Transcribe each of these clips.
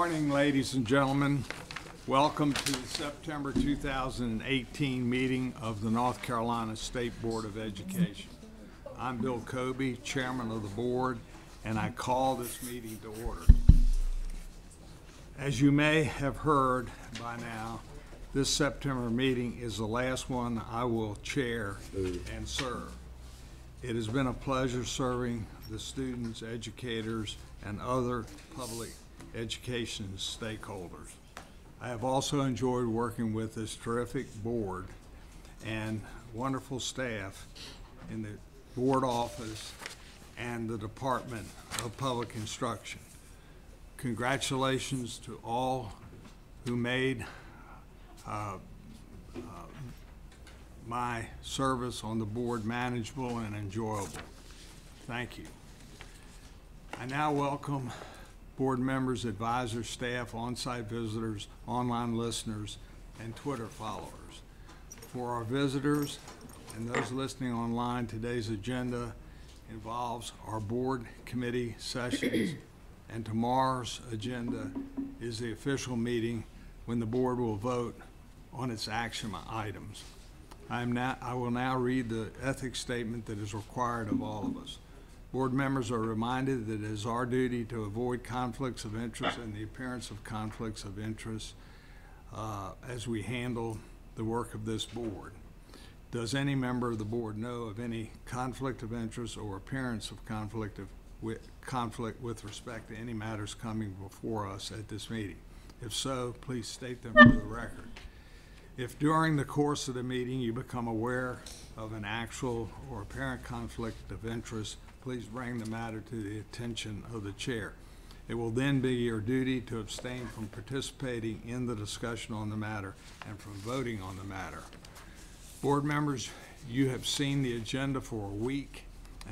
morning, ladies and gentlemen. Welcome to the September 2018 meeting of the North Carolina State Board of Education. I'm Bill Kobe, Chairman of the Board, and I call this meeting to order. As you may have heard by now, this September meeting is the last one I will chair and serve. It has been a pleasure serving the students, educators, and other public education stakeholders. I have also enjoyed working with this terrific board and wonderful staff in the board office and the Department of Public Instruction. Congratulations to all who made my service on the board manageable and enjoyable. Thank you. I now welcome board members, advisors, staff, on-site visitors, online listeners, and Twitter followers. For our visitors and those listening online, today's agenda involves our board committee sessions, and tomorrow's agenda is the official meeting when the board will vote on its action items. I will now read the ethics statement that is required of all of us. Board members are reminded that it is our duty to avoid conflicts of interest and the appearance of conflicts of interest as we handle the work of this board. Does any member of the board know of any conflict of interest or appearance of conflict with respect to any matters coming before us at this meeting? If so, please state them for the record. If during the course of the meeting you become aware of an actual or apparent conflict of interest, please bring the matter to the attention of the chair. It will then be your duty to abstain from participating in the discussion on the matter and from voting on the matter. Board members, you have seen the agenda for a week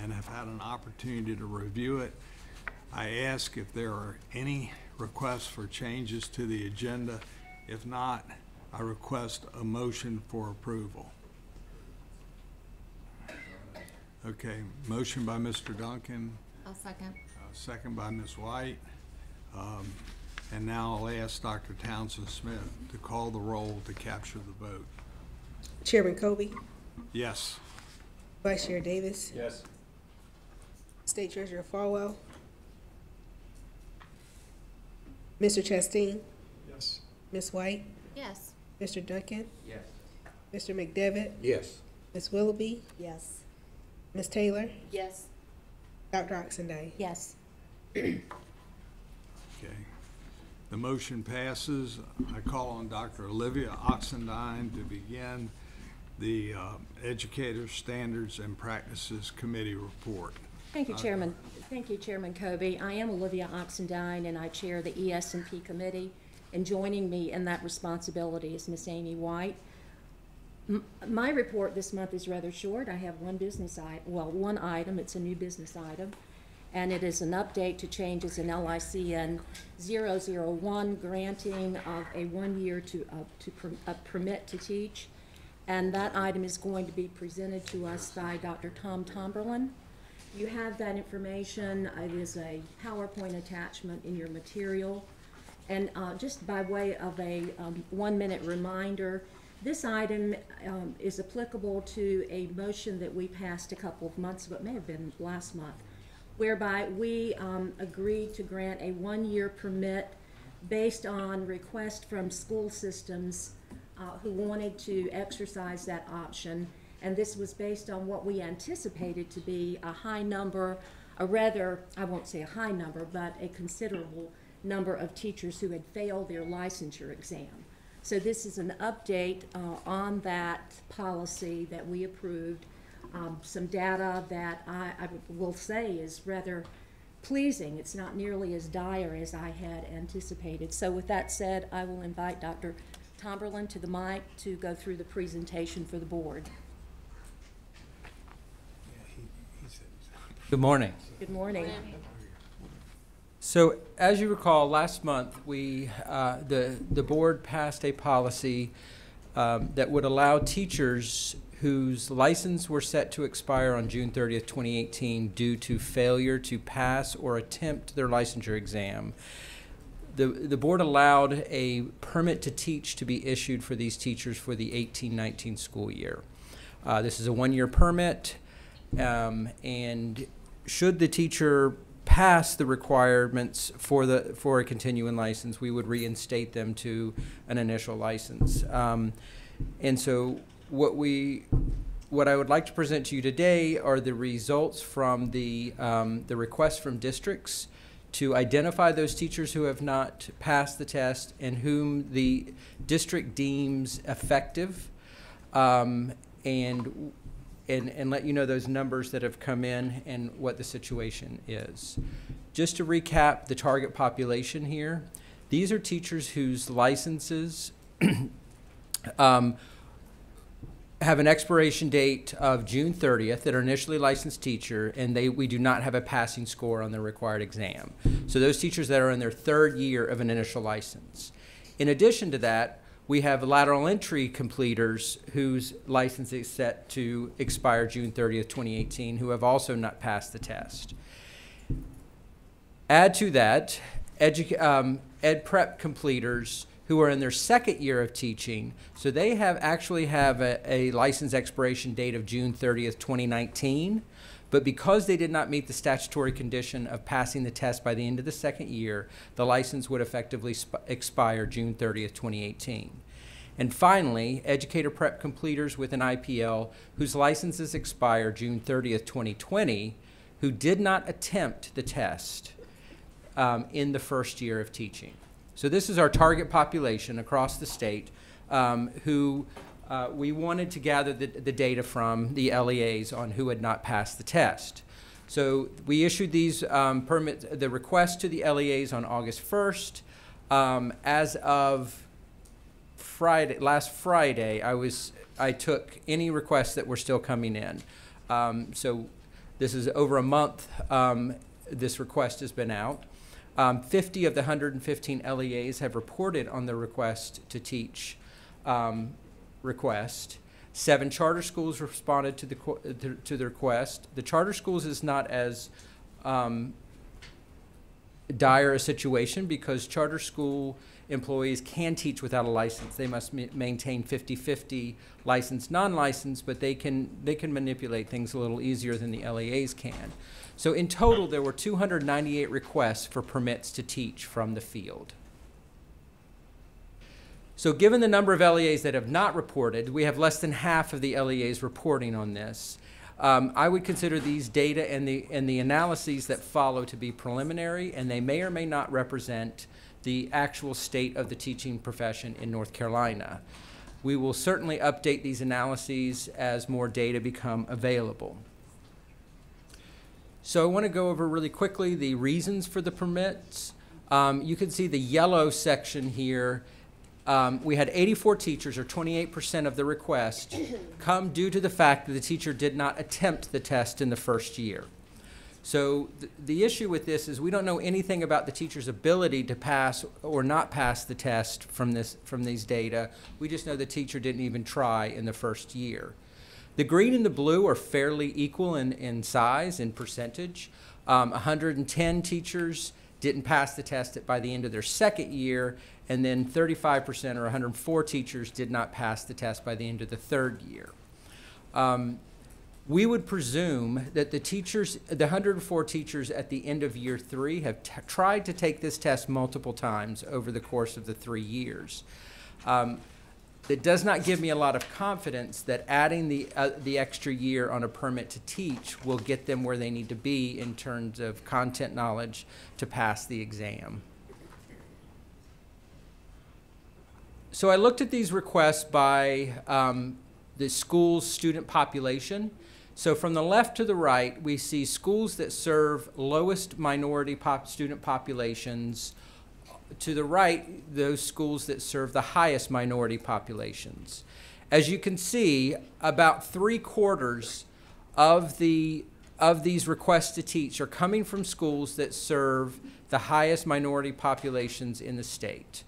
and have had an opportunity to review it. I ask if there are any requests for changes to the agenda. If not, I request a motion for approval. Okay, motion by Mr. Duncan. I'll second. Second by Ms. White. And now I'll ask Dr. Townsend Smith to call the roll to capture the vote. Chairman Kobe, Yes. Vice Chair Davis, Yes. State Treasurer Farwell, Mr. Chasteen, Yes. Ms. White, Yes. Mr. Duncan, Yes. Mr. McDevitt, Yes. Ms. Willoughby, Yes. Ms. Taylor, Yes. Dr. Oxendine. Yes. Okay. The motion passes. I call on Dr. Olivia Oxendine to begin the Educator Standards and Practices Committee report. Thank you, Chairman. Thank you, Chairman Kobe. I am Olivia Oxendine, and I chair the ES&P Committee. And joining me in that responsibility is Ms. Amy White. My report this month is rather short. I have one item. It's a new business item, and it is an update to changes in LICN 001, granting of a 1 year to a permit to teach. And that item is going to be presented to us by Dr. Tom Tomberlin. You have that information. It is a PowerPoint attachment in your material. And just by way of a 1-minute reminder, this item is applicable to a motion that we passed a couple of months ago, it may have been last month, whereby we agreed to grant a 1-year permit based on request from school systems who wanted to exercise that option. And this was based on what we anticipated to be a high number, a rather, I won't say a high number, but a considerable number of teachers who had failed their licensure exam. So this is an update on that policy that we approved. Some data that I will say is rather pleasing. It's not nearly as dire as I had anticipated. So with that said, I will invite Dr. Tomberlin to the mic to go through the presentation for the board. Good morning. Good morning. So, as you recall, last month the board passed a policy that would allow teachers whose license were set to expire on June 30th, 2018 due to failure to pass or attempt their licensure exam the board allowed a permit to teach to be issued for these teachers for the 18-19 school year. This is a one-year permit, and should the teacher pass the requirements for a continuing license, we would reinstate them to an initial license. And so what I would like to present to you today are the results from the request from districts to identify those teachers who have not passed the test and whom the district deems effective, and let you know those numbers that have come in and what the situation is. Just to recap the target population here, these are teachers whose licenses have an expiration date of June 30th that are initially licensed teacher, and we do not have a passing score on the required exam. So those teachers that are in their third year of an initial license. In addition to that, we have lateral entry completers whose license is set to expire June 30th, 2018, who have also not passed the test. Add to that, ed prep completers who are in their second year of teaching, so they actually have a license expiration date of June 30th, 2019, but because they did not meet the statutory condition of passing the test by the end of the second year, the license would effectively expire June 30th, 2018. And finally, educator prep completers with an IPL whose licenses expire June 30th, 2020, who did not attempt the test in the first year of teaching. So this is our target population across the state who we wanted to gather the data from the LEAs on who had not passed the test. So we issued these the request to the LEAs on August 1st. As of last Friday, I took any requests that were still coming in. So this is over a month this request has been out. 50 of the 115 LEAs have reported on the request to teach request. 7 charter schools responded to the request. The charter schools is not as dire a situation because charter school employees can teach without a license. They must maintain 50-50 licensed, non-licensed, but they can manipulate things a little easier than the LEAs can. So in total, there were 298 requests for permits to teach from the field. So given the number of LEAs that have not reported, we have less than half of the LEAs reporting on this. I would consider these data and the analyses that follow to be preliminary, and they may or may not represent the actual state of the teaching profession in North Carolina. We will certainly update these analyses as more data become available. So I want to go over really quickly the reasons for the permits. You can see the yellow section here. We had 84 teachers, or 28% of the request, come due to the fact that the teacher did not attempt the test in the first year. So the issue with this is we don't know anything about the teacher's ability to pass or not pass the test from these data. We just know the teacher didn't even try in the first year. The green and the blue are fairly equal in size and percentage. 110 teachers didn't pass the test by the end of their second year, and then 35% or 104 teachers did not pass the test by the end of the third year. We would presume that the 104 teachers at the end of year 3 have tried to take this test multiple times over the course of the 3 years. It does not give me a lot of confidence that adding the extra year on a permit to teach will get them where they need to be in terms of content knowledge to pass the exam. So I looked at these requests by the school's student population. So from the left to the right, we see schools that serve lowest minority student populations. To the right, those schools that serve the highest minority populations. As you can see, about 3/4 of these requests to teach are coming from schools that serve the highest minority populations in the state.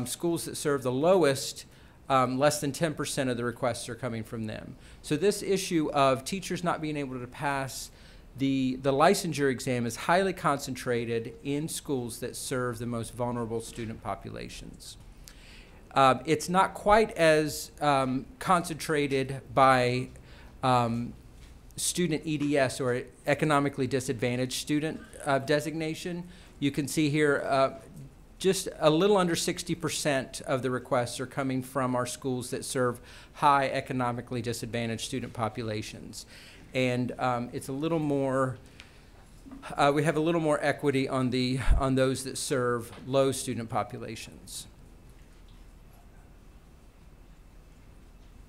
Schools that serve the lowest, less than 10% of the requests are coming from them. So this issue of teachers not being able to pass the licensure exam is highly concentrated in schools that serve the most vulnerable student populations. It's not quite as concentrated by student EDS, or economically disadvantaged student designation. You can see here just a little under 60% of the requests are coming from our schools that serve high economically disadvantaged student populations. And it's a little more, we have a little more equity on those that serve low student populations.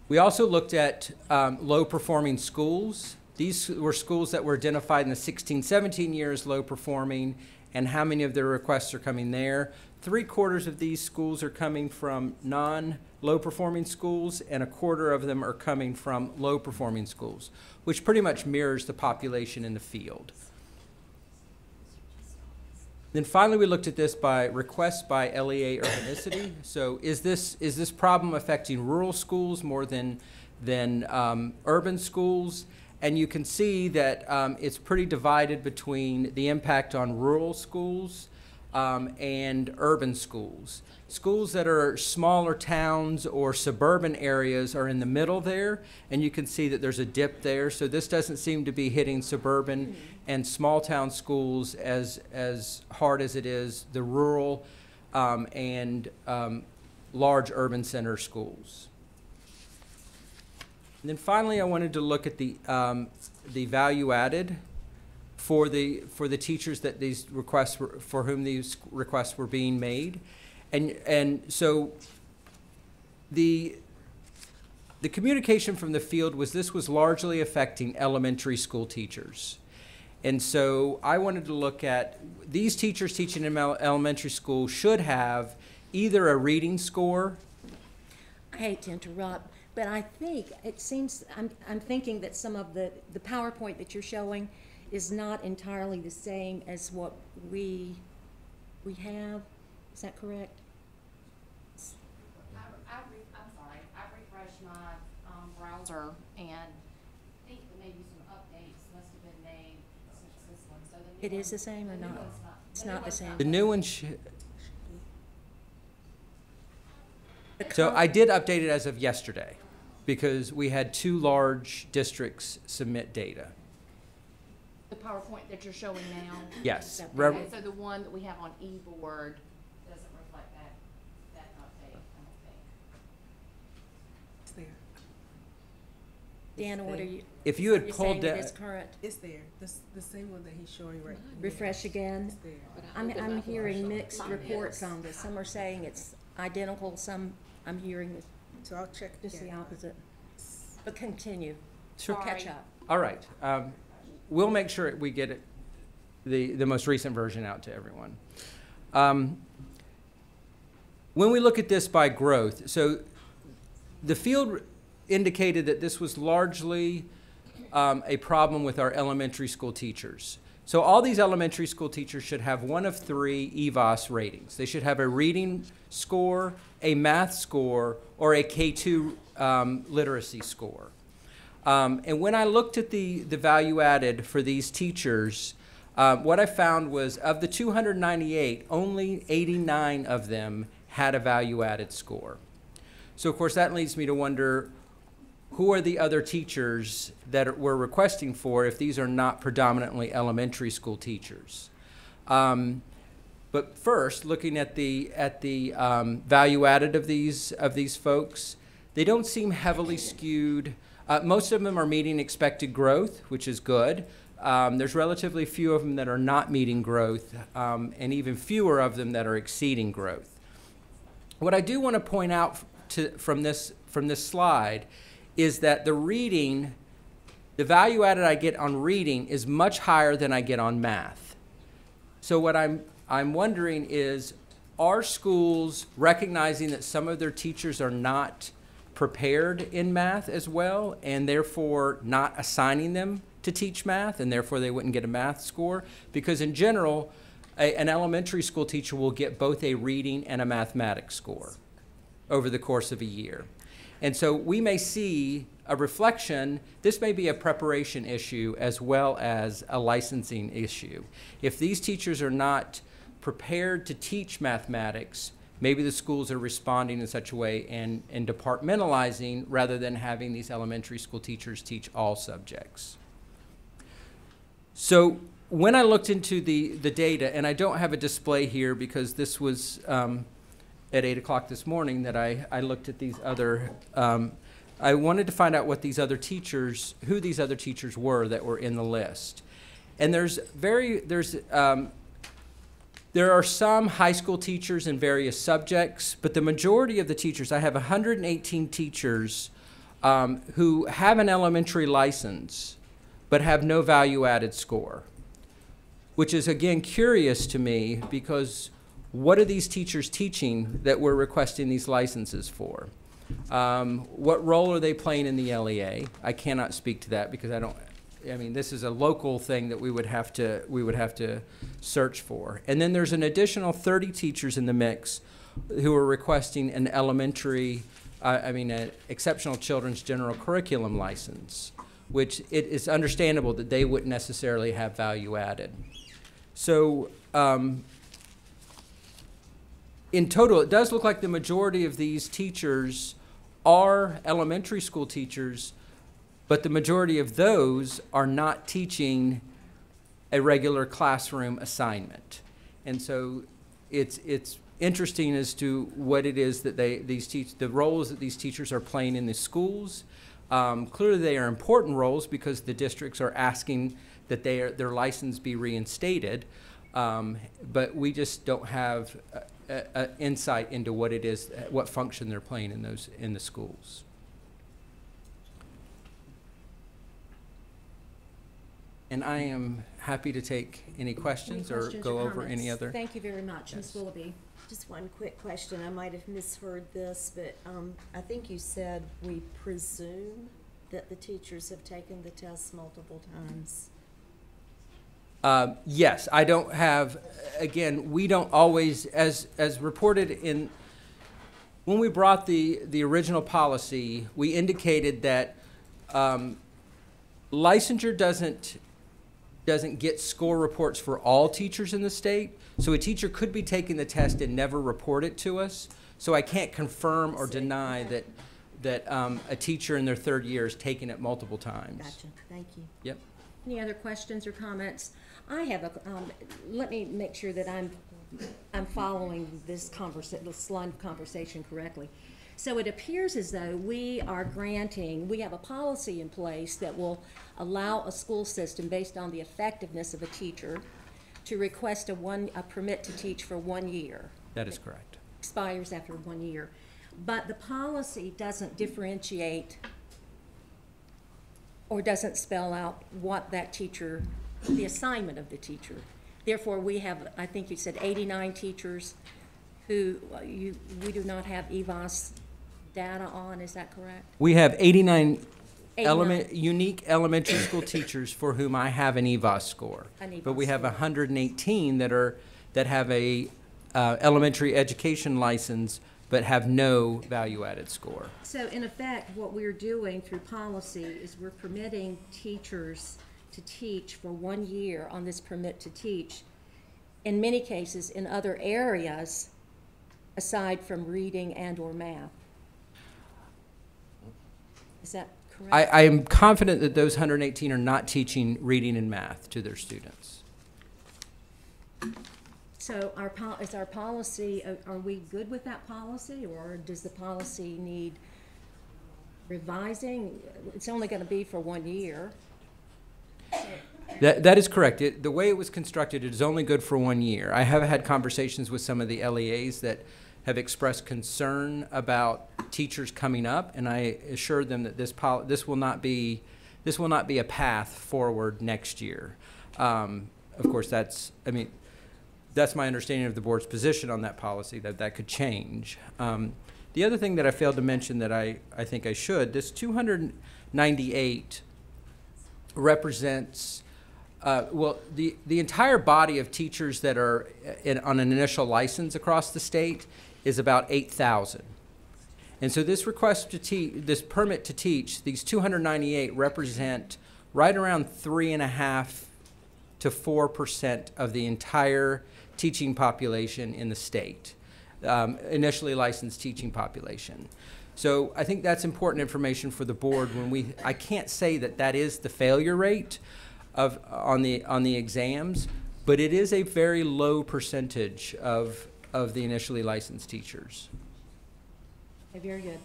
We also looked at low-performing schools. These were schools that were identified in the 16-17 years low performing, and how many of their requests are coming there. 3/4 of these schools are coming from non-low performing schools, and 1/4 of them are coming from low performing schools, which pretty much mirrors the population in the field. Then finally, we looked at this by request by LEA urbanicity. So is this problem affecting rural schools more than urban schools? And you can see that it's pretty divided between the impact on rural schools and urban schools. Schools that are smaller towns or suburban areas are in the middle there, and you can see that there's a dip there. So this doesn't seem to be hitting suburban and small town schools as hard as it is the rural and large urban center schools. And then finally, I wanted to look at the value added for the teachers that these requests were, for whom these requests were being made, and so the communication from the field was this was largely affecting elementary school teachers, and so I wanted to look at these teachers teaching in elementary school should have either a reading score. I hate to interrupt, but I think it seems, I'm thinking that some of the PowerPoint that you're showing is not entirely the same as what we have. Is that correct? I'm sorry, I refreshed my browser and I think that maybe some updates must have been made since this one. So the It new is the same or the new not? one's It's not the same. The new one so I did update it as of yesterday because we had 2 large districts submit data. The PowerPoint that you're showing now? Yes. Okay, so the one that we have on eBoard doesn't reflect that update, I don't think. It's there. Dan, what are you? If you had you're pulled saying that, it is current. It's there. The same one that he's showing right now. Refresh again. It's there. I'm hearing mixed reports on this. Some are saying it's identical, some I'm hearing So I'll check just the again. opposite. But continue. Sure. We'll catch up. all right. We'll make sure we get it, the most recent version out to everyone. When we look at this by growth, so the field indicated that this was largely a problem with our elementary school teachers. So all these elementary school teachers should have one of 3 EVAS ratings. They should have a reading score, a math score, or a K2 literacy score. And when I looked at the value added for these teachers, what I found was of the 298, only 89 of them had a value added score. So of course that leads me to wonder, who are the other teachers that we're requesting for if these are not predominantly elementary school teachers? But first, looking at the value added of these folks, they don't seem heavily skewed. Most of them are meeting expected growth, which is good. There's relatively few of them that are not meeting growth, and even fewer of them that are exceeding growth. What I do want to point out from this slide is that the value added I get on reading is much higher than I get on math. So what I'm wondering is, are schools recognizing that some of their teachers are not prepared in math as well, and therefore not assigning them to teach math, and therefore they wouldn't get a math score? Because in general, an elementary school teacher will get both a reading and a mathematics score over the course of a year. And so we may see a reflection. This may be a preparation issue as well as a licensing issue. If these teachers are not prepared to teach mathematics, maybe the schools are responding in such a way and departmentalizing rather than having these elementary school teachers teach all subjects. So when I looked into the data, and I don't have a display here because this was at 8 o'clock this morning that I looked at these other, I wanted to find out what these other teachers, who these other teachers were that were in the list. And there are some high school teachers in various subjects, but the majority of the teachers, I have 118 teachers who have an elementary license but have no value-added score, which is, again, curious to me because what are these teachers teaching that we're requesting these licenses for? What role are they playing in the LEA? I cannot speak to that because I mean, this is a local thing that we would have to search for. And then there's an additional 30 teachers in the mix who are requesting an elementary, an exceptional children's general curriculum license, which it is understandable that they wouldn't necessarily have value added. So in total, it does look like the majority of these teachers are elementary school teachers, but the majority of those are not teaching a regular classroom assignment. And so it's interesting as to what it is that the roles that these teachers are playing in the schools. Clearly they are important roles because the districts are asking that their license be reinstated, but we just don't have insight into what it is, what function they're playing in the schools. And I am happy to take any questions or go over any comments? other. Thank you very much, Ms. Yes. Willoughby. Just one quick question. I might have misheard this, but I think you said we presume that the teachers have taken the test multiple times. Yes, I don't have, again, we don't always, as reported in, when we brought the original policy, we indicated that licensure doesn't get score reports for all teachers in the state. So a teacher could be taking the test and never report it to us. So I can't confirm or deny that a teacher in their third year is taking it multiple times. Gotcha. Thank you. Yep. Any other questions or comments? I have a, let me make sure that I'm following this line of conversation correctly. So it appears as though we have a policy in place that will allow a school system, based on the effectiveness of a teacher, to request a permit to teach for 1 year. That is correct. Expires after 1 year. But the policy doesn't differentiate or doesn't spell out what that teacher, the assignment of the teacher. Therefore, we have, I think you said 89 teachers who we do not have EVAS data on, is that correct? We have 89 89. unique elementary school teachers for whom I have an EVAS score. But we have 118 that have a elementary education license but have no value-added score. So in effect, what we're doing through policy is we're permitting teachers to teach for 1 year on this permit to teach, in many cases in other areas aside from reading and or math. Is that correct? I am confident that those 118 are not teaching reading and math to their students. So is our policy, are we good with that policy, or does the policy need revising? It's only going to be for 1 year. That is correct. The way it was constructed, it is only good for 1 year. I have had conversations with some of the LEAs that have expressed concern about teachers coming up, and I assured them that this will not be a path forward next year. Of course, that's my understanding of the board's position on that policy, that could change. The other thing that I failed to mention that I think I should, this 298 represents, the entire body of teachers that are on an initial license across the state is about 8,000. And so this request to teach, this permit to teach, these 298 represent right around 3.5 to 4% of the entire teaching population in the state, initially licensed teaching population. So I think that's important information for the board when I can't say that that is the failure rate on the exams, but it is a very low percentage of the initially licensed teachers. Okay, very good.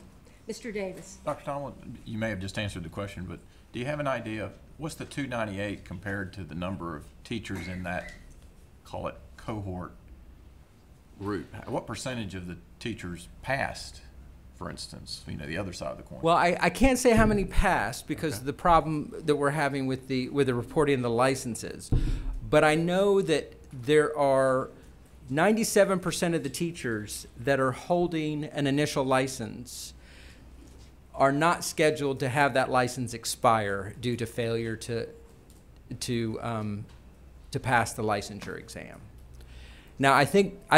Mr. Davis? Dr. Tomlin, you may have just answered the question, but do you have an idea, what's the 298 compared to the number of teachers in that, call it cohort group? What percentage of the teachers passed, for instance, the other side of the coin? Well, I can't say how many passed because of the problem that we're having with the reporting of the licenses. But I know that there are 97% of the teachers that are holding an initial license are not scheduled to have that license expire due to failure to pass the licensure exam. Now, I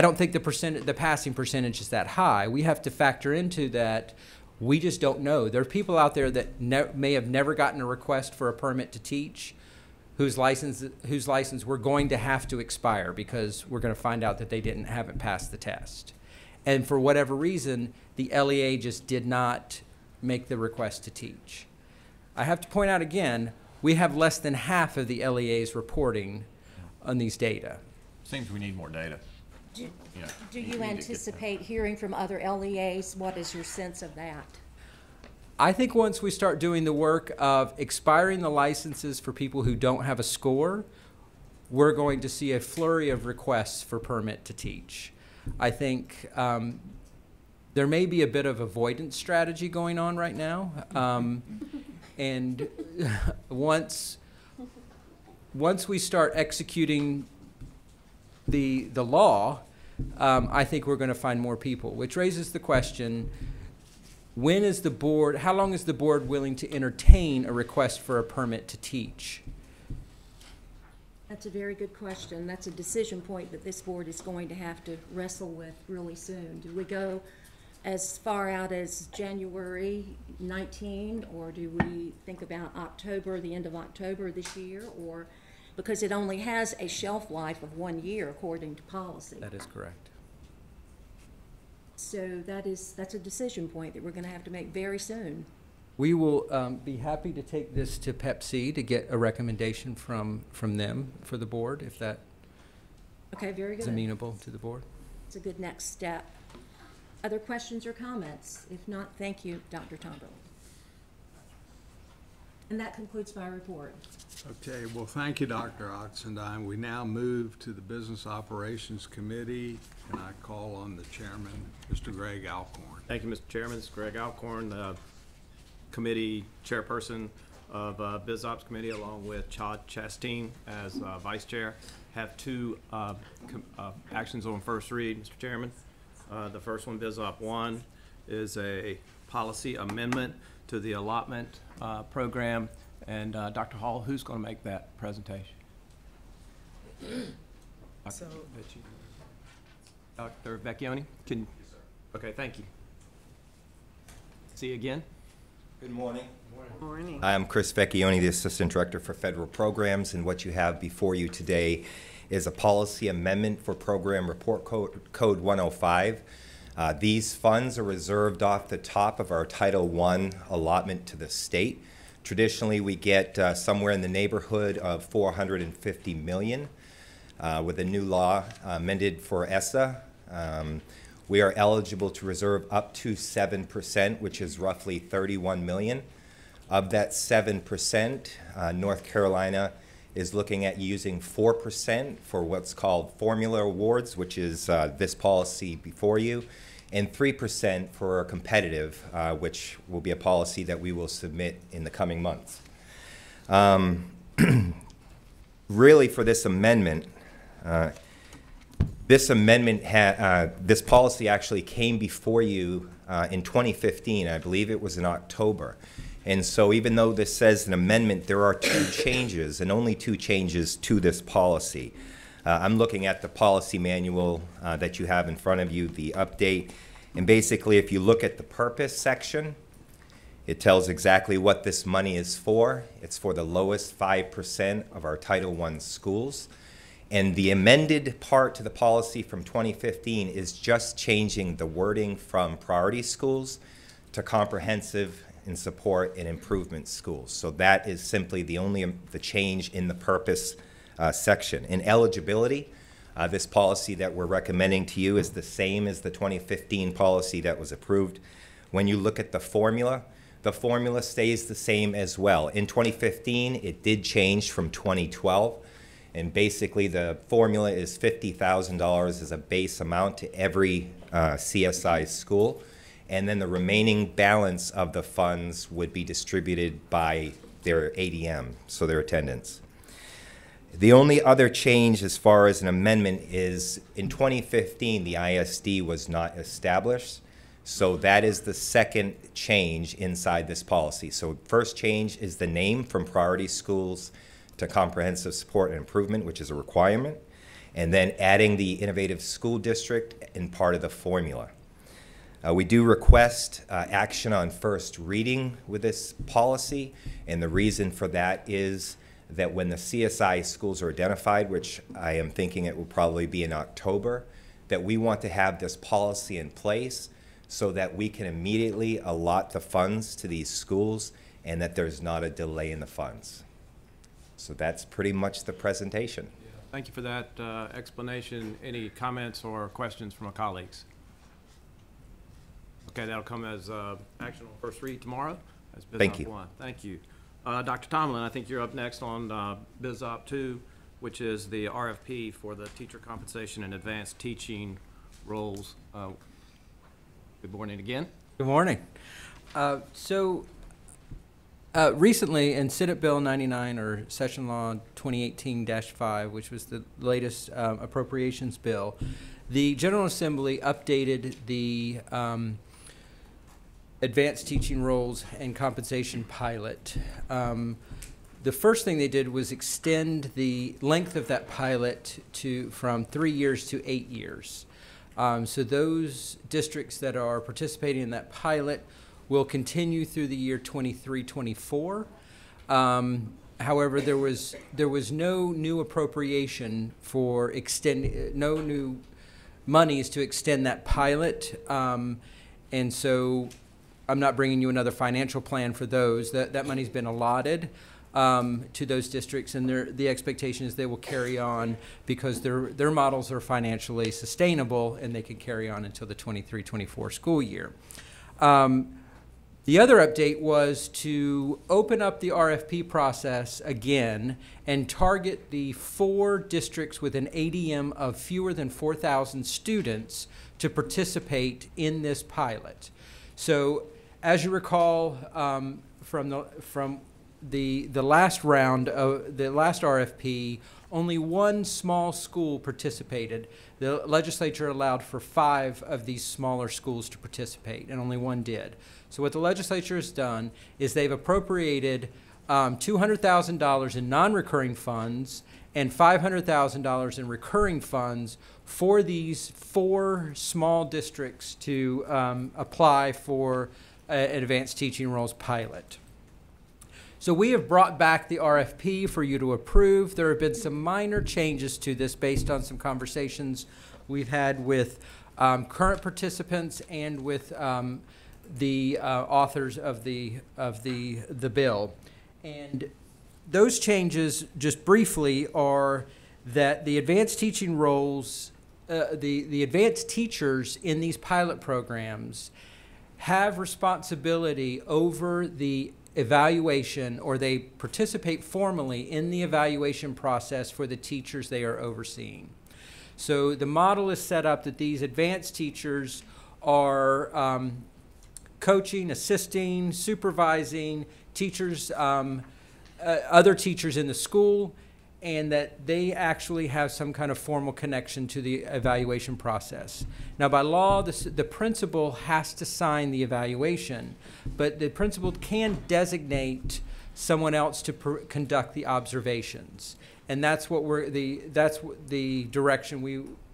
don't think the passing percentage is that high. We have to factor into that. We just don't know. There are people out there that may have never gotten a request for a permit to teach, whose license we're going to have to expire because we're going to find out that they haven't passed the test. And for whatever reason, the LEA just did not make the request to teach. I have to point out again, we have less than half of the LEAs reporting on these data. Seems we need more data. Do You know, do we you need to get anticipate hearing from other LEAs? What is your sense of that? I think once we start doing the work of expiring the licenses for people who don't have a score, we're going to see a flurry of requests for permit to teach. I think there may be a bit of avoidance strategy going on right now. And once we start executing the law, I think we're going to find more people, which raises the question, how long is the board willing to entertain a request for a permit to teach? That's a very good question. That's a decision point that this board is going to have to wrestle with really soon. Do we go as far out as January 19, or do we think about October, the end of October this year, or because it only has a shelf life of 1 year according to policy? That is correct. So that's a decision point that we're going to have to make very soon. We will be happy to take this to Pep-C to get a recommendation from them for the board, if that Okay, very is good. amenable to the board. It's a good next step. Other questions or comments? If not, thank you, Dr. Tomberlin. And that concludes my report. Okay, well, thank you, Dr. Oxendine. We now move to the Business Operations Committee, and I call on the chairman, Mr. Greg Alcorn. Thank you, Mr. Chairman. This is Greg Alcorn, the committee chairperson of Biz Ops Committee, along with Chad Chasteen as vice chair. Have two actions on first read, Mr. Chairman. The first one, Biz Op 1, is a policy amendment to the allotment program. And Dr. Hall, who's going to make that presentation? So, Dr. Vecchione? Okay, thank you. See you again. Good morning. morning. I'm Chris Vecchione, the Assistant Director for Federal Programs, and what you have before you today is a policy amendment for Program Report Code 105. These funds are reserved off the top of our Title I allotment to the state. Traditionally, we get somewhere in the neighborhood of $450 million. With a new law amended for ESSA, we are eligible to reserve up to 7%, which is roughly $31 million. Of that 7%, North Carolina is looking at using 4% for what's called formula awards, which is this policy before you, and 3% for competitive, which will be a policy that we will submit in the coming months. Really, for this amendment, this policy actually came before you in 2015. I believe it was in October. And so even though this says an amendment, there are two changes, and only two changes to this policy. I'm looking at the policy manual that you have in front of you. The update And basically, if you look at the purpose section, it tells exactly what this money is for. It's for the lowest 5% of our Title I schools. And the amended part to the policy from 2015 is just changing the wording from priority schools to comprehensive and support and improvement schools. So that is simply the change in the purpose section. In eligibility, this policy that we're recommending to you is the same as the 2015 policy that was approved. When you look at the formula stays the same as well. In 2015, it did change from 2012. And basically, the formula is $50,000 as a base amount to every CSI school. And then the remaining balance of the funds would be distributed by their ADM, so their attendance. The only other change as far as an amendment is in 2015, the ISD was not established. So that is the second change inside this policy. So first change is the name from priority schools to comprehensive support and improvement, which is a requirement, and then adding the innovative school district in part of the formula. We do request action on first reading with this policy, and the reason for that is that when the CSI schools are identified, which I am thinking it will probably be in October, that we want to have this policy in place so that we can immediately allot the funds to these schools and that there's not a delay in the funds. So that's pretty much the presentation. Thank you for that explanation. Any comments or questions from our colleagues? Okay, that'll come as action on first read tomorrow. That's Biz Thank Op you. 1. Thank you. Dr. Tomlin, I think you're up next on Biz Op 2, which is the RFP for the teacher compensation and advanced teaching roles. Good morning again. Good morning. Recently in Senate Bill 99, or Session Law 2018-5, which was the latest appropriations bill, the General Assembly updated the advanced teaching roles and compensation pilot. The first thing they did was extend the length of that pilot from 3 years to 8 years. So those districts that are participating in that pilot will continue through the year 23-24. However, there was no new appropriation for no new monies to extend that pilot, and so I'm not bringing you another financial plan for those. That money's been allotted to those districts, and the expectation is they will carry on because their models are financially sustainable and they can carry on until the 23-24 school year. The other update was to open up the RFP process again and target the 4 districts with an ADM of fewer than 4,000 students to participate in this pilot. So, as you recall from the last round of the last RFP, only one small school participated. The legislature allowed for 5 of these smaller schools to participate, and only one did. So what the legislature has done is they've appropriated $200,000 in non-recurring funds and $500,000 in recurring funds for these 4 small districts to apply for an advanced teaching roles pilot. So we have brought back the RFP for you to approve. There have been some minor changes to this based on some conversations we've had with current participants and with the authors of the bill. And those changes, just briefly, are that the advanced teaching roles, the advanced teachers in these pilot programs have responsibility over the evaluation, or they participate formally in the evaluation process for the teachers they are overseeing. So the model is set up that these advanced teachers are coaching, assisting, supervising teachers, other teachers in the school, and that they actually have some kind of formal connection to the evaluation process. Now, by law, the principal has to sign the evaluation, but the principal can designate someone else to conduct the observations. And that's what the direction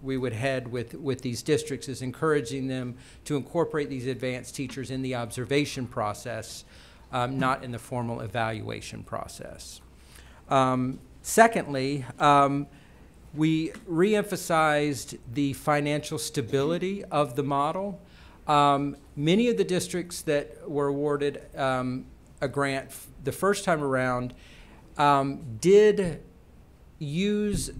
we would head with these districts, is encouraging them to incorporate these advanced teachers in the observation process, not in the formal evaluation process. Secondly, we reemphasized the financial stability of the model. Many of the districts that were awarded a grant the first time around did use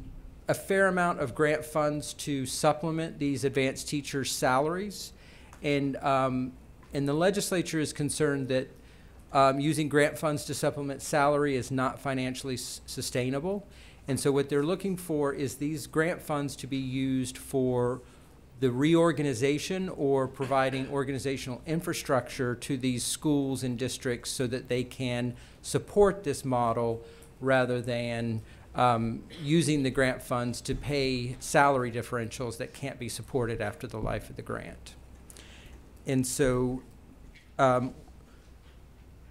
a fair amount of grant funds to supplement these advanced teachers' salaries. And the legislature is concerned that using grant funds to supplement salary is not financially sustainable. And so what they're looking for is these grant funds to be used for the reorganization or providing organizational infrastructure to these schools and districts so that they can support this model, rather than using the grant funds to pay salary differentials that can't be supported after the life of the grant. And so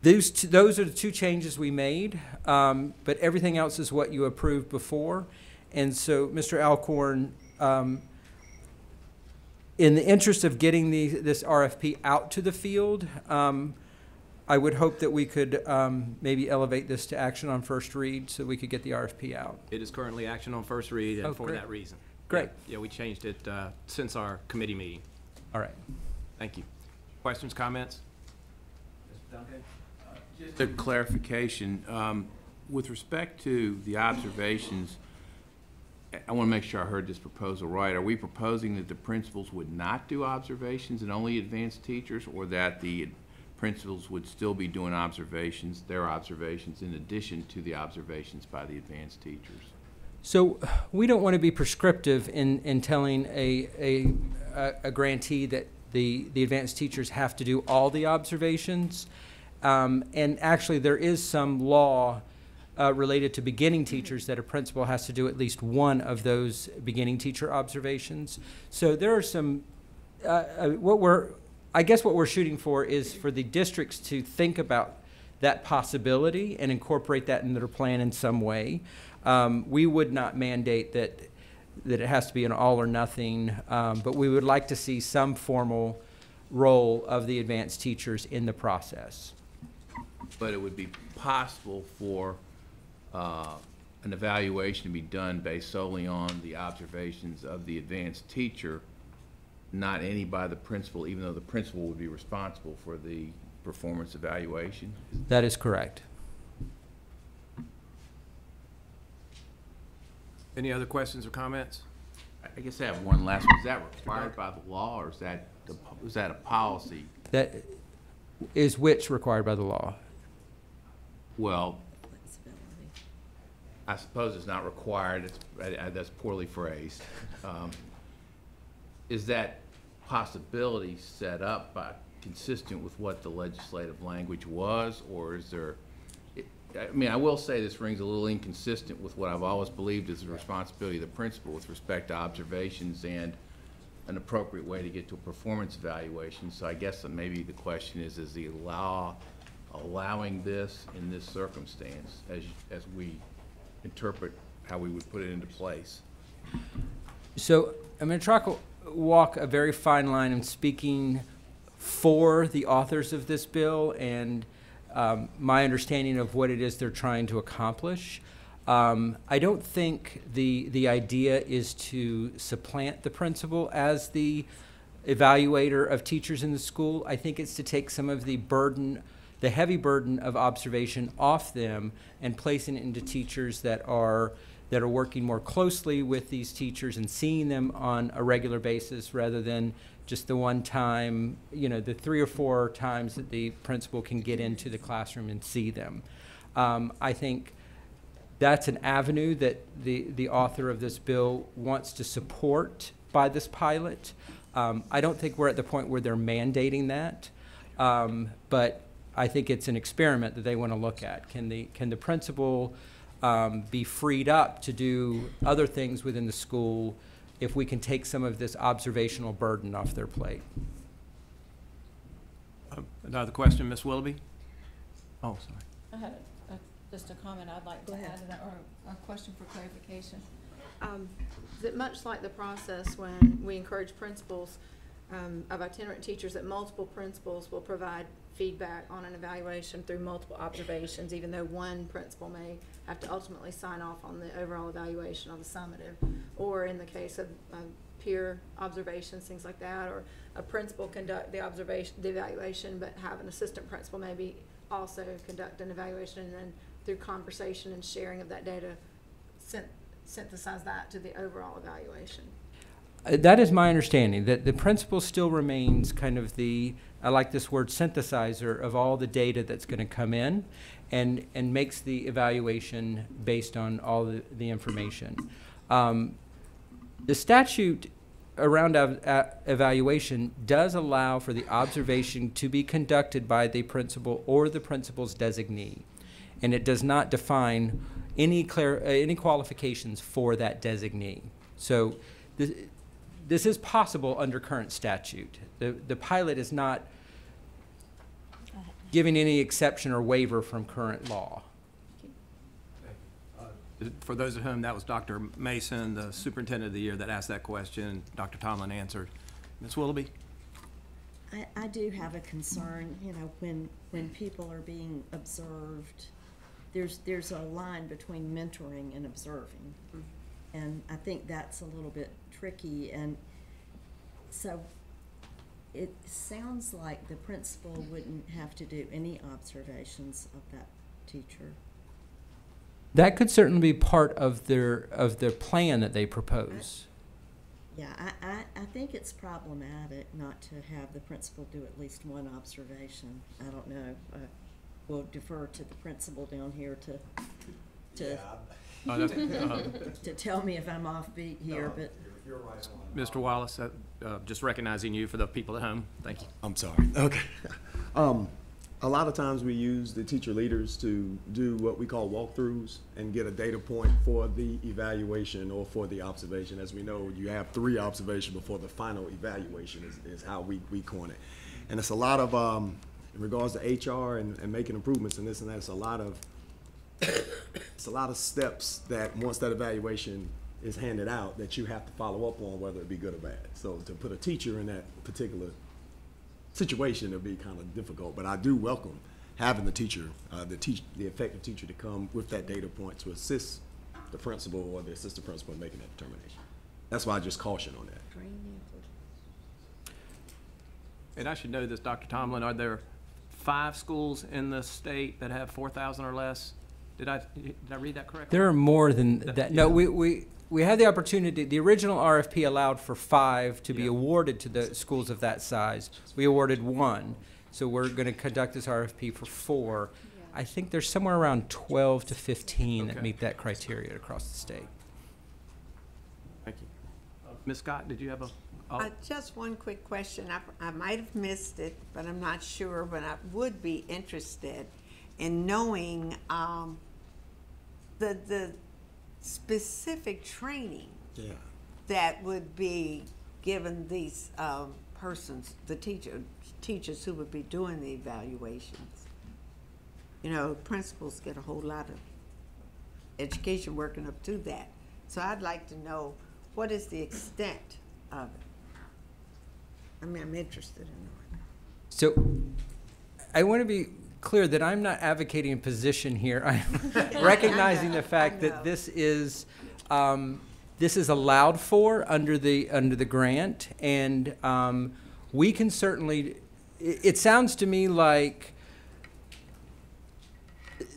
those are the two changes we made, but everything else is what you approved before. And so, Mr. Alcorn, in the interest of getting this RFP out to the field, I would hope that we could maybe elevate this to action on first read so we could get the RFP out. It is currently action on first read, and Oh, for great. that reason. Great. Yeah, we changed it since our committee meeting. All right. Thank you. Questions, comments? Just a clarification, with respect to the observations, I want to make sure I heard this proposal right. Are we proposing that the principals would not do observations and only advanced teachers, or that the principals would still be doing observations, their observations, in addition to the observations by the advanced teachers? So we don't want to be prescriptive in telling a grantee that the advanced teachers have to do all the observations. And actually, there is some law related to beginning teachers that a principal has to do at least one of those beginning teacher observations. So there are some, I guess what we're shooting for is for the districts to think about that possibility and incorporate that in their plan in some way. We would not mandate that it has to be an all or nothing, but we would like to see some formal role of the advanced teachers in the process. But it would be possible for an evaluation to be done based solely on the observations of the advanced teacher, not any by the principal, even though the principal would be responsible for the performance evaluation? That is correct. Any other questions or comments? I guess I have one last one. Is that required by the law, or is that a policy? That is which required by the law? Well, I suppose it's not required. That's poorly phrased. Is that possibility set up consistent with what the legislative language was, or is there? I mean, I will say this rings a little inconsistent with what I've always believed is the responsibility of the principal with respect to observations and an appropriate way to get to a performance evaluation. So I guess that maybe the question is the law allowing this in this circumstance as we interpret how we would put it into place? So I'm going to try to walk a very fine line in speaking for the authors of this bill and my understanding of what it is they're trying to accomplish. I don't think the idea is to supplant the principal as the evaluator of teachers in the school. I think it's to take some of the burden, the heavy burden of observation off them and placing it into teachers that are working more closely with these teachers and seeing them on a regular basis rather than just the one time, the 3 or 4 times that the principal can get into the classroom and see them. I think that's an avenue that the author of this bill wants to support by this pilot. I don't think we're at the point where they're mandating that, but I think it's an experiment that they want to look at. Can the principal be freed up to do other things within the school if we can take some of this observational burden off their plate? Another question, Ms. Willoughby? Oh, sorry. I had a Just a comment I'd like to Go ahead. add to that, or a question for clarification. Is it much like the process when we encourage principals of itinerant teachers that multiple principals will provide feedback on an evaluation through multiple observations, even though one principal may have to ultimately sign off on the overall evaluation of the summative? Or in the case of peer observations, things like that, or a principal conduct the evaluation, but have an assistant principal maybe also conduct an evaluation, and then through conversation and sharing of that data, synthesize that to the overall evaluation. That is my understanding, that the principal still remains kind of the, I like this word, synthesizer of all the data that's going to come in, and makes the evaluation based on all the information. The statute around evaluation does allow for the observation to be conducted by the principal or the principal's designee, and it does not define any qualifications for that designee. So this is possible under current statute. The pilot is not giving any exception or waiver from current law. For those of whom that was Dr. Mason, the superintendent of the year, that asked that question, Dr. Tomlin answered. Ms. Willoughby? I do have a concern, you know, when people are being observed, there's a line between mentoring and observing. And I think that's a little bit tricky, and so it sounds like the principal wouldn't have to do any observations of that teacher. That could certainly be part of their plan that they propose. Yeah, I think it's problematic not to have the principal do at least one observation. I don't know. We'll defer to the principal down here to tell me if I'm offbeat here, but. You're right on. Mr. Wallace, just recognizing you for the people at home. Thank you. I'm sorry. Okay. A lot of times we use the teacher leaders to do what we call walkthroughs and get a data point for the evaluation or for the observation. As we know, you have 3 observations before the final evaluation is how we coin it. And it's a lot of, in regards to HR and making improvements and this and that, it's a lot of steps that once that evaluation is handed out that you have to follow up on, whether it be good or bad. So to put a teacher in that particular situation, it'll be kind of difficult, but I do welcome having the teacher, the effective teacher, to come with that data point to assist the principal or the assistant principal in making that determination. That's why I just caution on that. And I should know this, Dr. Tomlin, are there 5 schools in the state that have 4,000 or less? Did I read that correctly? There are more than that. No, we had the opportunity, the original RFP allowed for 5 to be awarded to the schools of that size. We awarded 1, so we're going to conduct this RFP for 4. I think there's somewhere around 12 to 15 that meet that criteria across the state. Thank you. Ms. Scott, did you have a? Just one quick question. I might have missed it, but I'm not sure, but I would be interested in knowing the specific training that would be given these persons, the teachers who would be doing the evaluations. You know, principals get a whole lot of education working up to that. So I'd like to know, what is the extent of it? I mean, I'm interested in knowing. So I want to be clear that I'm not advocating a position here. I'm recognizing the fact that this is allowed for under the grant, and we can certainly. It sounds to me like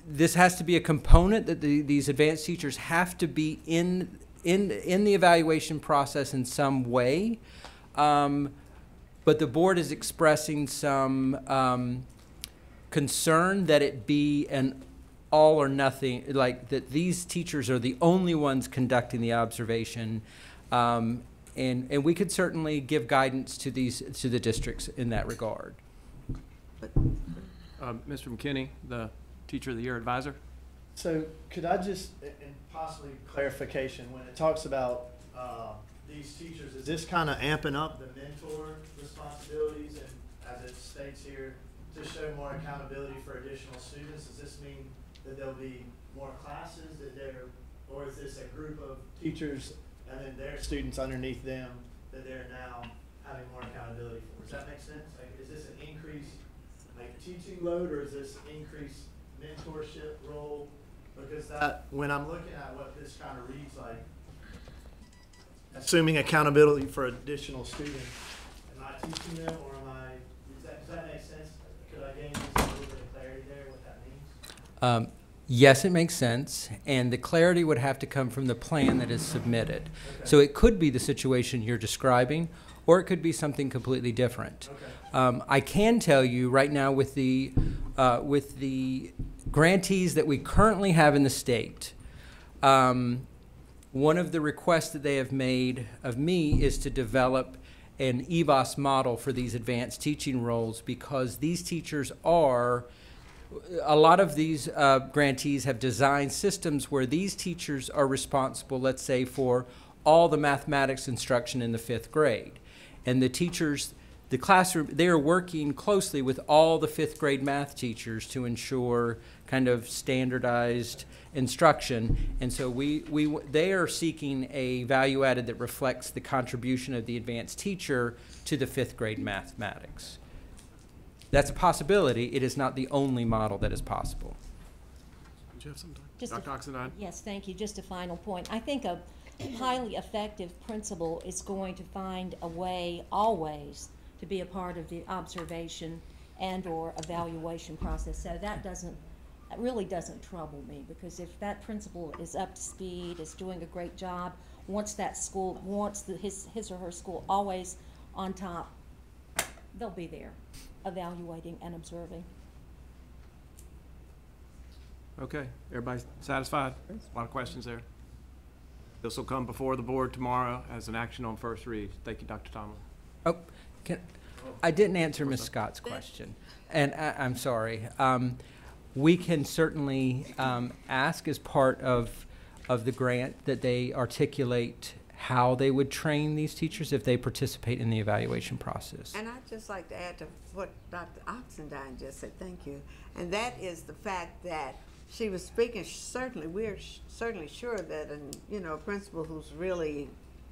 this has to be a component that these advanced teachers have to be in the evaluation process in some way, but the board is expressing some concern that it be an all or nothing, like that these teachers are the only ones conducting the observation, and we could certainly give guidance to the districts in that regard. Mr. McKinney, the Teacher of the Year advisor. So could I just, and possibly clarification, when it talks about these teachers, is this kind of amping up the mentor responsibilities, and as it states here, to show more accountability for additional students? Does this mean that there'll be more classes, or is this a group of teachers and then their students underneath them that they're now having more accountability for? Does that make sense? Like, is this an increased teaching load, or is this increased mentorship role? Because when I'm looking at what this kind of reads like, assuming accountability for additional students, am I teaching them, or does that make sense? Could I gain just a little bit of clarity there, what that means? Yes, it makes sense, and the clarity would have to come from the plan that is submitted. Okay. So it could be the situation you're describing, or it could be something completely different. Okay. I can tell you right now with the grantees that we currently have in the state, one of the requests that they have made of me is to develop an EBOS model for these advanced teaching roles, because these teachers a lot of these grantees have designed systems where these teachers are responsible, let's say, for all the mathematics instruction in the 5th grade. And the teachers, the classroom, they are working closely with all the 5th grade math teachers to ensure kind of standardized instruction. And so they are seeking a value added that reflects the contribution of the advanced teacher to the 5th grade mathematics. That's a possibility. It is not the only model that is possible. Did you have something? Just Dr. Oxendine? Yes, thank you. Just a final point. I think a highly effective principal is going to find a way always to be a part of the observation and/or evaluation process. So that really doesn't trouble me, because if that principal is up to speed, is doing a great job, wants his or her school always on top, they'll be there, evaluating and observing. Okay, everybody satisfied? A lot of questions there. This will come before the board tomorrow as an action on first read. Thank you, Dr. Tomlin. Oh, I didn't answer Ms. Scott's question, and I'm sorry. We can certainly ask as part of the grant that they articulate how they would train these teachers if they participate in the evaluation process. And I'd just like to add to what Dr. Oxendine just said, thank you. And that is the fact that she was speaking, we're certainly sure that a principal who's really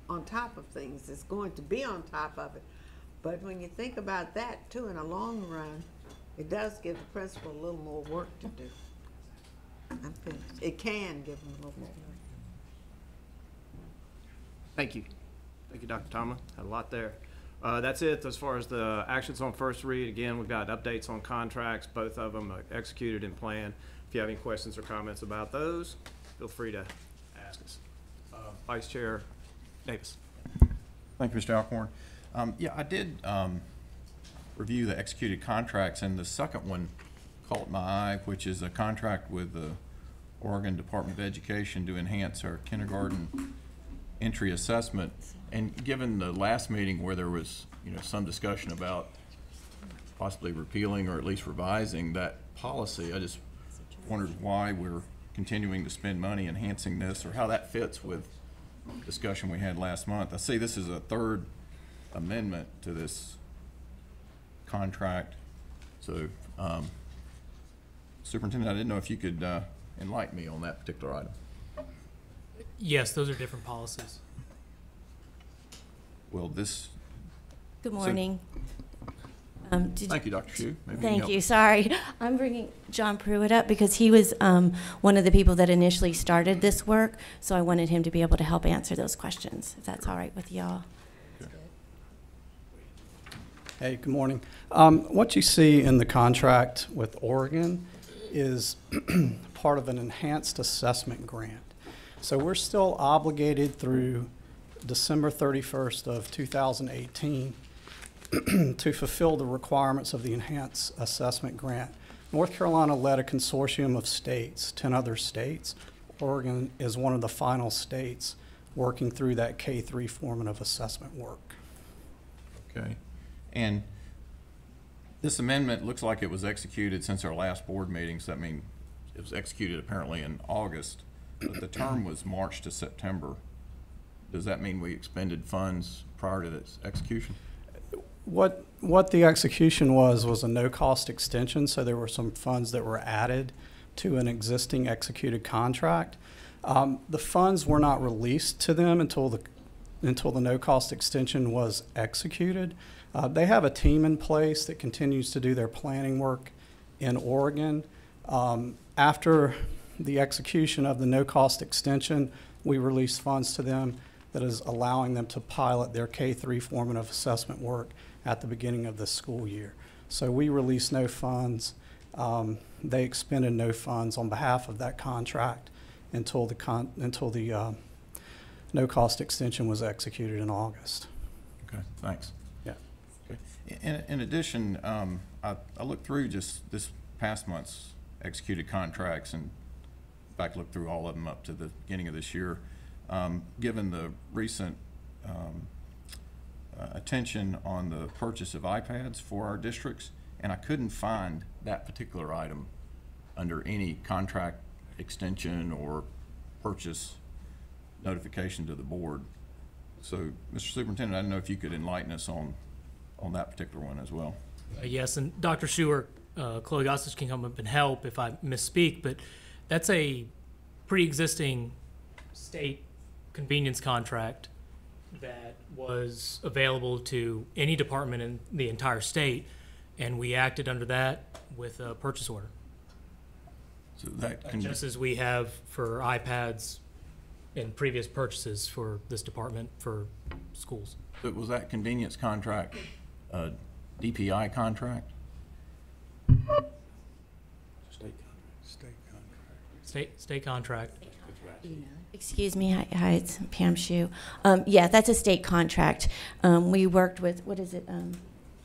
on top of things is going to be on top of it. But when you think about that too, in the long run, it does give the principal a little more work to do. I'm finished. It can give them a little more work. Thank you. Thank you, Dr. Tomlin. Had a lot there. That's it as far as the actions on first read. Again, we've got updates on contracts. Both of them are executed and planned. If you have any questions or comments about those, feel free to ask us. Vice Chair Davis. Thank you, Mr. Alcorn. Yeah, I did review the executed contracts, and the second one caught my eye, which is a contract with the Oregon Department of Education to enhance our kindergarten entry assessment. And given the last meeting where there was, some discussion about possibly repealing or at least revising that policy, I just wondered why we're continuing to spend money enhancing this, or how that fits with discussion we had last month. I see this is a third amendment to this contract. So, Superintendent, I didn't know if you could enlighten me on that particular item. Yes, those are different policies. Well, this. Good morning. Thank you, Dr. Hsu. Maybe Thank help. you. Sorry. I'm bringing John Pruitt up because he was one of the people that initially started this work, so I wanted him to be able to help answer those questions, if that's all right with y'all. Hey, good morning. What you see in the contract with Oregon is part of an enhanced assessment grant. So we're still obligated through December 31st of 2018 to fulfill the requirements of the enhanced assessment grant. North Carolina led a consortium of states, 10 other states. Oregon is one of the final states working through that K-3 formative assessment work. Okay. And this amendment looks like it was executed since our last board meeting, so that means it was executed apparently in August, but the term was March to September. Does that mean we expended funds prior to this execution? What the execution was a no-cost extension, so there were some funds that were added, to an existing executed contract. The funds were not released to them until the no-cost extension was executed. They have a team in place that continues to do their planning work in Oregon. After the execution of the no-cost extension, we released funds to them that is allowing them to pilot their K-3 formative assessment work at the beginning of the school year. So we released no funds. They expended no funds on behalf of that contract until the no-cost extension was executed in August. Okay, thanks. Yeah. Okay. In addition, I looked through just this past month's executed contracts, and in fact looked through all of them up to the beginning of this year. Given the recent attention on the purchase of iPads for our districts, and I couldn't find that particular item under any contract extension or purchase notification to the board. So, Mr. Superintendent, I don't know if you could enlighten us on that particular one as well. Yes, and Dr. Schuer, Chloe Gossage can come up and help if I misspeak, but that's a pre-existing state convenience contract that was available to any department in the entire state, and we acted under that with a purchase order. So that can just as we have for iPads in previous purchases for this department for schools. But was that convenience contract a DPI contract? State contract. Excuse me, hi, it's Pam Shue. Yeah, that's a state contract. We worked with, what is it,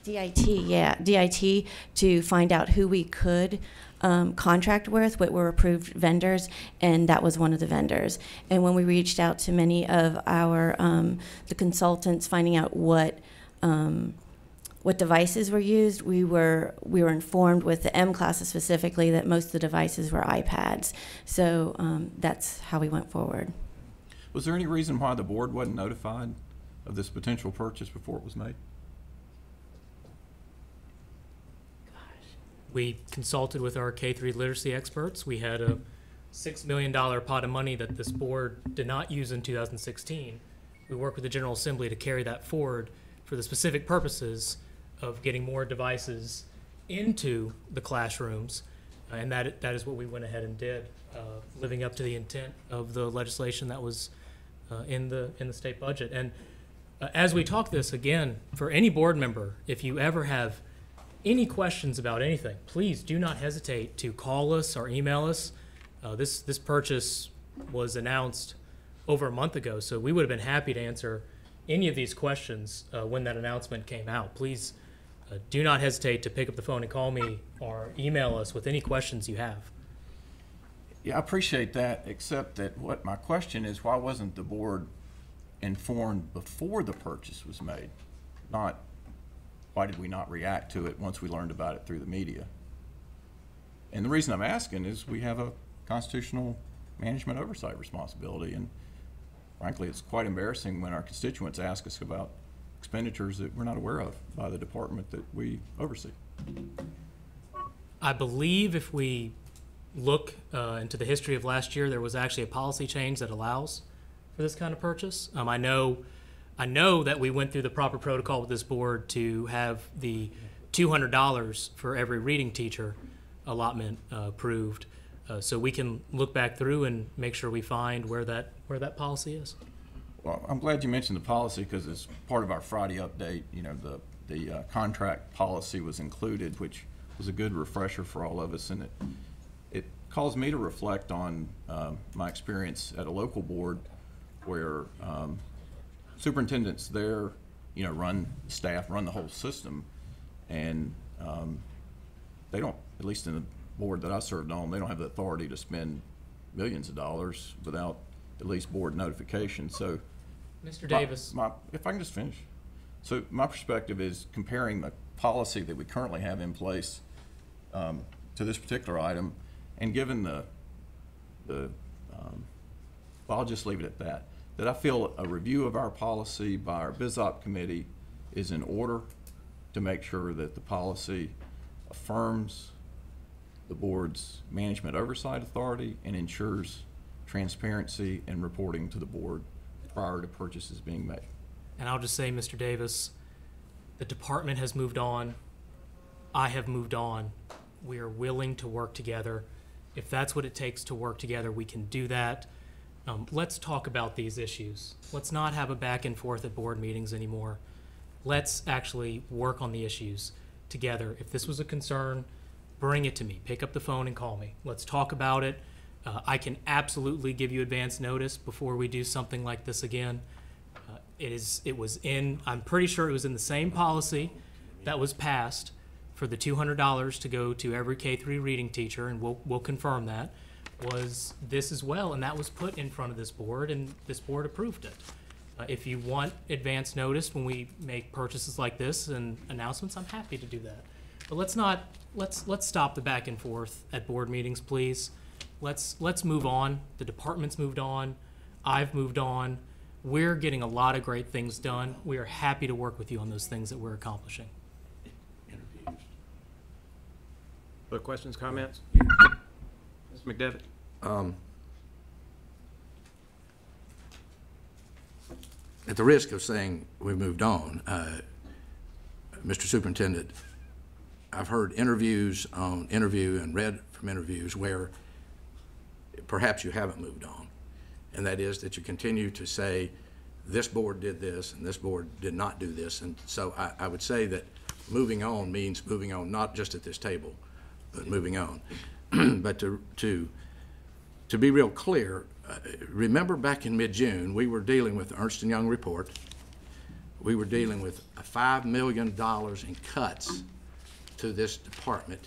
DIT to find out who we could contract with, what were approved vendors, and that was one of the vendors. And when we reached out to many of our, the consultants, finding out what devices were used, we were informed with the M classes specifically that most of the devices were iPads. So that's how we went forward. Was there any reason why the board wasn't notified of this potential purchase before it was made? We consulted with our K-3 literacy experts. We had a $6 million pot of money that this board did not use in 2016. We worked with the General Assembly to carry that forward for the specific purposes of getting more devices into the classrooms, and that is what we went ahead and did, living up to the intent of the legislation that was in the state budget. And as we talk this again, for any board member, if you ever have any questions about anything, please do not hesitate to call us or email us. This purchase was announced over a month ago, so we would have been happy to answer any of these questions when that announcement came out. Please do not hesitate to pick up the phone and call me or email us with any questions you have. Yeah, I appreciate that, except that what my question is, why wasn't the board informed before the purchase was made? Not why did we not react to it once we learned about it through the media? And the reason I'm asking is we have a constitutional management oversight responsibility, and frankly, it's quite embarrassing when our constituents ask us about expenditures that we're not aware of by the department that we oversee. I believe if we look into the history of last year, there was actually a policy change that allows for this kind of purchase. I know that we went through the proper protocol with this board to have the $200 for every reading teacher allotment approved, so we can look back through and make sure we find where that policy is. Well, I'm glad you mentioned the policy, because as part of our Friday update, you know, the contract policy was included, which was a good refresher for all of us, and it caused me to reflect on my experience at a local board where superintendents there, you know, run the whole system, and they don't, at least in the board that I served on, they don't have the authority to spend millions of dollars without at least board notification. So, Mr. Davis, if I can just finish. So my perspective is comparing the policy that we currently have in place to this particular item, and given well, I'll just leave it at that. That I feel a review of our policy by our BizOp committee is in order to make sure that the policy affirms the board's management oversight authority and ensures transparency and reporting to the board prior to purchases being made. And I'll just say, Mr. Davis, the department has moved on. I have moved on. We are willing to work together. If that's what it takes to work together, we can do that. Let's talk about these issues. Let's not have a back and forth at board meetings anymore. Let's actually work on the issues together. If this was a concern, bring it to me. Pick up the phone and call me. Let's talk about it. I can absolutely give you advance notice before we do something like this again. I'm pretty sure it was in the same policy that was passed for the $200 to go to every K-3 reading teacher, and we'll confirm that, was this as well, and that was put in front of this board, and this board approved it. If you want advance notice when we make purchases like this and announcements, I'm happy to do that. But let's stop the back and forth at board meetings, please. Let's move on. The department's moved on. I've moved on. We're getting a lot of great things done. We are happy to work with you on those things that we're accomplishing. Other questions, comments? Mr. McDevitt? At the risk of saying we've moved on, Mr. Superintendent, I've heard interviews on interview and read from interviews where perhaps you haven't moved on, and that is that you continue to say this board did this and this board did not do this. And so I would say that moving on means moving on not just at this table, but moving on. But to be real clear, remember back in mid-June, we were dealing with the Ernst & Young report. We were dealing with $5 million in cuts to this department,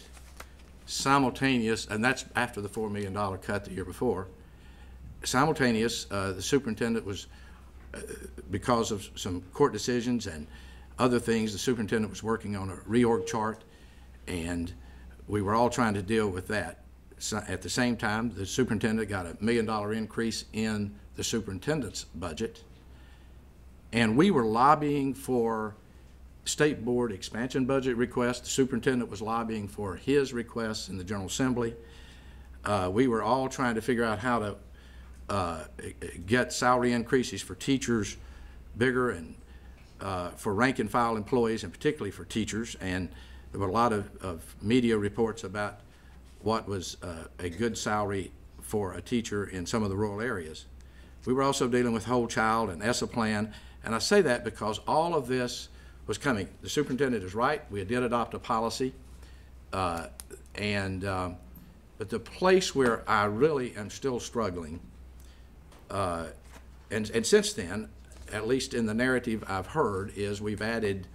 simultaneous, and that's after the $4 million cut the year before. Simultaneous, the superintendent was, because of some court decisions and other things, the superintendent was working on a reorg chart, and we were all trying to deal with that. So at the same time, the superintendent got a $1 million increase in the superintendent's budget, and we were lobbying for state board expansion budget requests. The superintendent was lobbying for his requests in the General Assembly. We were all trying to figure out how to get salary increases for teachers bigger, and for rank and file employees, and particularly for teachers. And there were a lot of media reports about what was a good salary for a teacher in some of the rural areas. We were also dealing with whole child and ESSA plan, and I say that because all of this was coming. The superintendent is right. We did adopt a policy, but the place where I really am still struggling, and since then, at least in the narrative I've heard, is we've added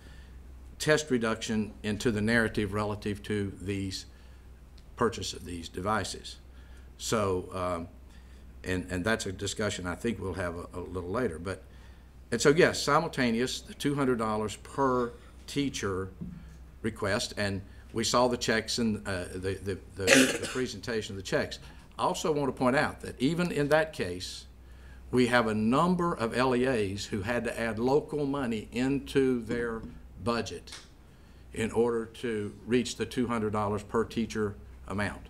test reduction into the narrative relative to these purchase of these devices. So, and that's a discussion I think we'll have a little later. But, and so yes, simultaneous, the $200 per teacher request, and we saw the checks and the presentation of the checks. I also want to point out that even in that case, we have a number of LEAs who had to add local money into their budget in order to reach the $200 per teacher amount.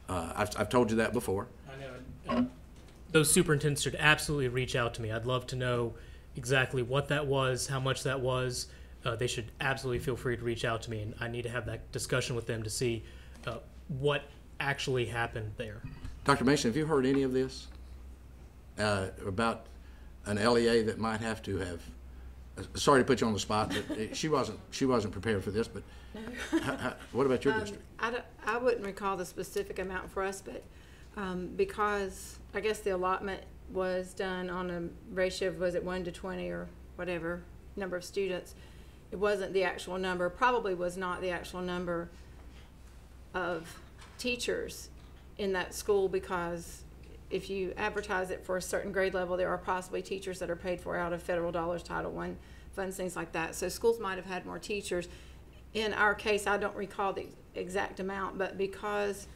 I've told you that before. I know. Those superintendents should absolutely reach out to me. I'd love to know exactly what that was, how much that was. They should absolutely feel free to reach out to me, and I need to have that discussion with them to see what actually happened there. Dr. Mason, have you heard any of this about an LEA that might have to have? Sorry to put you on the spot, but she wasn't prepared for this. But what about your district? I wouldn't recall the specific amount for us, but because I guess the allotment was done on a ratio of, was it 1 to 20 or whatever number of students, it wasn't the actual number, probably was not the actual number of teachers in that school, because if you advertise it for a certain grade level, there are possibly teachers that are paid for out of federal dollars, Title I funds, things like that. So schools might have had more teachers. In our case, I don't recall the exact amount, but because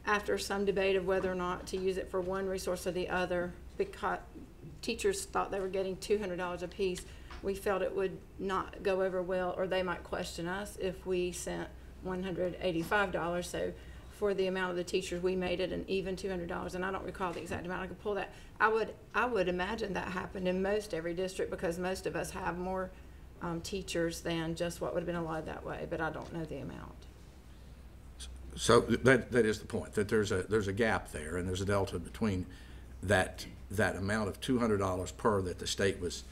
after some debate of whether or not to use it for one resource or the other, because teachers thought they were getting $200 a piece, we felt it would not go over well, or they might question us if we sent $185. So for the amount of the teachers, we made it an even $200, and I don't recall the exact amount. I could pull that. I would imagine that happened in most every district because most of us have more teachers than just what would have been allotted that way, but I don't know the amount. So that is the point, that there's a gap there, and there's a delta between that amount of $200 per that the state was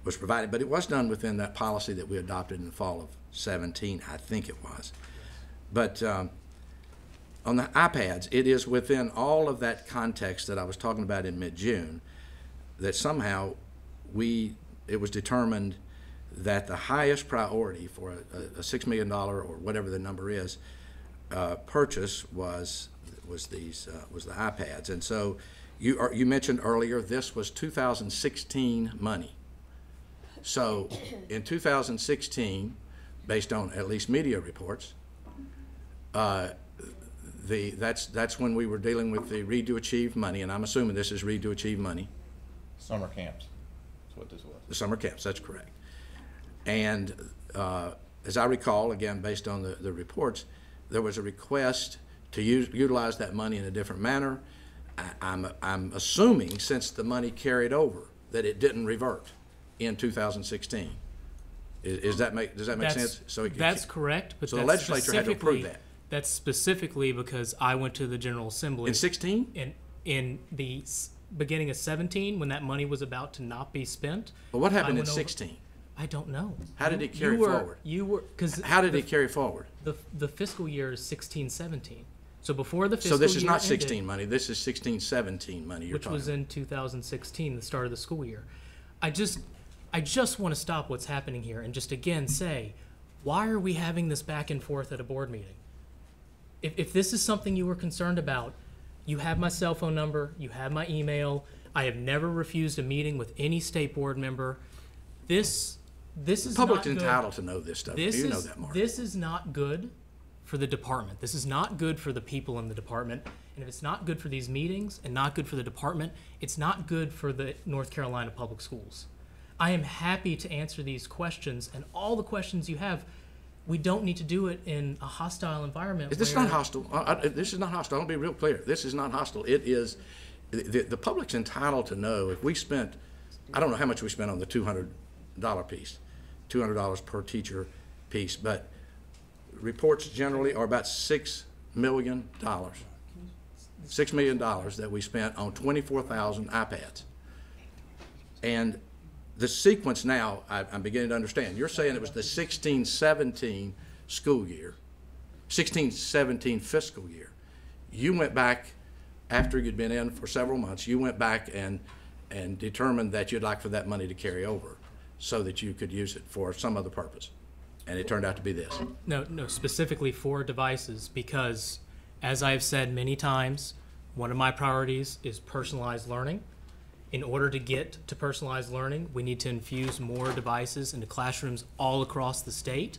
provided, but it was done within that policy that we adopted in the fall of 17, I think it was. But on the iPads, it is within all of that context that I was talking about in mid-June that somehow it was determined that the highest priority for a $6 million or whatever the number is purchase was the iPads. And so you mentioned earlier this was 2016 money. So in 2016, based on at least media reports, that's when we were dealing with the Read to Achieve money, and I'm assuming this is Read to Achieve money. Summer camps, that's what this was. The summer camps, that's correct. And as I recall, again, based on the reports, there was a request to utilize that money in a different manner. I'm assuming since the money carried over that it didn't revert in 2016. Does that make sense? That's correct, but so the legislature had to approve that. That's specifically because I went to the General Assembly in 16. In the beginning of 17, when that money was about to not be spent. But what happened in 16? I don't know. How did it carry forward? How did it carry forward? The fiscal year is 16-17. So before the fiscal year So this is not 16 ended, money. This is 16-17 money you're which talking was in 2016, the start of the school year. I just want to stop what's happening here and just again say, why are we having this back and forth at a board meeting? If this is something you were concerned about, you have my cell phone number, you have my email. I have never refused a meeting with any state board member. This is the public's not good. entitled to know this stuff. You know that, Mark. This is not good for the department. This is not good for the people in the department. And if it's not good for these meetings and not good for the department, it's not good for the North Carolina Public Schools. I am happy to answer these questions and all the questions you have. We don't need to do it in a hostile environment. This is not hostile. This is not hostile. I want to be real clear. This is not hostile. It is, the public's entitled to know if we spent, I don't know how much we spent on the $200 piece, $200 per teacher piece, but reports generally are about $6 million. $6 million that we spent on 24,000 iPads. And the sequence now, I'm beginning to understand. You're saying it was the 16-17 school year, 16-17 fiscal year. You went back, after you'd been in for several months, you went back and determined that you'd like for that money to carry over so that you could use it for some other purpose. And it turned out to be this. No, specifically for devices, because as I've said many times, one of my priorities is personalized learning. In order to get to personalized learning, we need to infuse more devices into classrooms all across the state.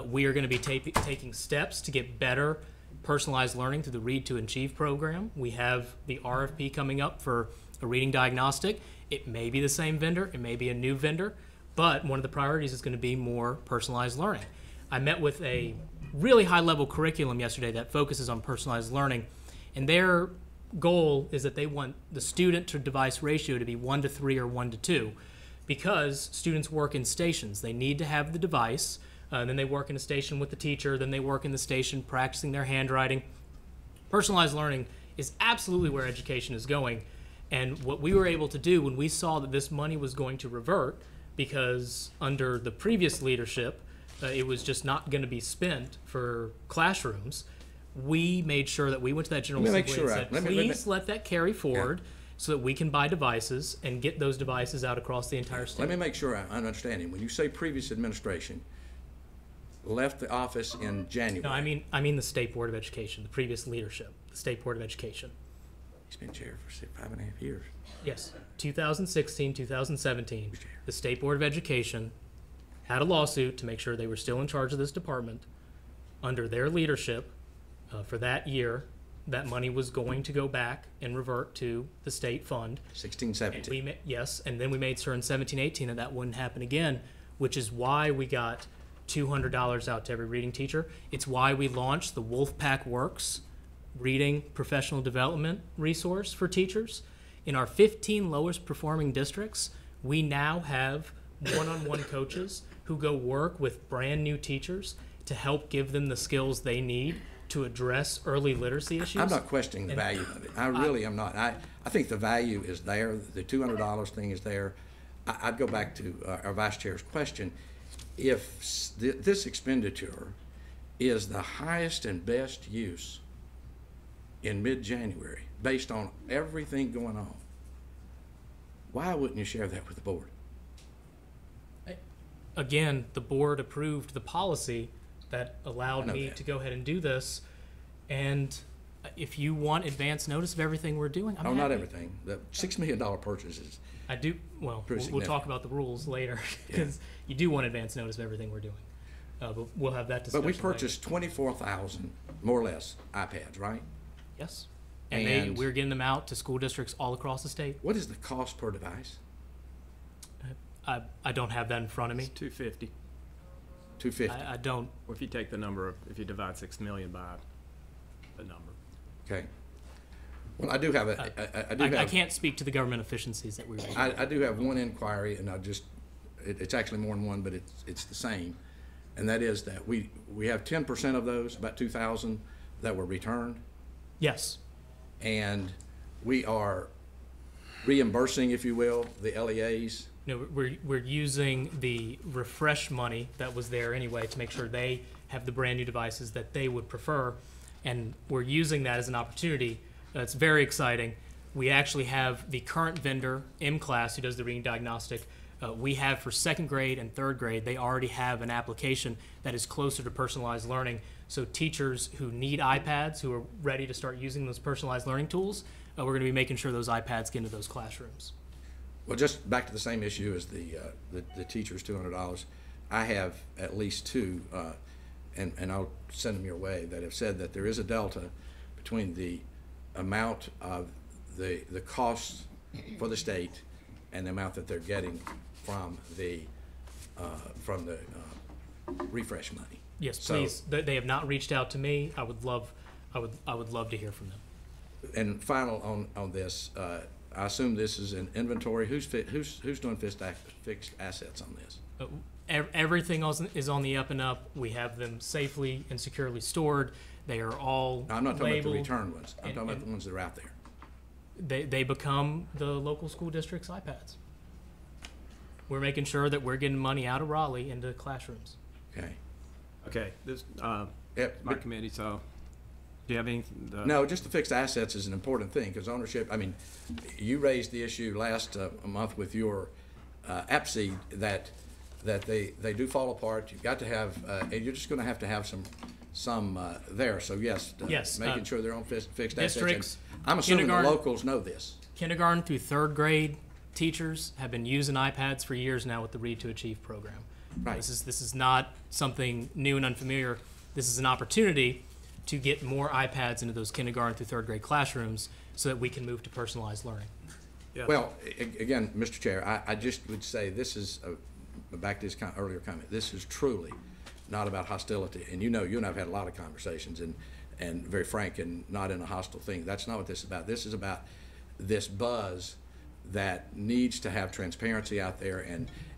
We are going to be taking steps to get better personalized learning through the Read to Achieve program. We have the RFP coming up for a reading diagnostic. It may be the same vendor, it may be a new vendor, but one of the priorities is going to be more personalized learning. I met with a really high-level curriculum yesterday that focuses on personalized learning, and their goal is that they want the student to device ratio to be 1-3 or 1-2, because students work in stations. They need to have the device, then they work in a station with the teacher, then they work in the station practicing their handwriting. Personalized learning is absolutely where education is going, and what we were able to do when we saw that this money was going to revert, because under the previous leadership it was just not going to be spent for classrooms, we made sure that we went to that General Assembly and said, please let that carry forward so that we can buy devices and get those devices out across the entire state. Let me make sure I'm understanding. When you say previous administration left the office in January. No, I mean the State Board of Education, the previous leadership, the State Board of Education. He's been chair for 5.5 years. Yes, 2016, 2017, the State Board of Education had a lawsuit to make sure they were still in charge of this department. Under their leadership, for that year, that money was going to go back and revert to the state fund. 16-17. Yes, and then we made sure in 17-18 that wouldn't happen again, which is why we got $200 out to every reading teacher. It's why we launched the Wolfpack Works reading professional development resource for teachers. In our 15 lowest performing districts, we now have one-on-one coaches who go work with brand new teachers to help give them the skills they need to address early literacy issues. I'm not questioning the value of it. I really am not. I think the value is there. The $200 thing is there. I'd go back to our vice chair's question. If this expenditure is the highest and best use in mid-January, based on everything going on, why wouldn't you share that with the board? Again, the board approved the policy that allowed me to go ahead and do this. And if you want advance notice of everything we're doing, I'm No, happy. not everything. The $6 million purchase is. I do, well, pretty we'll talk significant. about the rules later, because you do want advance notice of everything we're doing. But we'll have that discussion But we later. purchased 24,000, more or less, iPads, right? Yes. And we're getting them out to school districts all across the state. What is the cost per device? I don't have that in front of me. It's $250. $250. I don't. Or if you take the number of, if you divide 6 million by the number. Okay. Well, I do have a, I can't speak to the government efficiencies that we read. I do have one inquiry, and it's actually more than one, but it's the same. And that is that we have 10% of those, about 2,000, that were returned. Yes. And we are reimbursing, if you will, the LEAs. No, we're using the refresh money that was there anyway to make sure they have the brand new devices that they would prefer, and we're using that as an opportunity. It's very exciting. We actually have the current vendor, M-Class, who does the reading diagnostic. We have for 2nd grade and 3rd grade, they already have an application that is closer to personalized learning. So teachers who need iPads, who are ready to start using those personalized learning tools, we're going to be making sure those iPads get into those classrooms. Well, just back to the same issue as the teachers, $200. I have at least two, and I'll send them your way, that have said that there is a delta between the amount of the costs for the state and the amount that they're getting from the refresh money. Yes, So- please. They have not reached out to me. I would love to hear from them. And final on this, I assume this is an inventory. Who's doing fixed assets on this? Everything is on the up and up. We have them safely and securely stored. They are all Now, I'm not talking labeled. about the return ones. I'm talking about the ones that are out there. They become the local school district's iPads. We're making sure that we're getting money out of Raleigh into classrooms. Okay. Okay, this, my committee, so, do you have anything? No, just the fixed assets is an important thing, because ownership, I mean, you raised the issue last month with your APSEED that they do fall apart. You've got to have, and you're just going to have some there. So yes, Yes, making sure they're on fixed assets. districts, And I'm assuming the kindergarten- locals know this. Kindergarten through 3rd grade teachers have been using iPads for years now with the Read to Achieve program. Right. This is not something new and unfamiliar. This is an opportunity to get more iPads into those kindergarten through 3rd grade classrooms so that we can move to personalized learning. Yeah. Well, again, Mr. Chair, I just would say this is, back to this earlier comment, this is truly not about hostility. And you and I have had a lot of conversations and very frank and not in a hostile thing. That's not what this is about. This is about this buzz that needs to have transparency out there,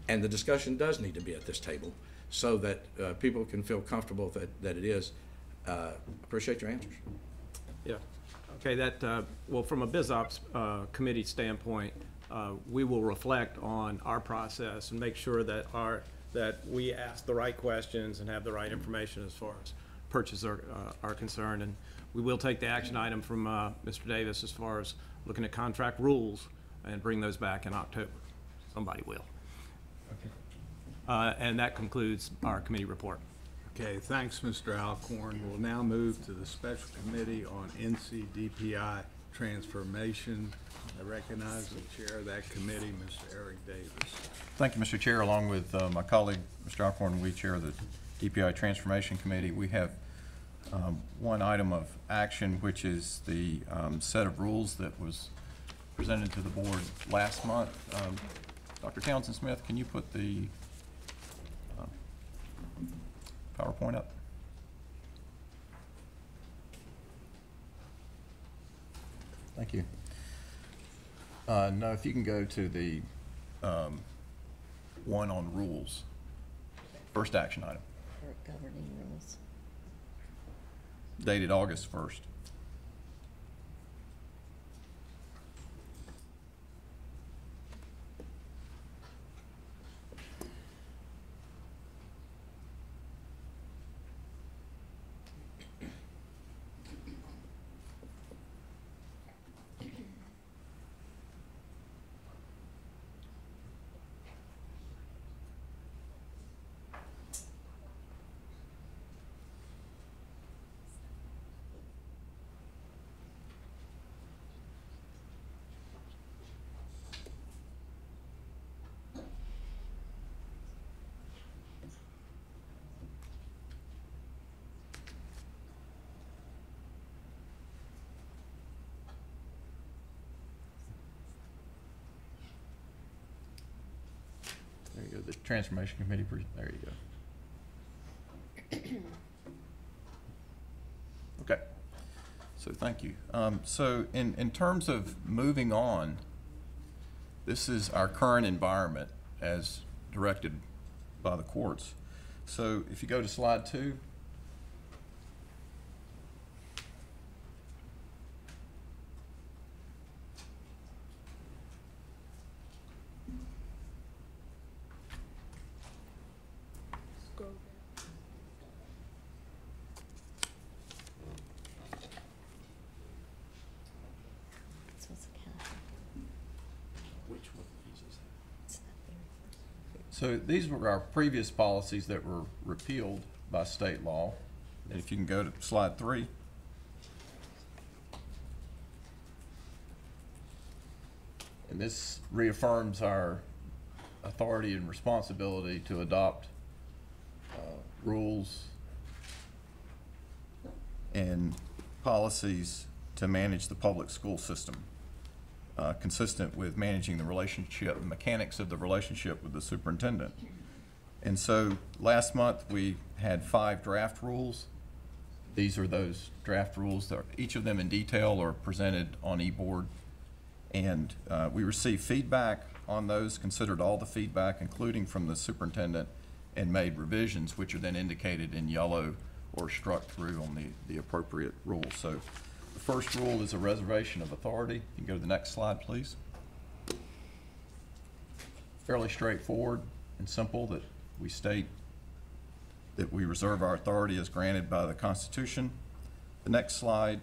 and the discussion does need to be at this table so that people can feel comfortable that it is. Appreciate your answers. Yeah. Okay, well, from a BizOps committee standpoint, we will reflect on our process and make sure that we ask the right questions and have the right information as far as purchases are concerned. And we will take the action item from Mr. Davis as far as looking at contract rules and bring those back in October. Somebody will. Okay. And that concludes our committee report. Okay, thanks, Mr. Alcorn. We'll now move to the Special Committee on NCDPI Transformation. I recognize the chair of that committee, Mr. Eric Davis. Thank you, Mr. Chair. Along with my colleague, Mr. Alcorn, we chair the DPI Transformation Committee. We have one item of action, which is the set of rules that was presented to the board last month. Dr. Townsend Smith, can you put the PowerPoint up? Thank you. No, if you can go to the one on rules, first action item, Or governing rules. dated August 1st. There you go, the Transformation Committee, there you go. Okay, so thank you. So in terms of moving on, this is our current environment as directed by the courts. So if you go to slide 2. Scroll down. This was a cash. Which one is this? It's that very first. So these were our previous policies that were repealed by state law. And if you can go to slide 3. And this reaffirms our authority and responsibility to adopt rules and policies to manage the public school system, consistent with managing the relationship, the mechanics of the relationship with the superintendent. And so last month we had 5 draft rules. These are those draft rules that each of them in detail are presented on eBoard. And we received feedback on those, considered all the feedback, including from the superintendent, and made revisions, which are then indicated in yellow or struck through on the appropriate rule. So the first rule is a reservation of authority. You can go to the next slide, please. Fairly straightforward and simple, that we state that we reserve our authority as granted by the Constitution. The next slide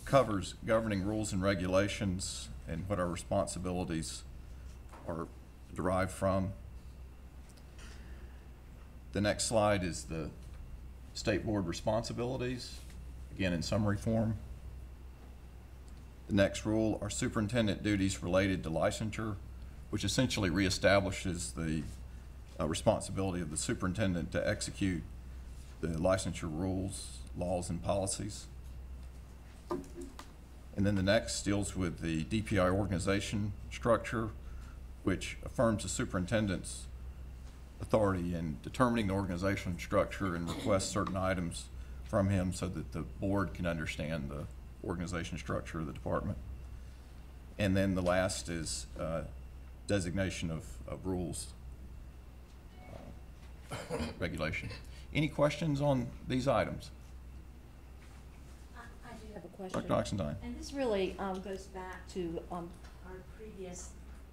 covers governing rules and regulations and what our responsibilities are derived from. The next slide is the state board responsibilities, again in summary form. The next rule are superintendent duties related to licensure, which essentially reestablishes the responsibility of the superintendent to execute the licensure rules, laws, and policies. And then the next deals with the DPI organization structure, which affirms the superintendent's authority in determining the organizational structure and requests certain items from him so that the board can understand the organization structure of the department. And then the last is designation of rules, regulation. Any questions on these items? I do have a question. Dr. Oxendine. And this really goes back to our previous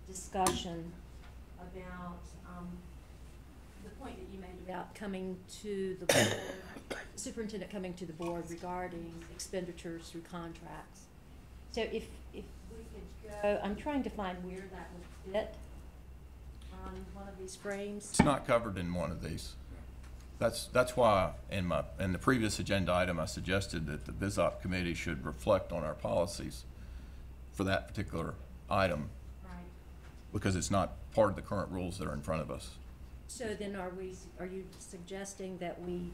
discussion about the point that you made about coming to the board, superintendent coming to the board regarding expenditures through contracts. So if we could go, I'm trying to find where that would fit on one of these frames. It's not covered in one of these. That's why in the previous agenda item I suggested that the BizOp committee should reflect on our policies for that particular item. Right. Because it's not part of the current rules that are in front of us. So then are you suggesting that we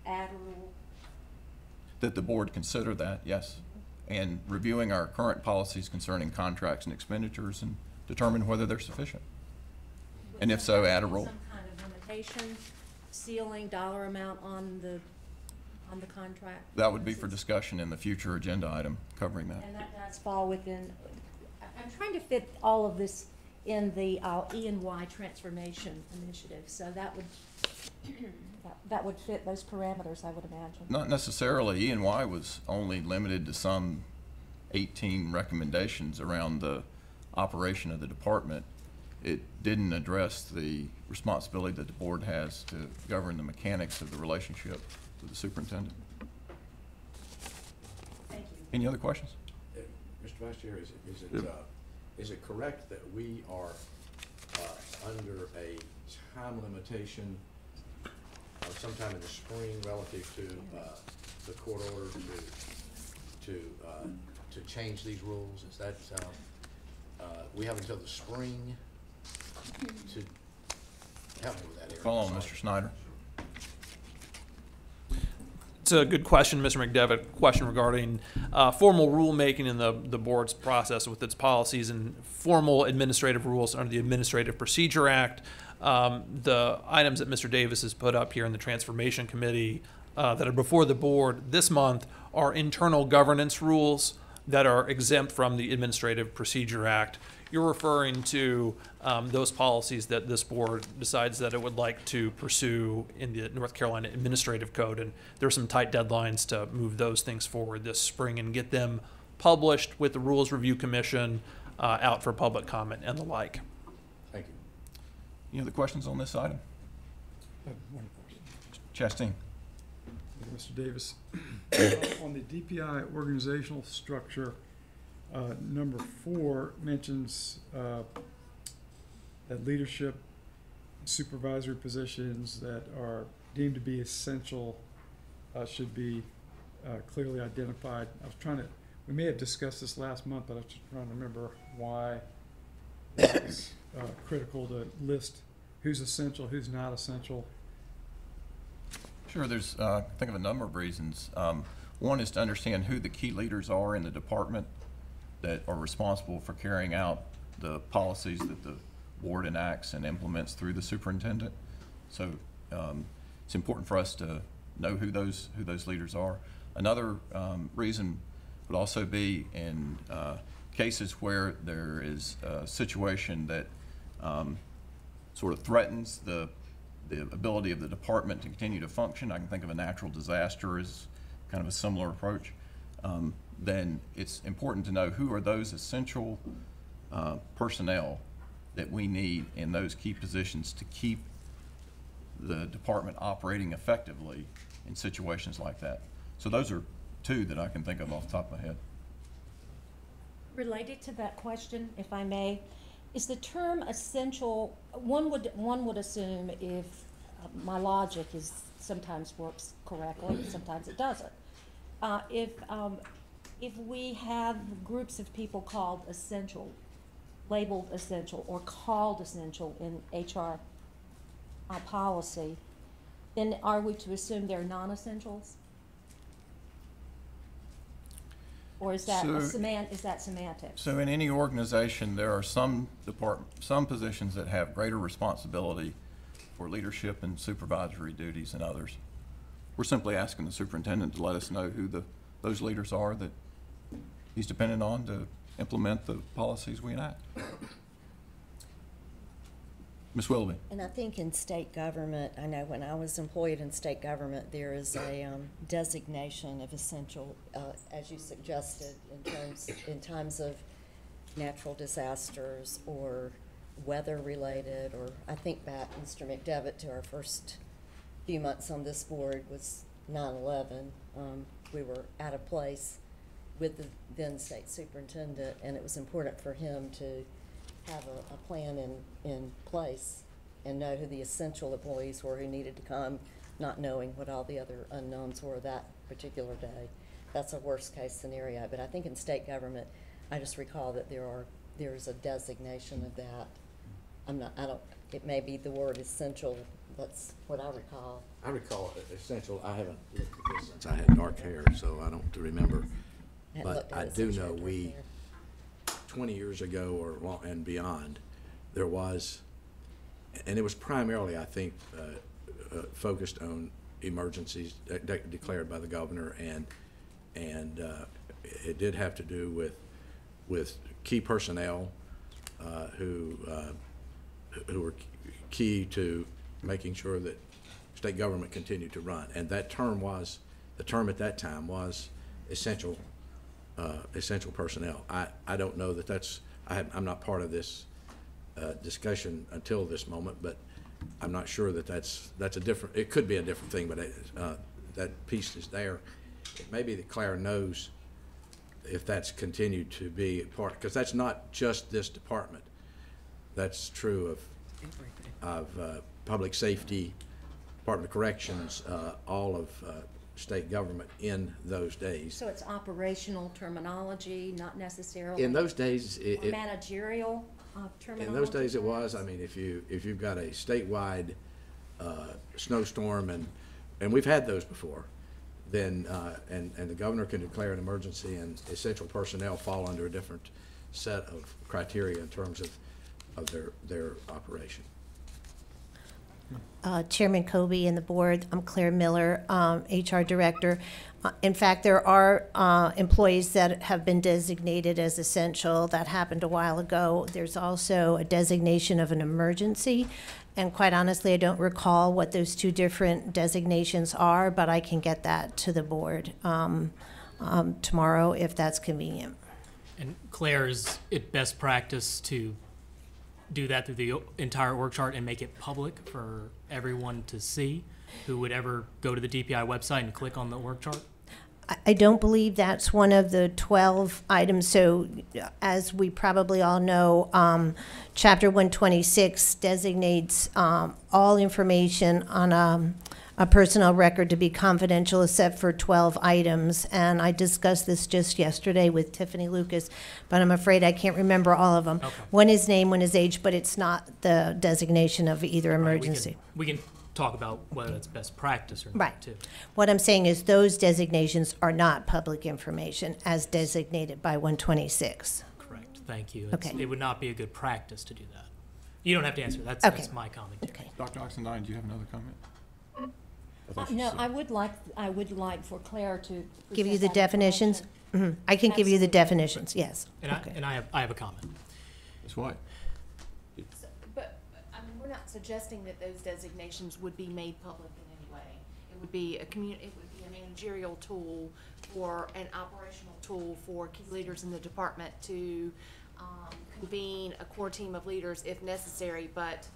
add a rule? That the board consider that, yes. And reviewing our current policies concerning contracts and expenditures and determine whether they're sufficient. And if so, add a rule. Some kind of limitation, ceiling, dollar amount on the on the contract. That would be for discussion in the future agenda item covering that. And that does fall within, I'm trying to fit all of this in the E&Y transformation initiative, so that would, that would fit those parameters, I would imagine. Not necessarily. E&Y was only limited to some 18 recommendations around the operation of the department. It didn't address the responsibility that the board has to govern the mechanics of the relationship with the superintendent. Thank you. Any other questions? Mr. Vice Chair, is it correct that we are under a time limitation sometime in the spring relative to the court order to change these rules? Is that we have until the spring to help me with that area? Follow on, Mr. Snyder. It's a good question, Mr. McDevitt. Question regarding formal rulemaking in the board's process with its policies and formal administrative rules under the Administrative Procedure Act. The items that Mr. Davis has put up here in the Transformation Committee that are before the board this month are internal governance rules that are exempt from the Administrative Procedure Act. You're referring to those policies that this board decides that it would like to pursue in the North Carolina Administrative Code, and there are some tight deadlines to move those things forward this spring and get them published with the Rules Review Commission out for public comment and the like. Thank you. Any other questions on this item? One question. Chastain. Mr. Davis, on the DPI organizational structure, number 4 mentions that leadership supervisory positions that are deemed to be essential should be clearly identified. I was trying to, we may have discussed this last month, but I was just trying to remember why it's critical to list who's essential, who's not essential. Sure, there's, I think of a number of reasons. One is to understand who the key leaders are in the department that are responsible for carrying out the policies that the board enacts and implements through the superintendent. So it's important for us to know who those leaders are. Another reason would also be in cases where there is a situation that sort of threatens the ability of the department to continue to function. I can think of a natural disaster as kind of a similar approach. Then it's important to know who are those essential personnel that we need in those key positions to keep the department operating effectively in situations like that. So those are 2 that I can think of off the top of my head. Related to that question, if I may, is the term essential, one would assume, if my logic is sometimes works correctly, sometimes it doesn't. If we have groups of people called essential, labeled essential, or called essential in HR policy, then are we to assume they're non-essentials? Or is that is that semantics? So in any organization, there are some positions that have greater responsibility for leadership and supervisory duties than others. We're simply asking the superintendent to let us know who those leaders are that he's dependent on to implement the policies we enact. Ms. Willoughby. And I think in state government, I know when I was employed in state government, there is a designation of essential, as you suggested, in times of natural disasters or weather-related, or I think back, Mr. McDevitt, to our first few months on this board was 9/11. We were at a place with the then state superintendent, and it was important for him to have a plan in place and know who the essential employees were who needed to come, not knowing what all the other unknowns were that particular day. That's a worst case scenario, but I think in state government, I just recall that there's a designation of that. It may be the word essential, that's what I recall. I recall essential, I haven't looked at this since I had dark hair, so I don't remember. But I do know 20 years ago and beyond, there was, and it was primarily, I think, focused on emergencies declared by the governor, and it did have to do with key personnel who were key to making sure that state government continued to run. And that term was, the term at that time was essential personnel. I don't know that that's, I'm not part of this discussion until this moment, but I'm not sure that that's a different, it could be a different thing, but that piece is there. It may be that Claire knows if that's continued to be a part, because that's not just this department. That's true of public safety, Department of Corrections, all of state government in those days. So it's operational terminology, not necessarily. In those days, or managerial terminology. In those days, it was. I mean, if you've got a statewide snowstorm, and we've had those before, then and the governor can declare an emergency, and essential personnel fall under a different set of criteria in terms of their operation. Chairman Kobe and the board, I'm Claire Miller, HR Director. In fact, there are employees that have been designated as essential. That happened a while ago. There's also a designation of an emergency. And quite honestly, I don't recall what those two different designations are, but I can get that to the board tomorrow if that's convenient. And Claire, is it best practice to do that through the entire org chart and make it public for everyone to see who would ever go to the DPI website and click on the org chart? I don't believe that's one of the 12 items. So as we probably all know, Chapter 126 designates all information on a personnel record to be confidential except for 12 items. And I discussed this just yesterday with Tiffany Lucas, but I'm afraid I can't remember all of them. Okay. One is name, one is age, but it's not the designation of either emergency. We can talk about whether that's best practice or not, Right. too. What I'm saying is those designations are not public information as designated by 126. Correct. Thank you. Okay. It would not be a good practice to do that. You don't have to answer. That's my comment. Okay. Dr. Oxendine, do you have another comment? No, I would like for Claire to Give you present the that definitions? information. I can give you the Absolutely. definitions, yes. And Okay. I have a comment. Ms. White? But, I mean, we're not suggesting that those designations would be made public in any way. It would be it would be a managerial tool or an operational tool for key leaders in the department to convene a core team of leaders if necessary, but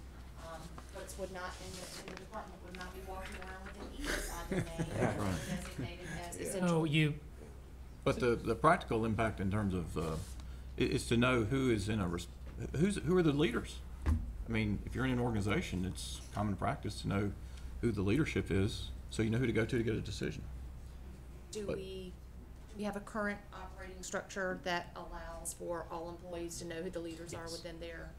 folks would not, in the department, would not be walking around with an ESI name or designated as essential. But the practical impact in terms of is to know who is in who are the leaders. I mean, if you're in an organization, it's common practice to know who the leadership is, so you know who to go to get a decision. Do we have a current operating structure that allows for all employees to know who the leaders are within their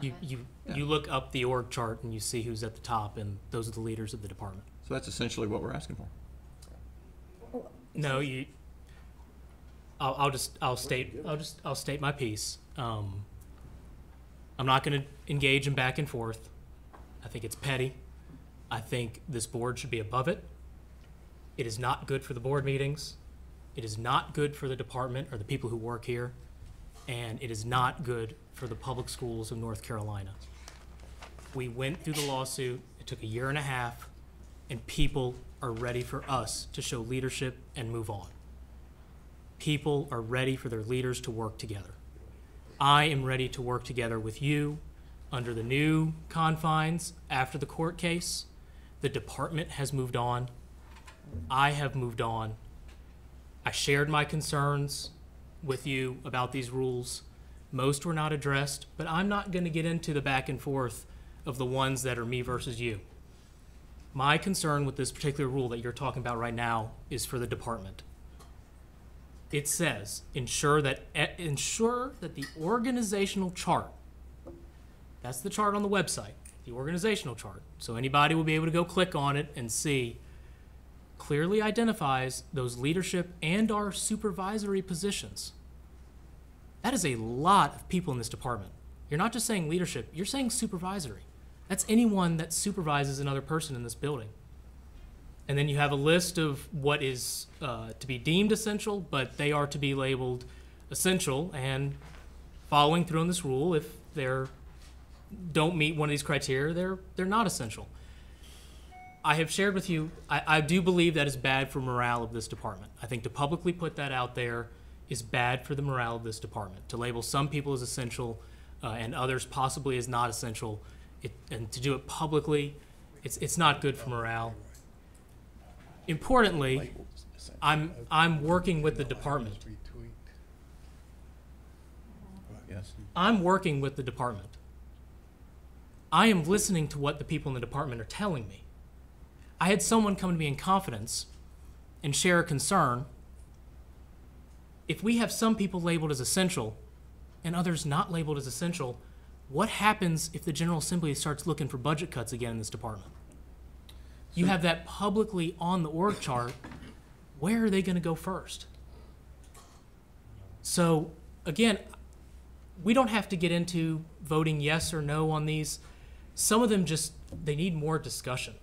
department? You look up the org chart and you see who's at the top, and those are the leaders of the department. So that's essentially what we're asking for. No, I'll state my piece. I'm not going to engage in back and forth. I think it's petty. I think this board should be above it. It is not good for the board meetings. It is not good for the department or the people who work here. And it is not good for the public schools of North Carolina. We went through the lawsuit. It took 1.5 years, and people are ready for us to show leadership and move on. People are ready for their leaders to work together. I am ready to work together with you under the new confines after the court case. The department has moved on. I have moved on. I shared my concerns with you about these rules. Most were not addressed, but I'm not going to get into the back and forth of the ones that are me versus you. My concern with this particular rule that you're talking about right now is for the department. It says, ensure that the organizational chart, that's the chart on the website, the organizational chart, so anybody will be able to go click on it and see, clearly identifies those leadership and our supervisory positions. That is a lot of people in this department. You're not just saying leadership, you're saying supervisory. That's anyone that supervises another person in this building. And then you have a list of what is to be deemed essential, but they are to be labeled essential, and following through on this rule, if they're don't meet one of these criteria, they're not essential. I have shared with you, I do believe that is bad for morale of this department. I think to publicly put that out there is bad for the morale of this department. To label some people as essential and others possibly as not essential, and to do it publicly, it's not good for morale. Importantly, I'm working with the department. Yes. I'm working with the department. I am listening to what the people in the department are telling me. I had someone come to me in confidence and share a concern. If we have some people labeled as essential and others not labeled as essential, what happens if the General Assembly starts looking for budget cuts again in this department? You have that publicly on the org chart. Where are they going to go first? So, again, we don't have to get into voting yes or no on these. Some of them they need more discussion.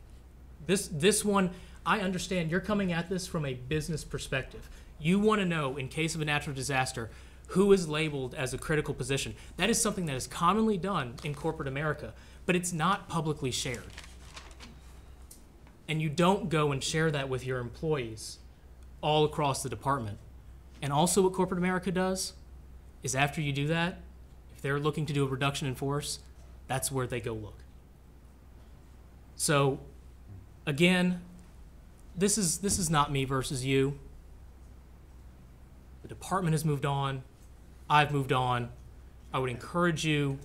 This one, I understand you're coming at this from a business perspective. You want to know, in case of a natural disaster, who is labeled as a critical position. That is something that is commonly done in corporate America, but it's not publicly shared. And you don't go and share that with your employees all across the department. And also what corporate America does is after you do that, if they're looking to do a reduction in force, that's where they go look. So, again, this is not me versus you. The department has moved on. I've moved on. I would encourage you,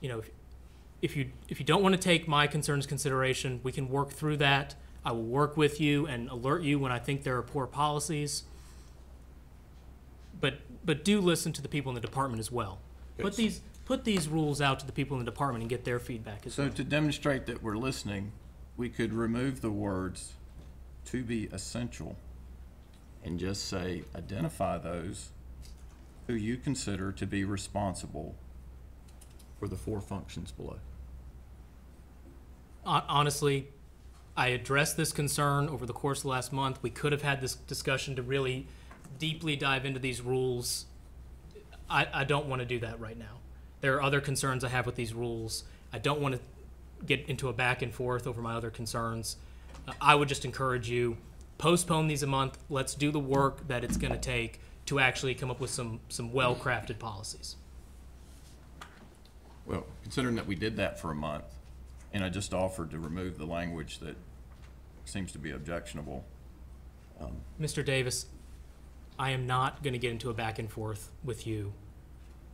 if you don't want to take my concerns into consideration, we can work through that. I will work with you and alert you when I think there are poor policies. But do listen to the people in the department as well. Put these rules out to the people in the department and get their feedback as well. So to demonstrate that we're listening, we could remove the words "to be essential" and just say, identify those who you consider to be responsible for the 4 functions below. Honestly, I addressed this concern over the course of the last month. We could have had this discussion to really deeply dive into these rules. I don't want to do that right now. There are other concerns I have with these rules. I don't want to get into a back and forth over my other concerns. I would just encourage you, postpone these a month. Let's do the work that it's going to take to actually come up with some well-crafted policies. Well, considering that we did that for a month, and I just offered to remove the language that seems to be objectionable. Mr. Davis, I am not going to get into a back and forth with you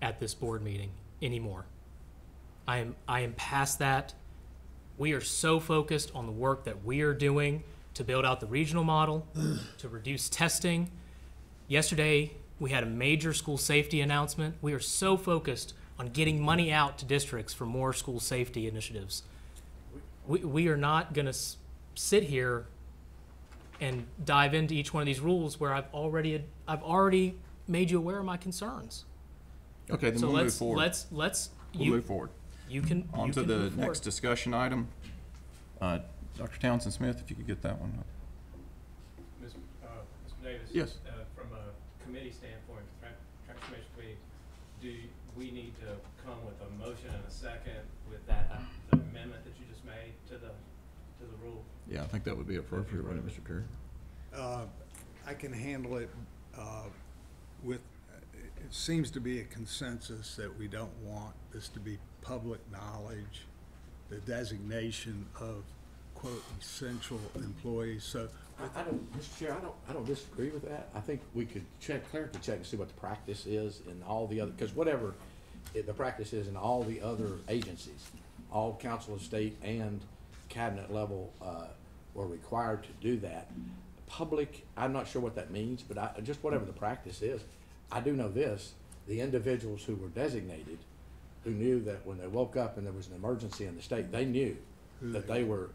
at this board meeting anymore. I am past that. We are so focused on the work that we are doing to build out the regional model, to reduce testing. Yesterday, we had a major school safety announcement. We are so focused on getting money out to districts for more school safety initiatives. We are not going to sit here and dive into each one of these rules where I've already made you aware of my concerns. Okay, then So we'll move forward. We'll move forward. You can On you to can the move forward. next discussion item. Dr. Townsend Smith, if you could get that one up. Mr. Davis? Yes. From a committee standpoint, Transportation Committee, do we need to come with a motion and a second with that amendment that you just made to the rule? Yeah, I think that would be appropriate, wouldn't it, Mr. Kerr? I can handle it with, it seems to be a consensus that we don't want this to be public knowledge, the designation of, quote, essential employees. So I don't, Mr. Chair, I don't disagree with that. I think we could check, Claire could check and see what the practice is in all the other, because whatever the practice is in all the other agencies, all council of state and cabinet level were required to do that. Public, I'm not sure what that means, but just whatever the practice is, I do know this, the individuals who were designated, who knew that when they woke up and there was an emergency in the state, they knew that they were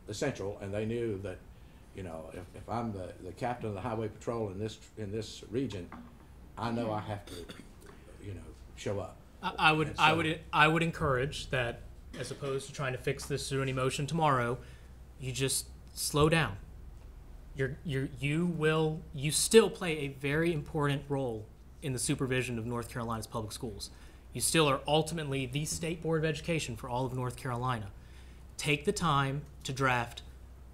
essential, and they knew that, if I'm the captain of the highway patrol in this region, I know I have to, show up. I would encourage that, as opposed to trying to fix this through any motion tomorrow, you just slow down. You still play a very important role in the supervision of North Carolina's public schools. You still are ultimately the State Board of Education for all of North Carolina. Take the time to draft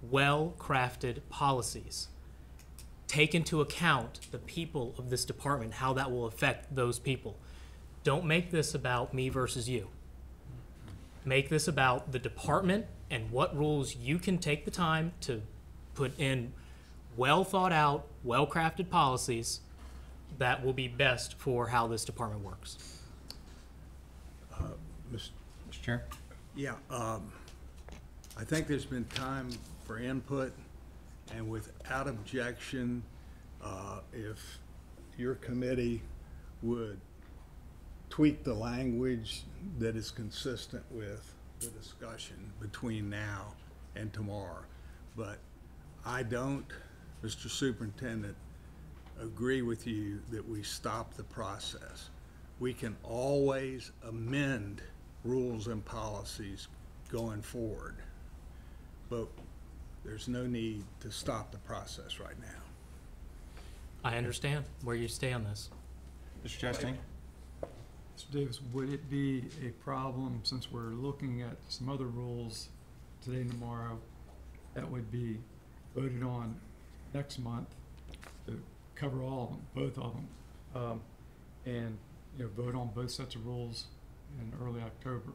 well-crafted policies. Take into account the people of this department, how that will affect those people. Don't make this about me versus you. Make this about the department and what rules you can take the time to put in well thought out, well crafted policies that will be best for how this department works. Mr. Chair? Yeah, I think there's been time for input, and without objection, if your committee would tweak the language that is consistent with the discussion between now and tomorrow. But I don't, Mr. Superintendent, agree with you that we stop the process. We can always amend rules and policies going forward, but there's no need to stop the process right now. I understand where you stay on this. Mr. Chastain? Mr. Davis, would it be a problem, since we're looking at some other rules today and tomorrow, that would be voted on next month to cover all of them, both of them, and vote on both sets of rules in early October?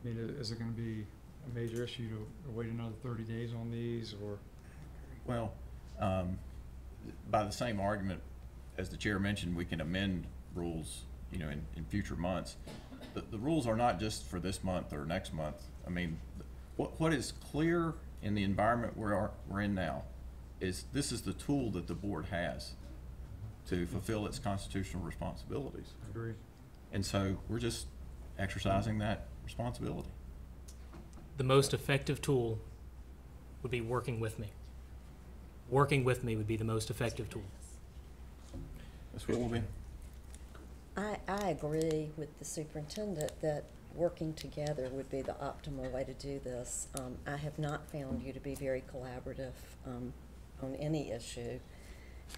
I mean, is it going to be a major issue to wait another 30 days on these, or? Well, by the same argument, as the chair mentioned, we can amend rules, in future months. The rules are not just for this month or next month. I mean, what is clear in the environment we're in now is this is the tool that the board has to fulfill its constitutional responsibilities. I agree. And so we're just exercising that responsibility. The most effective tool would be working with me. Working with me would be the most effective tool. Ms. Willoughby? I agree with the superintendent that working together would be the optimal way to do this. I have not found you to be very collaborative on any issue.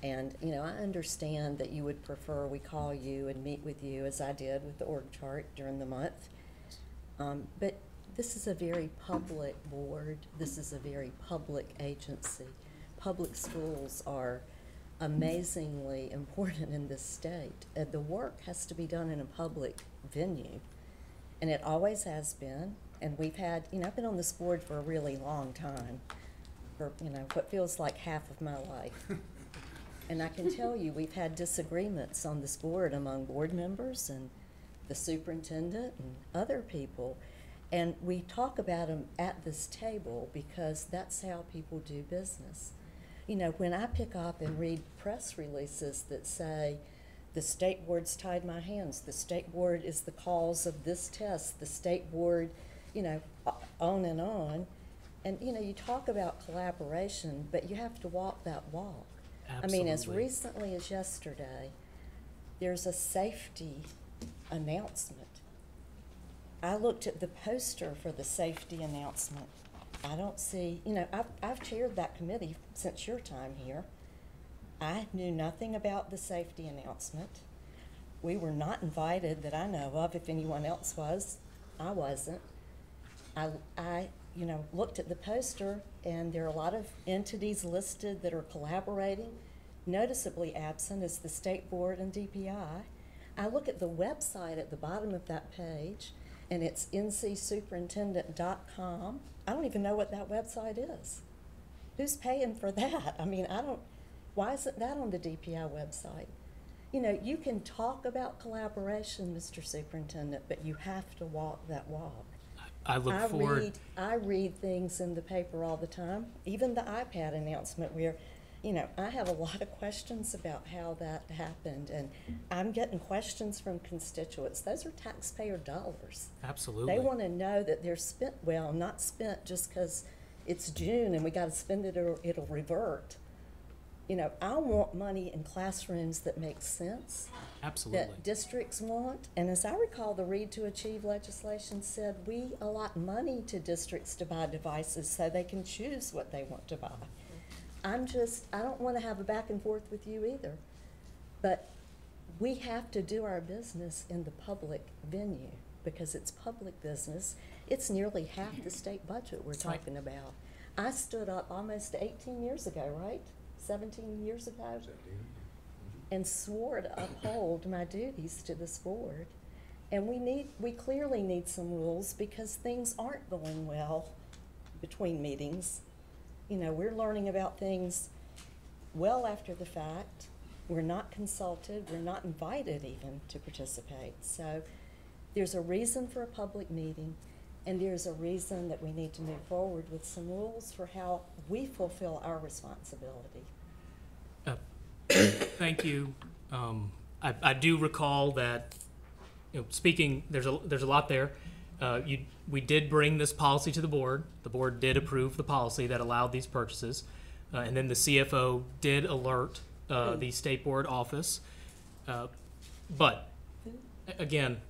And, I understand that you would prefer we call you and meet with you, as I did with the org chart during the month. But this is a very public board. This is a very public agency. Public schools are amazingly important in this state. The work has to be done in a public venue, and it always has been. And we've had, I've been on this board for a really long time, for, what feels like half of my life. And I can tell you, we've had disagreements on this board among board members and the superintendent and other people. And we talk about them at this table because that's how people do business. When I pick up and read press releases that say, the state board's tied my hands, the state board is the cause of this test, the state board, on and on. And, you talk about collaboration, but you have to walk that walk. Absolutely. I mean, as recently as yesterday, there's a safety announcement. I looked at the poster for the safety announcement. I don't see, I've chaired that committee since your time here. I knew nothing about the safety announcement. We were not invited that I know of. If anyone else was, I wasn't. I looked at the poster, and there are a lot of entities listed that are collaborating. Noticeably absent is the State Board and DPI. I look at the website at the bottom of that page, and it's ncsuperintendent.com. I don't even know what that website is. Who's paying for that? I mean, why isn't that on the DPI website? You can talk about collaboration, Mr. Superintendent, but you have to walk that walk. I look forward. I read things in the paper all the time, even the iPad announcement where, I have a lot of questions about how that happened, and I'm getting questions from constituents. Those are taxpayer dollars. Absolutely. They want to know that they're spent well, not spent just because it's June and we got to spend it or it'll revert. You know, I want money in classrooms that make sense. Absolutely. That districts want. And as I recall, the Read to Achieve legislation said we allot money to districts to buy devices so they can choose what they want to buy. I don't want to have a back and forth with you either. But we have to do our business in the public venue because it's public business. It's nearly half the state budget we're talking about. I stood up almost 18 years ago, right? 17 years ago, and swore to uphold my duties to this board. And we clearly need some rules because things aren't going well between meetings. You know, we're learning about things well after the fact. We're not consulted, we're not invited even to participate. So there's a reason for a public meeting, and there's a reason that we need to move forward with some rules for how we fulfill our responsibility. Thank you. I do recall that, you know, speaking, there's a lot there. We did bring this policy to the board. The board did approve the policy that allowed these purchases. And then the CFO did alert the state board office. But again,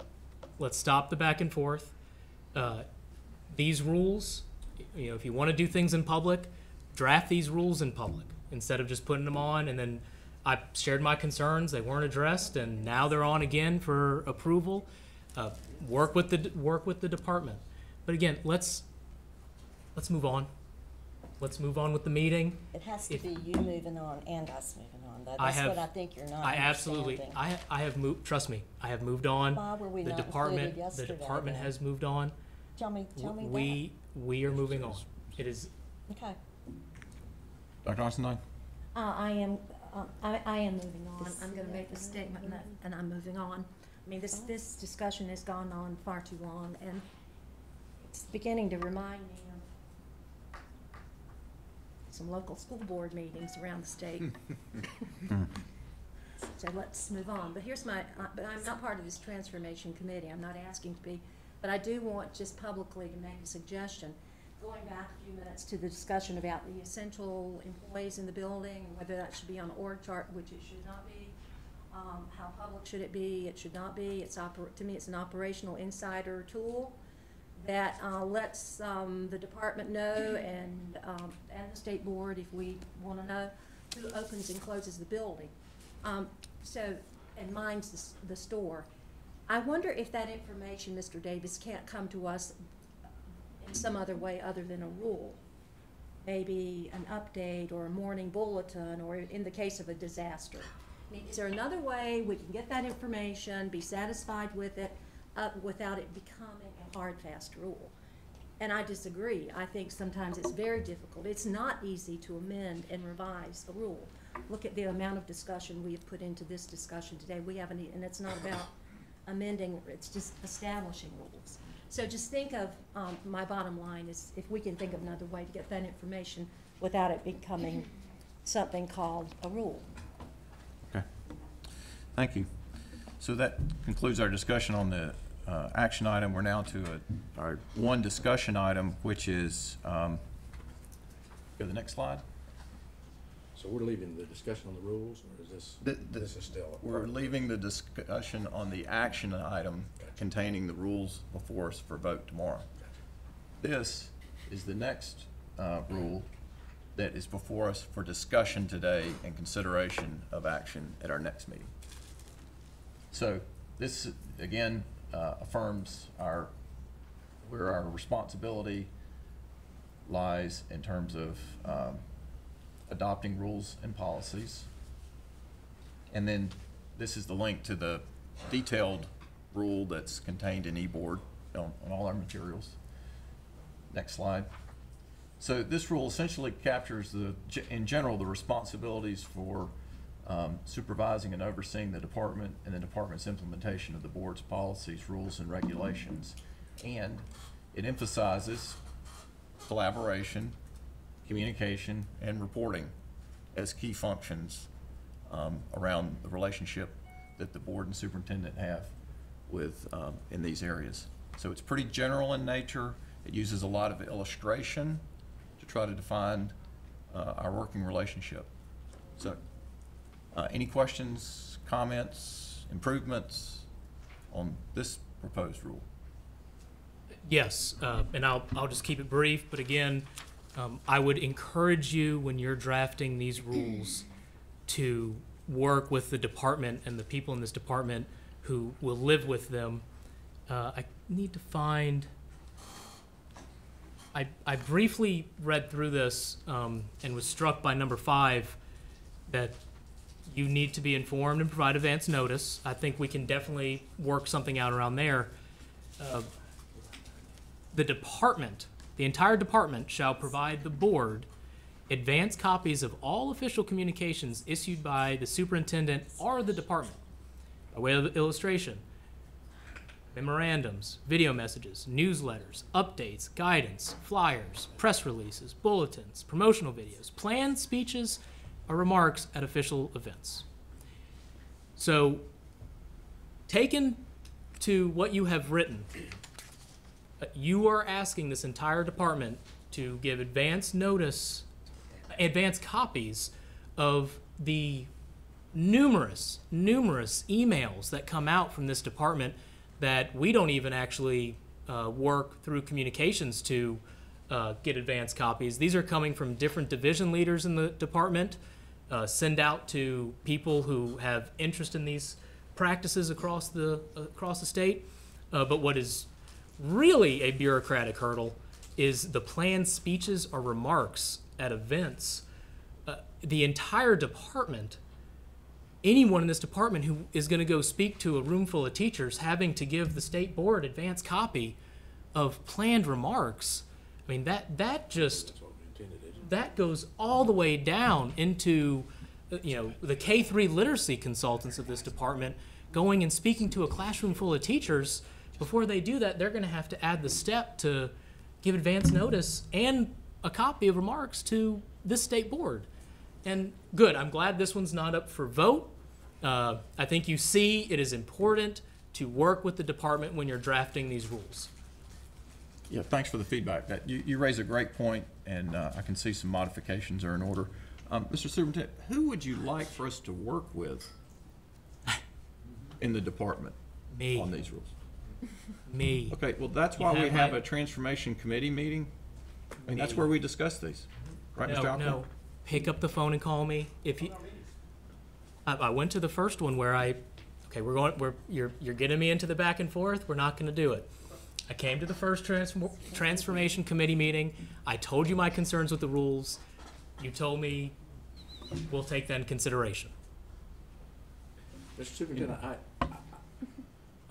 let's stop the back and forth. These rules, you know, if you want to do things in public, draft these rules in public instead of just putting them on. And then I shared my concerns; they weren't addressed, and now they're on again for approval. Work with the department. But again, let's move on. Let's move on with the meeting. It has to be you moving on and us moving on. That's what I think you're not absolutely. understanding. I have moved. Trust me, I have moved on. Why were we The not department. included yesterday, The department then? has moved on. Tell me We are moving on. It is. that. Okay. Dr. Oxendine? I am moving on. I'm going to make a statement and I'm moving on. I mean, this discussion has gone on far too long, and it's beginning to remind me of some local school board meetings around the state. So let's move on. But here's but I'm not part of this transformation committee. I'm not asking to be, but I do want just publicly to make a suggestion. Going back a few minutes to the discussion about the essential employees in the building, and whether that should be on the org chart, which it should not be. How public should it be? It should not be. To me, it's an operational insider tool that lets the department know and the state board, if we want to know, who opens and closes the building. And minds the store. I wonder if that information, Mr. Davis, can't come to us in some other way other than a rule. Maybe an update or a morning bulletin, or in the case of a disaster. I mean, is there another way we can get that information, be satisfied with it, without it becoming a hard, fast rule? And I disagree. I think sometimes it's very difficult. It's not easy to amend and revise a rule. Look at the amount of discussion we have put into this discussion today. We haven't, and it's not about amending, it's just establishing rules. So just think of, my bottom line is if we can think of another way to get that information without it becoming something called a rule. Okay. Thank you. So that concludes our discussion on the action item. We're now to our one discussion item, which is, go to the next slide. So we're leaving the discussion on the rules, or is this, this is still? We're leaving the discussion on the action item containing the rules before us for vote tomorrow. This is the next rule that is before us for discussion today and consideration of action at our next meeting. So this, again, affirms where our responsibility lies in terms of adopting rules and policies. And then this is the link to the detailed rule that's contained in eBoard on all our materials. Next slide. So this rule essentially captures in general, the responsibilities for supervising and overseeing the department and the department's implementation of the board's policies, rules, and regulations. And it emphasizes collaboration, communication, and reporting as key functions around the relationship that the board and superintendent have with in these areas. So it's pretty general in nature. It uses a lot of illustration to try to define our working relationship So, any questions, comments, improvements on this proposed rule? Yes, and I'll just keep it brief, but again, I would encourage you when you're drafting these rules to work with the department and the people in this department who will live with them. I need to find, I briefly read through this and was struck by number 5, that you need to be informed and provide advance notice. I think we can definitely work something out around there. The department, the entire department shall provide the board advance copies of all official communications issued by the superintendent or the department. By way of illustration, memorandums, video messages, newsletters, updates, guidance, flyers, press releases, bulletins, promotional videos, planned speeches, or remarks at official events. So, taken to what you have written, you are asking this entire department to give advance notice, advance copies of the numerous emails that come out from this department that we don't even actually work through communications to get advance copies. These are coming from different division leaders in the department, send out to people who have interest in these practices across the state. But what is really a bureaucratic hurdle is the planned speeches or remarks at events. The entire department, anyone in this department who is going to go speak to a room full of teachers having to give the state board advance copy of planned remarks, I mean, that goes all the way down into, the K-3 literacy consultants of this department going and speaking to a classroom full of teachers. Before they do that, they're going to have to add the step to give advance notice and a copy of remarks to this state board. And good, I'm glad this one's not up for vote. I think you see it is important to work with the department when you're drafting these rules. Yeah, thanks for the feedback. You raise a great point, and I can see some modifications are in order. Mr. Superintendent, who would you like for us to work with in the department on these rules? Me. Okay, well, that's why we have a transformation committee meeting. I mean, that's where we discuss these, right, Mr. Alcorn? No, pick up the phone and call me. If you, I went to the first one where you're getting me into the back and forth. We're not going to do it. I came to the first transformation committee meeting. I told you my concerns with the rules. You told me we'll take that in consideration. Mr. Superintendent,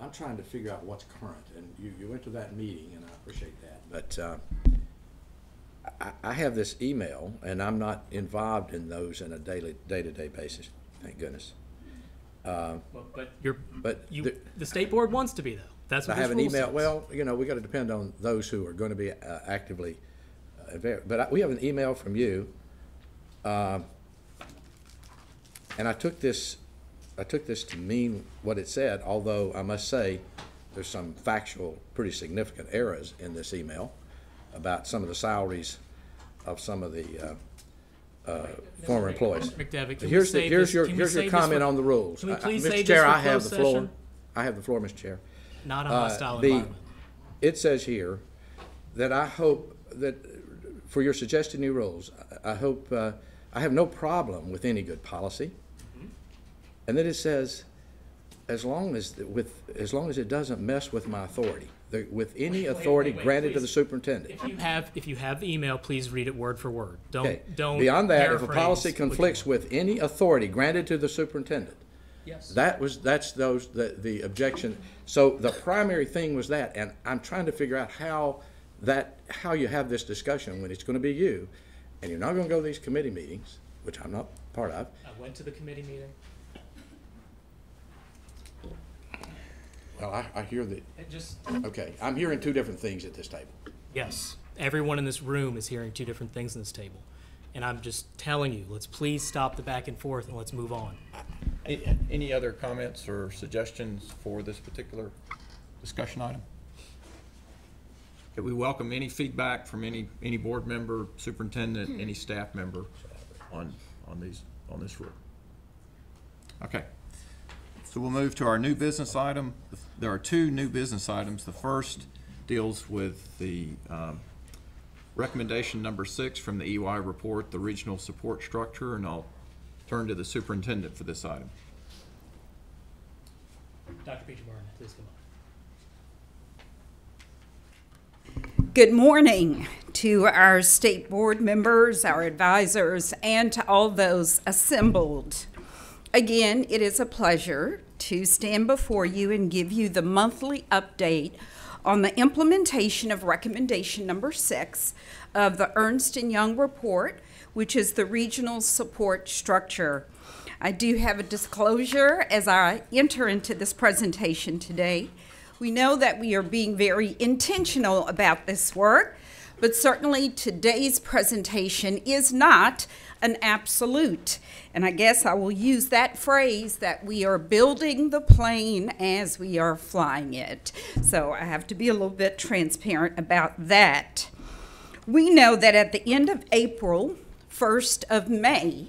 I'm trying to figure out what's current, and you went to that meeting, and I appreciate that. But I have this email, and I'm not involved in those on a day-to-day basis. Thank goodness. The state board wants to be, though. That's what I have an email. Says. Well, we got to depend on those who are going to be actively. But we have an email from you, and I took this to mean what it said, although I must say there's some factual, pretty significant errors in this email about some of the salaries of some of the former employees. McDevitt, Here's your comment on the rules. Can we please Mr. save Chair, this for I have closed the floor. session? I have the floor, Mr. Chair. Not a hostile environment. It says here that I hope that for your suggested new rules, I hope I have no problem with any good policy. And then it says, as long as it doesn't mess with my authority, with any authority granted to the superintendent. If you have the email, please read it word for word. Don't Beyond that, if a paraphrase policy conflicts with any authority granted to the superintendent, yes, that's the objection. So the primary thing was that, and I'm trying to figure out how you have this discussion when it's going to be you, and you're not going to go to these committee meetings, which I'm not part of. I went to the committee meeting. Well, I hear that. Okay, I'm hearing two different things at this table. Yes, everyone in this room is hearing two different things in this table. And I'm just telling you, let's please stop the back and forth and let's move on. Any other comments or suggestions for this particular discussion item? We welcome any feedback from any board member, superintendent, any staff member on these on this rule. Okay. So we'll move to our new business item. There are two new business items. The first deals with the recommendation number 6 from the EY report, the regional support structure, and I'll turn to the superintendent for this item. Dr. Peachburn, please come on. Good morning to our state board members, our advisors, and to all those assembled. Again, it is a pleasure to stand before you and give you the monthly update on the implementation of recommendation number 6 of the Ernst & Young report, which is the regional support structure. I do have a disclosure as I enter into this presentation today. We know that we are being very intentional about this work, but certainly today's presentation is not an absolute. And I guess I will use that phrase that we are building the plane as we are flying it. So I have to be a little bit transparent about that. We know that at the end of April, 1st of May,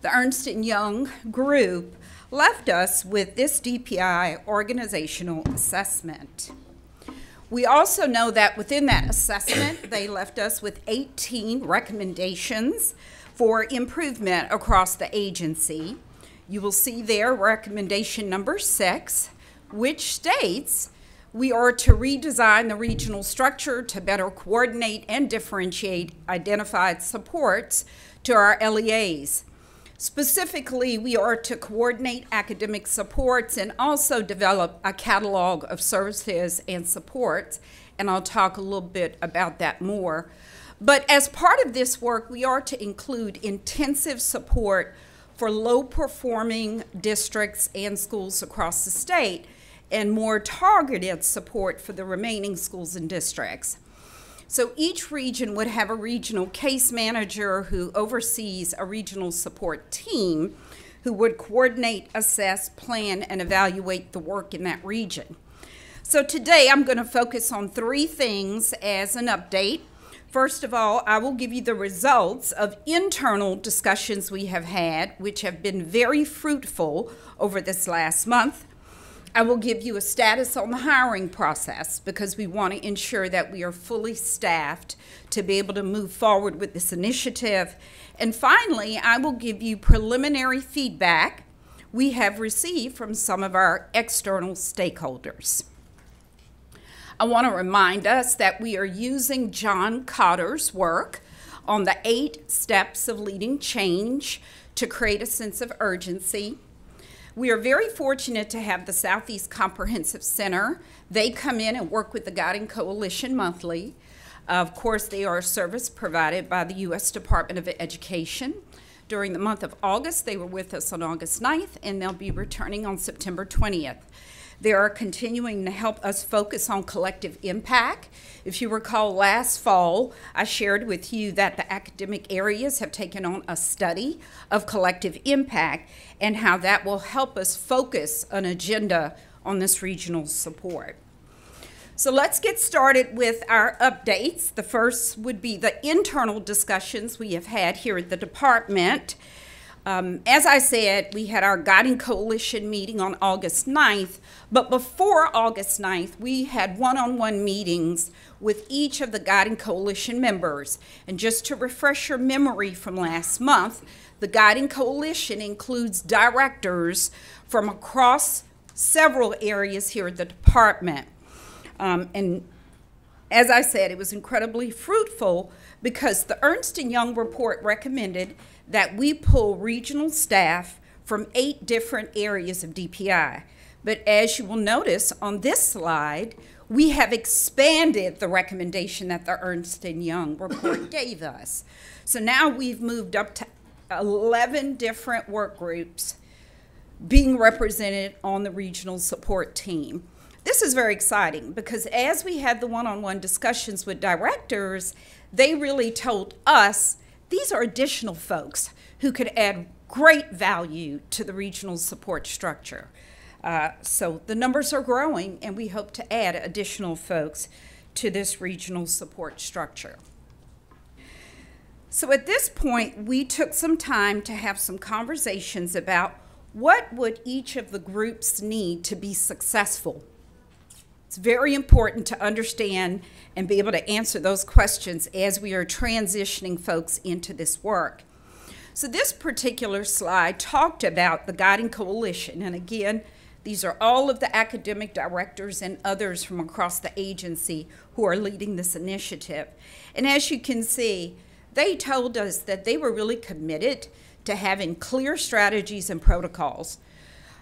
the Ernst & Young group left us with this DPI organizational assessment. We also know that within that assessment, they left us with 18 recommendations for improvement across the agency. You will see there recommendation number 6, which states we are to redesign the regional structure to better coordinate and differentiate identified supports to our LEAs. Specifically, we are to coordinate academic supports and also develop a catalog of services and supports, and I'll talk a little bit about that more. But as part of this work, we are to include intensive support for low-performing districts and schools across the state, and more targeted support for the remaining schools and districts. So each region would have a regional case manager who oversees a regional support team who would coordinate, assess, plan, and evaluate the work in that region. So today I'm going to focus on 3 things as an update. First of all, I will give you the results of internal discussions we have had, which have been very fruitful over this last month. I will give you a status on the hiring process because we want to ensure that we are fully staffed to be able to move forward with this initiative. And finally, I will give you preliminary feedback we have received from some of our external stakeholders. I want to remind us that we are using John Cotter's work on the 8 steps of leading change to create a sense of urgency. We are very fortunate to have the Southeast Comprehensive Center. They come in and work with the Guiding Coalition monthly. Of course, they are a service provided by the U.S. Department of Education. During the month of August, they were with us on August 9th, and they'll be returning on September 20th. They are continuing to help us focus on collective impact. If you recall last fall, I shared with you that the academic areas have taken on a study of collective impact and how that will help us focus an agenda on this regional support. So let's get started with our updates. The first would be the internal discussions we have had here at the department. As I said, we had our Guiding Coalition meeting on August 9th, but before August 9th, we had one-on-one meetings with each of the Guiding Coalition members. And just to refresh your memory from last month, the Guiding Coalition includes directors from across several areas here at the department. And as I said, it was incredibly fruitful because the Ernst & Young report recommended that we pull regional staff from 8 different areas of DPI. But as you will notice on this slide, we have expanded the recommendation that the Ernst & Young report gave us. So now we've moved up to 11 different work groups being represented on the regional support team. This is very exciting because as we had the one-on-one discussions with directors, they really told us these are additional folks who could add great value to the regional support structure. So the numbers are growing, and we hope to add additional folks to this regional support structure. So at this point, we took some time to have some conversations about what would each of the groups need to be successful. It's very important to understand and be able to answer those questions as we are transitioning folks into this work. So this particular slide talked about the Guiding Coalition, and again, these are all of the academic directors and others from across the agency who are leading this initiative. And as you can see, they told us that they were really committed to having clear strategies and protocols,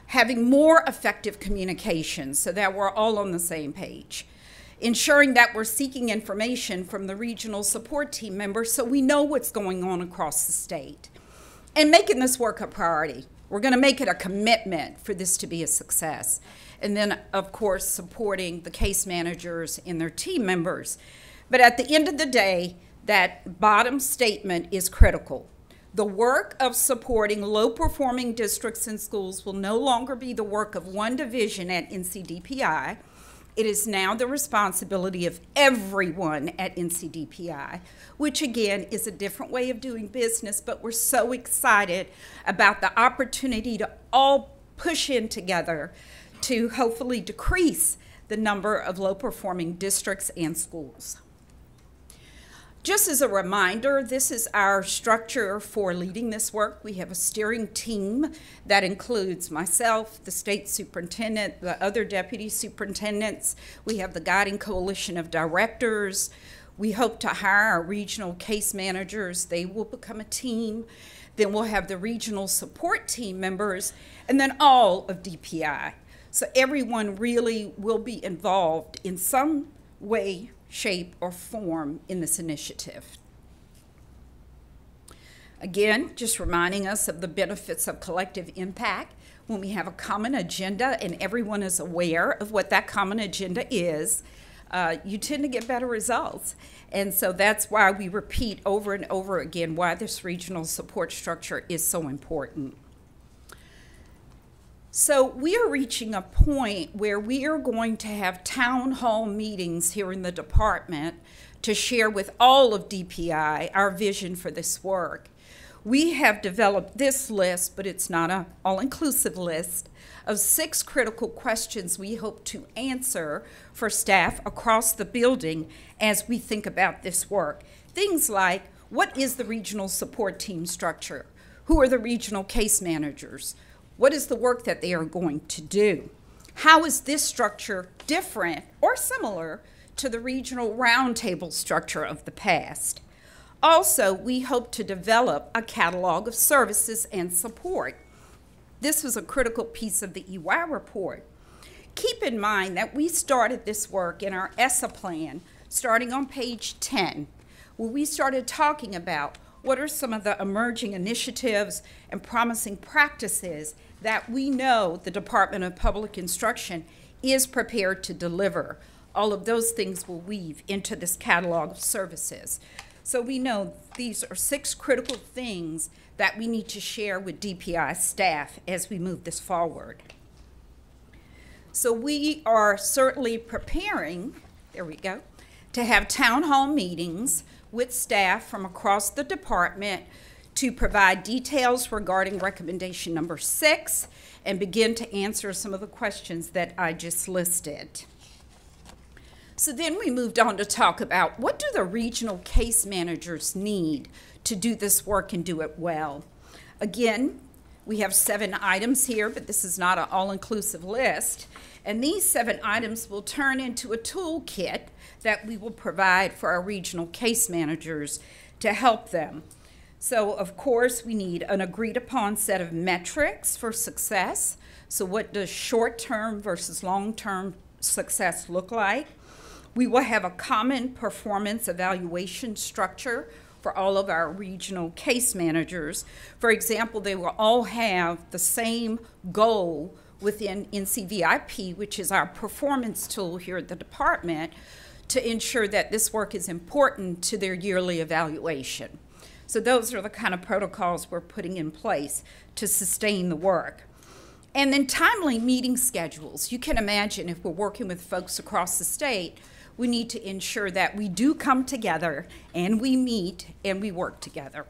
having more effective communication so that we're all on the same page, ensuring that we're seeking information from the regional support team members so we know what's going on across the state, and making this work a priority. We're going to make it a commitment for this to be a success. And then, of course, supporting the case managers and their team members. But at the end of the day, that bottom statement is critical. The work of supporting low-performing districts and schools will no longer be the work of one division at NCDPI. It is now the responsibility of everyone at NCDPI, which again is a different way of doing business, but we're so excited about the opportunity to all push in together to hopefully decrease the number of low-performing districts and schools. Just as a reminder, this is our structure for leading this work. We have a steering team that includes myself, the state superintendent, the other deputy superintendents. We have the Guiding Coalition of Directors. We hope to hire our regional case managers. They will become a team. Then we'll have the regional support team members, and then all of DPI. So everyone really will be involved in some way, shape, or form in this initiative. Again, just reminding us of the benefits of collective impact. When we have a common agenda and everyone is aware of what that common agenda is, you tend to get better results. And so that's why we repeat over and over again why this regional support structure is so important. So we are reaching a point where we are going to have town hall meetings here in the department to share with all of DPI our vision for this work. We have developed this list, but it's not an all-inclusive list, of 6 critical questions we hope to answer for staff across the building as we think about this work. Things like, what is the regional support team structure? Who are the regional case managers? What is the work that they are going to do? How is this structure different or similar to the regional roundtable structure of the past? Also, we hope to develop a catalog of services and support. This was a critical piece of the EY report. Keep in mind that we started this work in our ESSA plan, starting on page 10, where we started talking about what are some of the emerging initiatives and promising practices that we know the Department of Public Instruction is prepared to deliver. All of those things will weave into this catalog of services. So we know these are 6 critical things that we need to share with DPI staff as we move this forward. So we are certainly preparing, there we go, to have town hall meetings with staff from across the department to provide details regarding recommendation number 6 and begin to answer some of the questions that I just listed. So then we moved on to talk about what do the regional case managers need to do this work and do it well. Again, we have 7 items here, but this is not an all-inclusive list. And these 7 items will turn into a toolkit that we will provide for our regional case managers to help them. So, of course, we need an agreed-upon set of metrics for success. So what does short-term versus long-term success look like? We will have a common performance evaluation structure for all of our regional case managers. For example, they will all have the same goal within NCVIP, which is our performance tool here at the department, to ensure that this work is important to their yearly evaluation. So those are the kind of protocols we're putting in place to sustain the work. And then timely meeting schedules. You can imagine if we're working with folks across the state, we need to ensure that we do come together and we meet and we work together.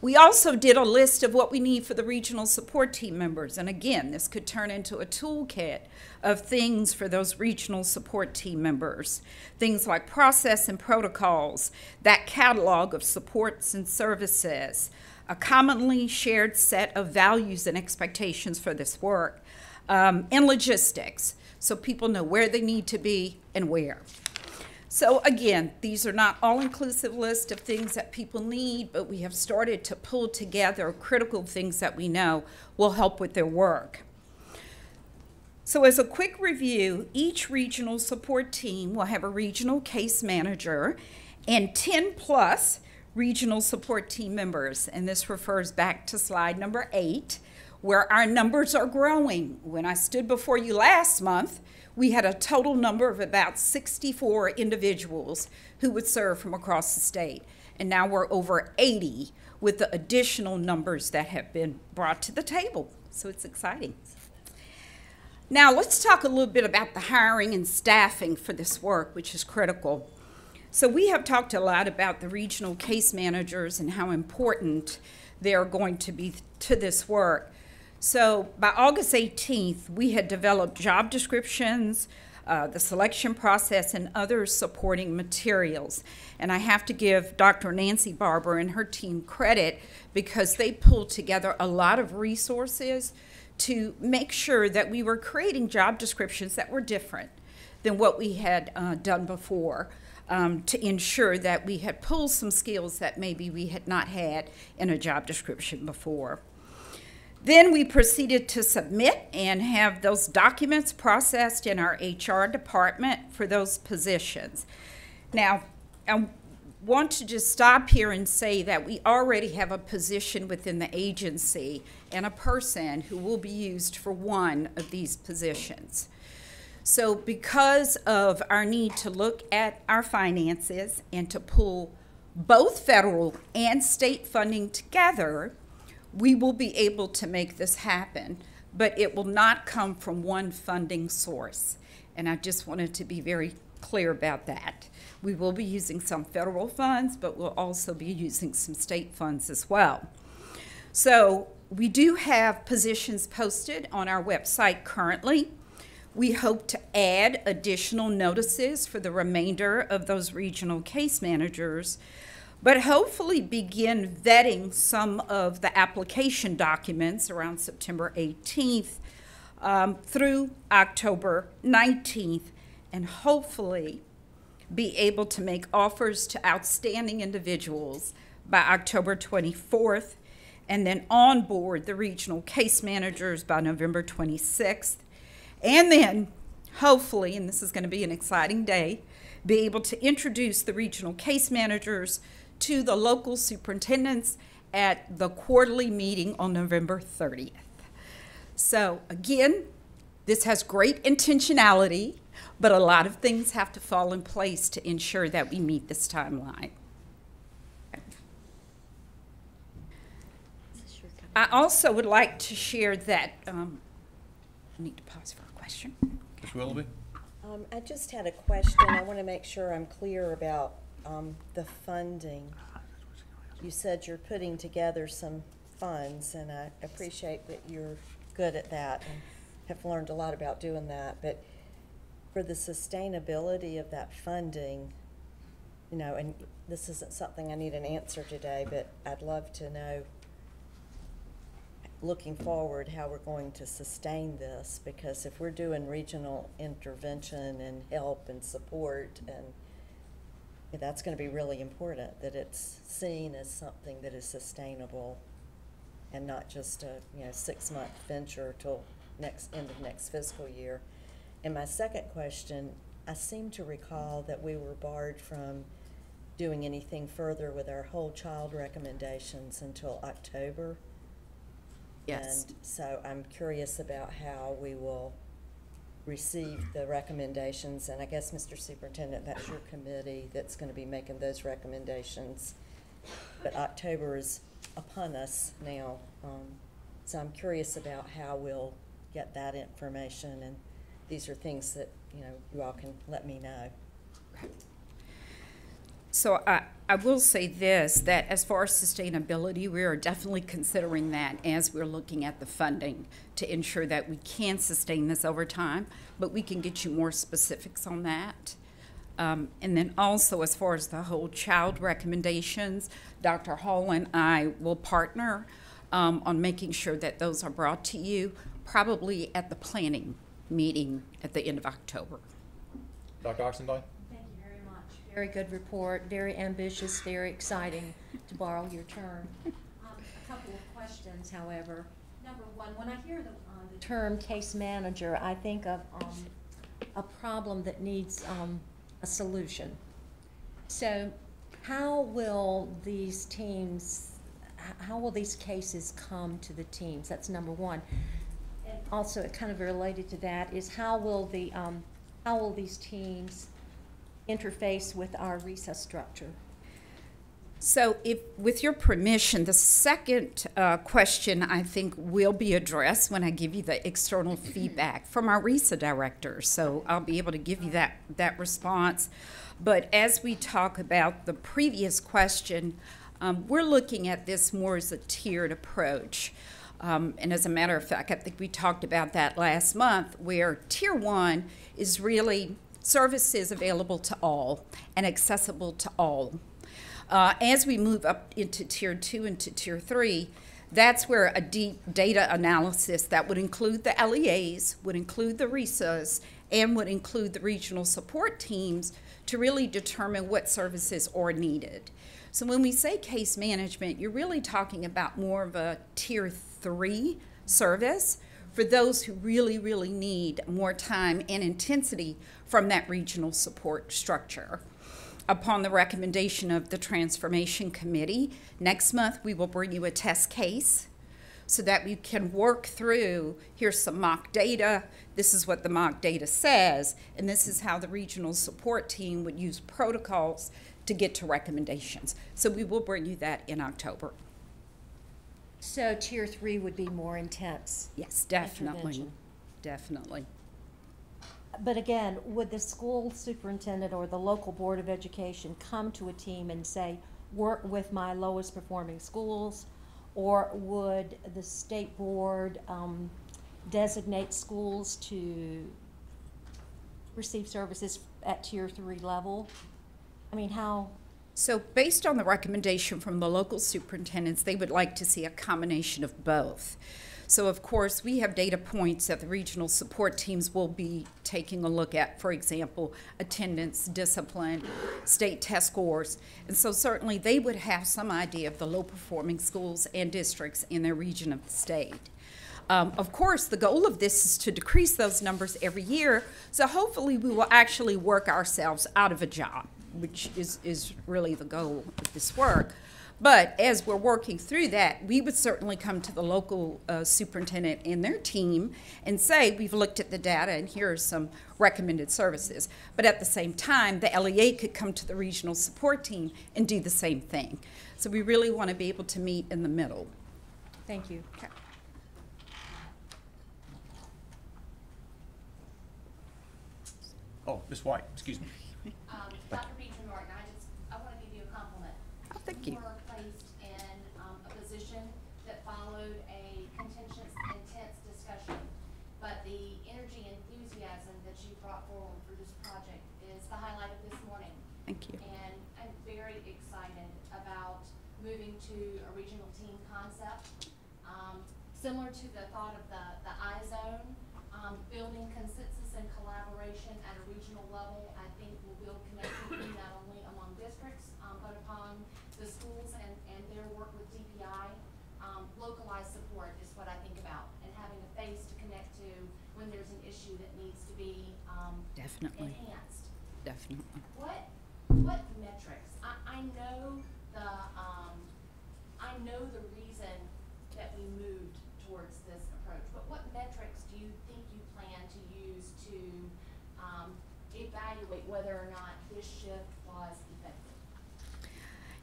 We also did a list of what we need for the regional support team members. And again, this could turn into a toolkit of things for those regional support team members. Things like process and protocols, that catalog of supports and services, a commonly shared set of values and expectations for this work, and logistics, so people know where they need to be and where. So again, these are not all-inclusive lists of things that people need, but we have started to pull together critical things that we know will help with their work. So as a quick review, each regional support team will have a regional case manager and 10+ regional support team members. And this refers back to slide number 8, where our numbers are growing. When I stood before you last month, we had a total number of about 64 individuals who would serve from across the state. And now we're over 80 with the additional numbers that have been brought to the table. So it's exciting. Now let's talk a little bit about the hiring and staffing for this work, which is critical. So we have talked a lot about the regional case managers and how important they are going to be to this work. So by August 18th, we had developed job descriptions, the selection process, and other supporting materials. And I have to give Dr. Nancy Barber and her team credit because they pulled together a lot of resources to make sure that we were creating job descriptions that were different than what we had done before, to ensure that we had pulled some skills that maybe we had not had in a job description before. Then we proceeded to submit and have those documents processed in our HR department for those positions. Now, I want to just stop here and say that we already have a position within the agency and a person who will be used for one of these positions. So because of our need to look at our finances and to pull both federal and state funding together, we will be able to make this happen, but it will not come from one funding source. And I just wanted to be very clear about that. We will be using some federal funds, but we'll also be using some state funds as well. So we do have positions posted on our website currently. We hope to add additional notices for the remainder of those regional case managers, but hopefully begin vetting some of the application documents around September 18th through October 19th, and hopefully be able to make offers to outstanding individuals by October 24th, and then onboard the regional case managers by November 26th, and then hopefully, and this is going to be an exciting day, be able to introduce the regional case managers to the local superintendents at the quarterly meeting on November 30th. So again, this has great intentionality, but a lot of things have to fall in place to ensure that we meet this timeline. I also would like to share that, I need to pause for a question. Ms. Willoughby? I just had a question. I want to make sure I'm clear about the funding. You said you're putting together some funds, and I appreciate that you're good at that and have learned a lot about doing that. But for the sustainability of that funding, you know, and this isn't something I need an answer today, but I'd love to know, looking forward, how we're going to sustain this, because if we're doing regional intervention and help and support, and that's going to be really important, that it's seen as something that is sustainable and not just a 6-month venture till end of next fiscal year. And my second question, I seem to recall that we were barred from doing anything further with our whole child recommendations until October. Yes. And so I'm curious about how we will receive the recommendations. And I guess, Mr. Superintendent, that's your committee that's going to be making those recommendations. But October is upon us now. So I'm curious about how we'll get that information these are things that, you know, you all can let me know. So I will say this, that as far as sustainability, we are definitely considering that as we're looking at the funding to ensure that we can sustain this over time, but we can get you more specifics on that. And then also, as far as the whole child recommendations, Dr. Hall and I will partner on making sure that those are brought to you, probably at the planning meeting at the end of October. Dr. Oxendine? Thank you very much. Very good report, very ambitious, very exciting, to borrow your term. A couple of questions, however. Number one, when I hear the term case manager, I think of a problem that needs a solution. So how will these teams, how will these cases come to the teams? That's number one. And also, kind of related to that is how will these teams interface with our recess structure? So if, with your permission, the second question I think will be addressed when I give you the external feedback from our RESA director. So I'll be able to give you that response. But as we talk about the previous question, we're looking at this more as a tiered approach. And as a matter of fact, I think we talked about that last month, where Tier 1 is really services available to all and accessible to all. As we move up into Tier 2 and to Tier 3, that's where a deep data analysis that would include the LEAs, would include the RESAs, and would include the regional support teams to really determine what services are needed. So when we say case management, you're really talking about more of a Tier 3 service for those who really, really need more time and intensity from that regional support structure. Upon the recommendation of the Transformation Committee, next month we will bring you a test case so that we can work through, here's some mock data, this is what the mock data says, and this is how the regional support team would use protocols to get to recommendations. So we will bring you that in October. So Tier 3 would be more intense? Yes, definitely, intervention. definitely. But again, would the school superintendent or the local board of education come to a team and say, work with my lowest performing schools? Or would the state board designate schools to receive services at Tier 3 level? I mean, how? So based on the recommendation from the local superintendents, they would like to see a combination of both. So of course, we have data points that the regional support teams will be taking a look at, for example, attendance, discipline, state test scores. And so certainly they would have some idea of the low-performing schools and districts in their region of the state. Of course, the goal of this is to decrease those numbers every year, so hopefully we will actually work ourselves out of a job, which is really the goal of this work. But as we're working through that, we would certainly come to the local superintendent and their team and say, we've looked at the data and here are some recommended services. But at the same time, the LEA could come to the regional support team and do the same thing. So we really want to be able to meet in the middle. Thank you. Okay. Oh, Ms. White, excuse me. Dr. Beecher Norton, I want to give you a compliment. Oh, thank you. You were placed in a position that followed a contentious, intense discussion, but the energy and enthusiasm that you brought forward for this project is the highlight of this morning. Thank you. And I'm very excited about moving to a regional team concept. Similar to the thought of the I-zone, building consensus and collaboration at a regional level, I think will build connectivity not only among districts, but upon the schools and their work with DPI. Localized support is what I think about, and having a face to connect to when there's an issue that needs to be Definitely. enhanced. Definitely. What metrics? I know the reason that we moved towards this approach, but what metrics do you think you plan to use to evaluate whether or not this shift was effective?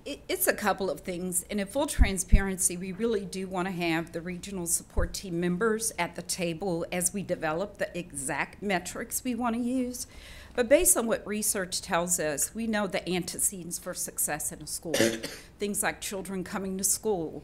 It's a couple of things. And in full transparency, we really do want to have the regional support team members at the table as we develop the exact metrics we want to use. But based on what research tells us, we know the antecedents for success in a school. Things like children coming to school,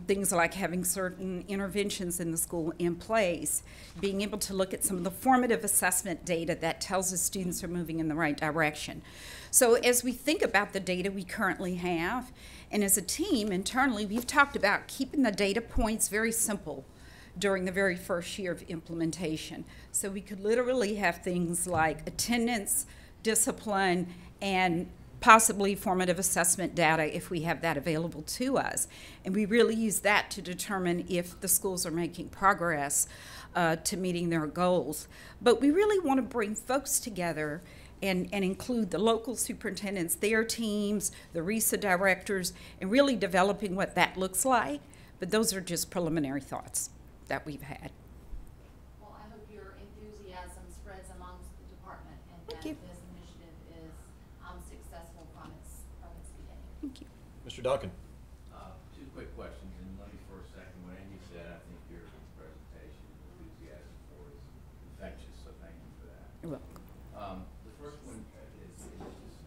things like having certain interventions in the school in place, being able to look at some of the formative assessment data that tells us students are moving in the right direction. So as we think about the data we currently have, and as a team internally, we've talked about keeping the data points very simple during the very first year of implementation. So we could literally have things like attendance, discipline, and possibly formative assessment data if we have that available to us. And we really use that to determine if the schools are making progress to meeting their goals. But we really want to bring folks together and include the local superintendents, their teams, the RESA directors, and really developing what that looks like. But those are just preliminary thoughts that we've had. Well, I hope your enthusiasm spreads amongst the department and Thank that you. this initiative is successful from its beginning. Thank you. Mr. Duncan? Two quick questions, and let me first second what Amy said. I think your presentation enthusiasm for is infectious, so thank you for that. You're welcome. The first one is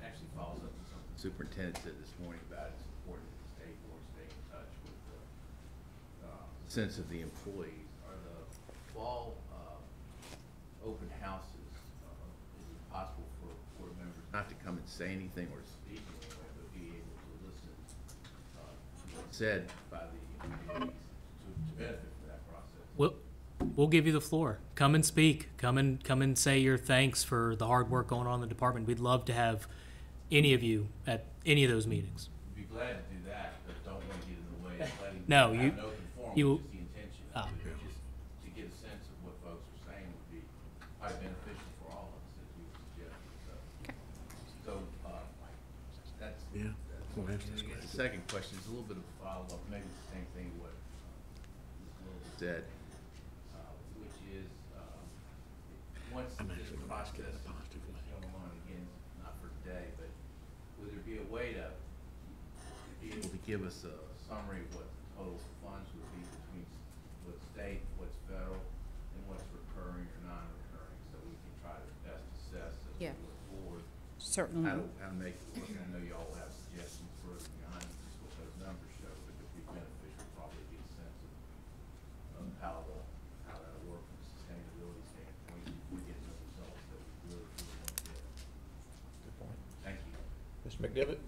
actually follows up to something the superintendent said this morning about it's important that the state board stay in touch with the sense of the employees. Are the fall open houses, is it possible for board members not to come and say anything or speak anyway, but be able to listen to what's said by the employees to benefit from that process? We'll give you the floor. Come and speak. Come and say your thanks for the hard work going on in the department. We'd love to have any of you at any of those meetings. Be glad to do that, but don't want to get in the way of letting No, people you- have an open forum, you- which is the intention. Ah. Just to get a sense of what folks are saying would be probably beneficial for all of us, as you suggested. So that's. Yeah. We'll answer this The second question is a little bit of a follow-up, maybe the same thing what Ms. Little said, which is, once this process is going on, again, not for today, but would there be a way to be able to give us a summary of what the total funds would be between what's state, what's federal, and what's recurring or non-recurring, so we can try to best assess as we Yeah. look forward? Certainly. How to make it work. I know you all have suggestions further behind just what those numbers show, but it'd be beneficial probably to get a sense of how that'll work from a sustainability standpoint. If we get the results that we really want to get. Good point. Thank you. Mr. McDevitt?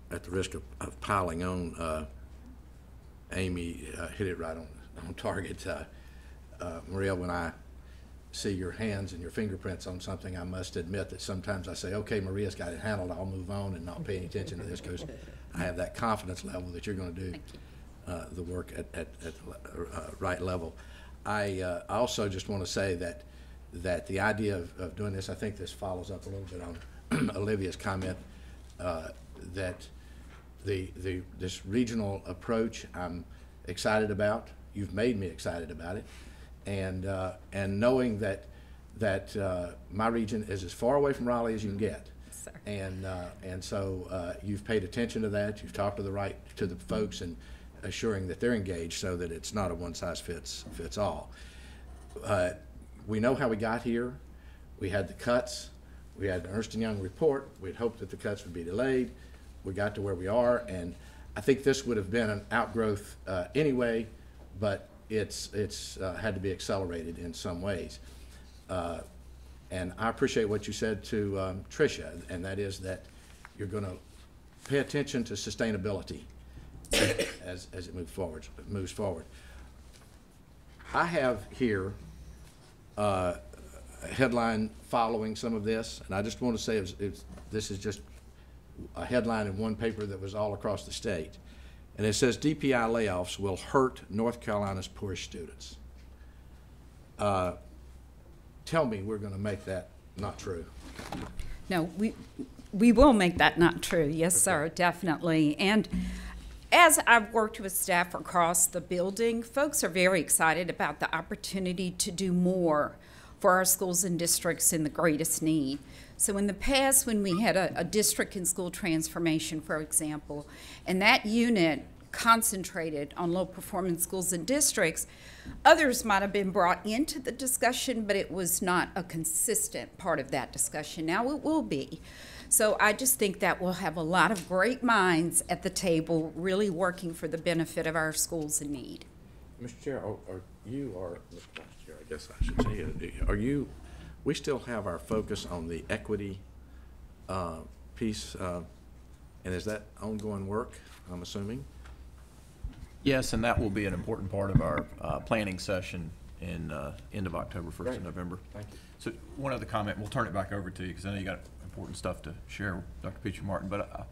At the risk of piling on, Amy hit it right on target. Maria, when I see your hands and your fingerprints on something, I must admit that sometimes I say, okay, Maria's got it handled, I'll move on and not pay any attention to this because I have that confidence level that you're going to do the work at the right level. I also just want to say that the idea of doing this, I think this follows up a little bit on Olivia's comment that this regional approach I'm excited about. You've made me excited about it. And knowing that my region is as far away from Raleigh as you can get, and so you've paid attention to that. You've talked to the folks and assuring that they're engaged, so that it's not a one size fits all. We know how we got here. We had the cuts. We had the Ernst & Young report. We'd hoped that the cuts would be delayed. We got to where we are, and I think this would have been an outgrowth anyway, but it's had to be accelerated in some ways. And I appreciate what you said to Tricia, and that is that you're going to pay attention to sustainability as it moves forward. I have here a headline following some of this, and I just want to say this is just a headline in one paper that was all across the state. And it says DPI layoffs will hurt North Carolina's poorest students. Tell me we're going to make that not true. No, we will make that not true. Yes, sir, definitely. And as I've worked with staff across the building, folks are very excited about the opportunity to do more for our schools and districts in the greatest need. So in the past, when we had a district and school transformation, for example, and that unit concentrated on low-performing schools and districts, others might have been brought into the discussion, but it was not a consistent part of that discussion. Now it will be. So I just think that we'll have a lot of great minds at the table really working for the benefit of our schools in need. Mr. Chair, are you, or Mr. Vice Chair, I guess I should say, are you, we still have our focus on the equity piece, and is that ongoing work, I'm assuming? Yes, and that will be an important part of our planning session in end of October, 1st of November. Thank you. So one other comment, we'll turn it back over to you because I know you got important stuff to share, Dr. Peter Martin, but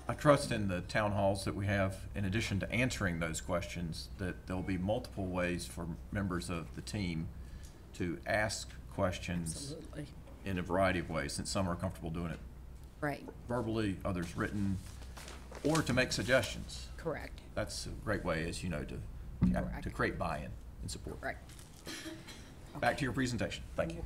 I trust in the town halls that we have, in addition to answering those questions, that there'll be multiple ways for members of the team to ask questions Absolutely. in a variety of ways, since some are comfortable doing it Right. verbally, others written, or to make suggestions. Correct. That's a great way, as you know, to create buy-in and support. Right. Back to your presentation. Thank you.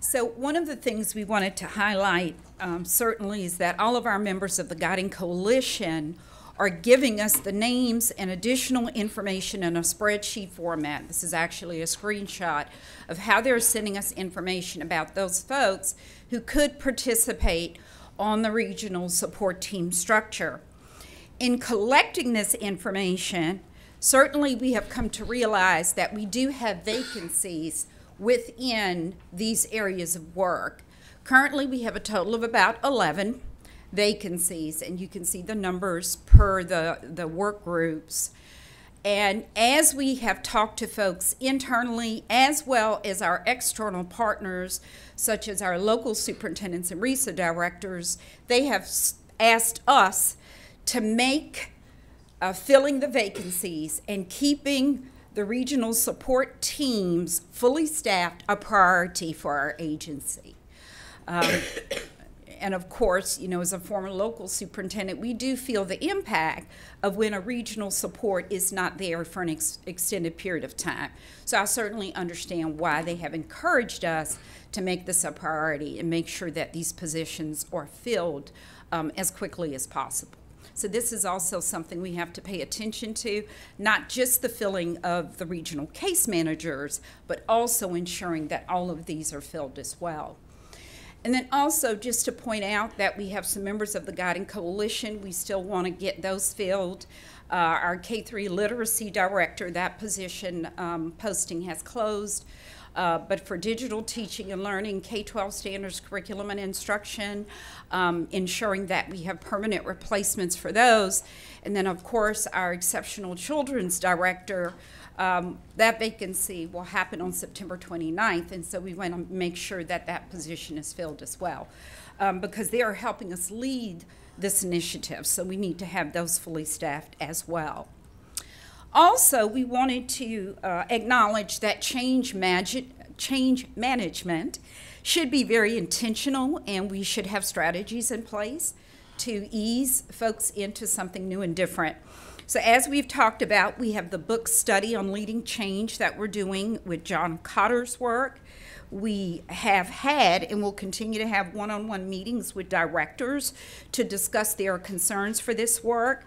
So one of the things we wanted to highlight certainly is that all of our members of the Guiding Coalition are giving us the names and additional information in a spreadsheet format. This is actually a screenshot of how they're sending us information about those folks who could participate on the regional support team structure. In collecting this information, certainly we have come to realize that we do have vacancies within these areas of work. Currently, we have a total of about 11 vacancies, and you can see the numbers per the work groups. And as we have talked to folks internally, as well as our external partners, such as our local superintendents and RESA directors, they have asked us to make filling the vacancies and keeping the regional support teams fully staffed a priority for our agency. And of course, you know, as a former local superintendent, we do feel the impact of when a regional support is not there for an extended period of time. So I certainly understand why they have encouraged us to make this a priority and make sure that these positions are filled as quickly as possible. So this is also something we have to pay attention to, not just the filling of the regional case managers, but also ensuring that all of these are filled as well. And then also just to point out that we have some members of the Guiding Coalition. We still want to get those filled. Our K-3 literacy director, that position posting has closed. But for digital teaching and learning, K-12 standards, curriculum and instruction, ensuring that we have permanent replacements for those. And then, of course, our exceptional children's director, that vacancy will happen on September 29th, and so we want to make sure that that position is filled as well, because they are helping us lead this initiative, so we need to have those fully staffed as well. Also, we wanted to acknowledge that change management should be very intentional, and we should have strategies in place to ease folks into something new and different. So as we've talked about, we have the book study on leading change that we're doing with John Cotter's work. We have had and will continue to have one-on-one meetings with directors to discuss their concerns for this work.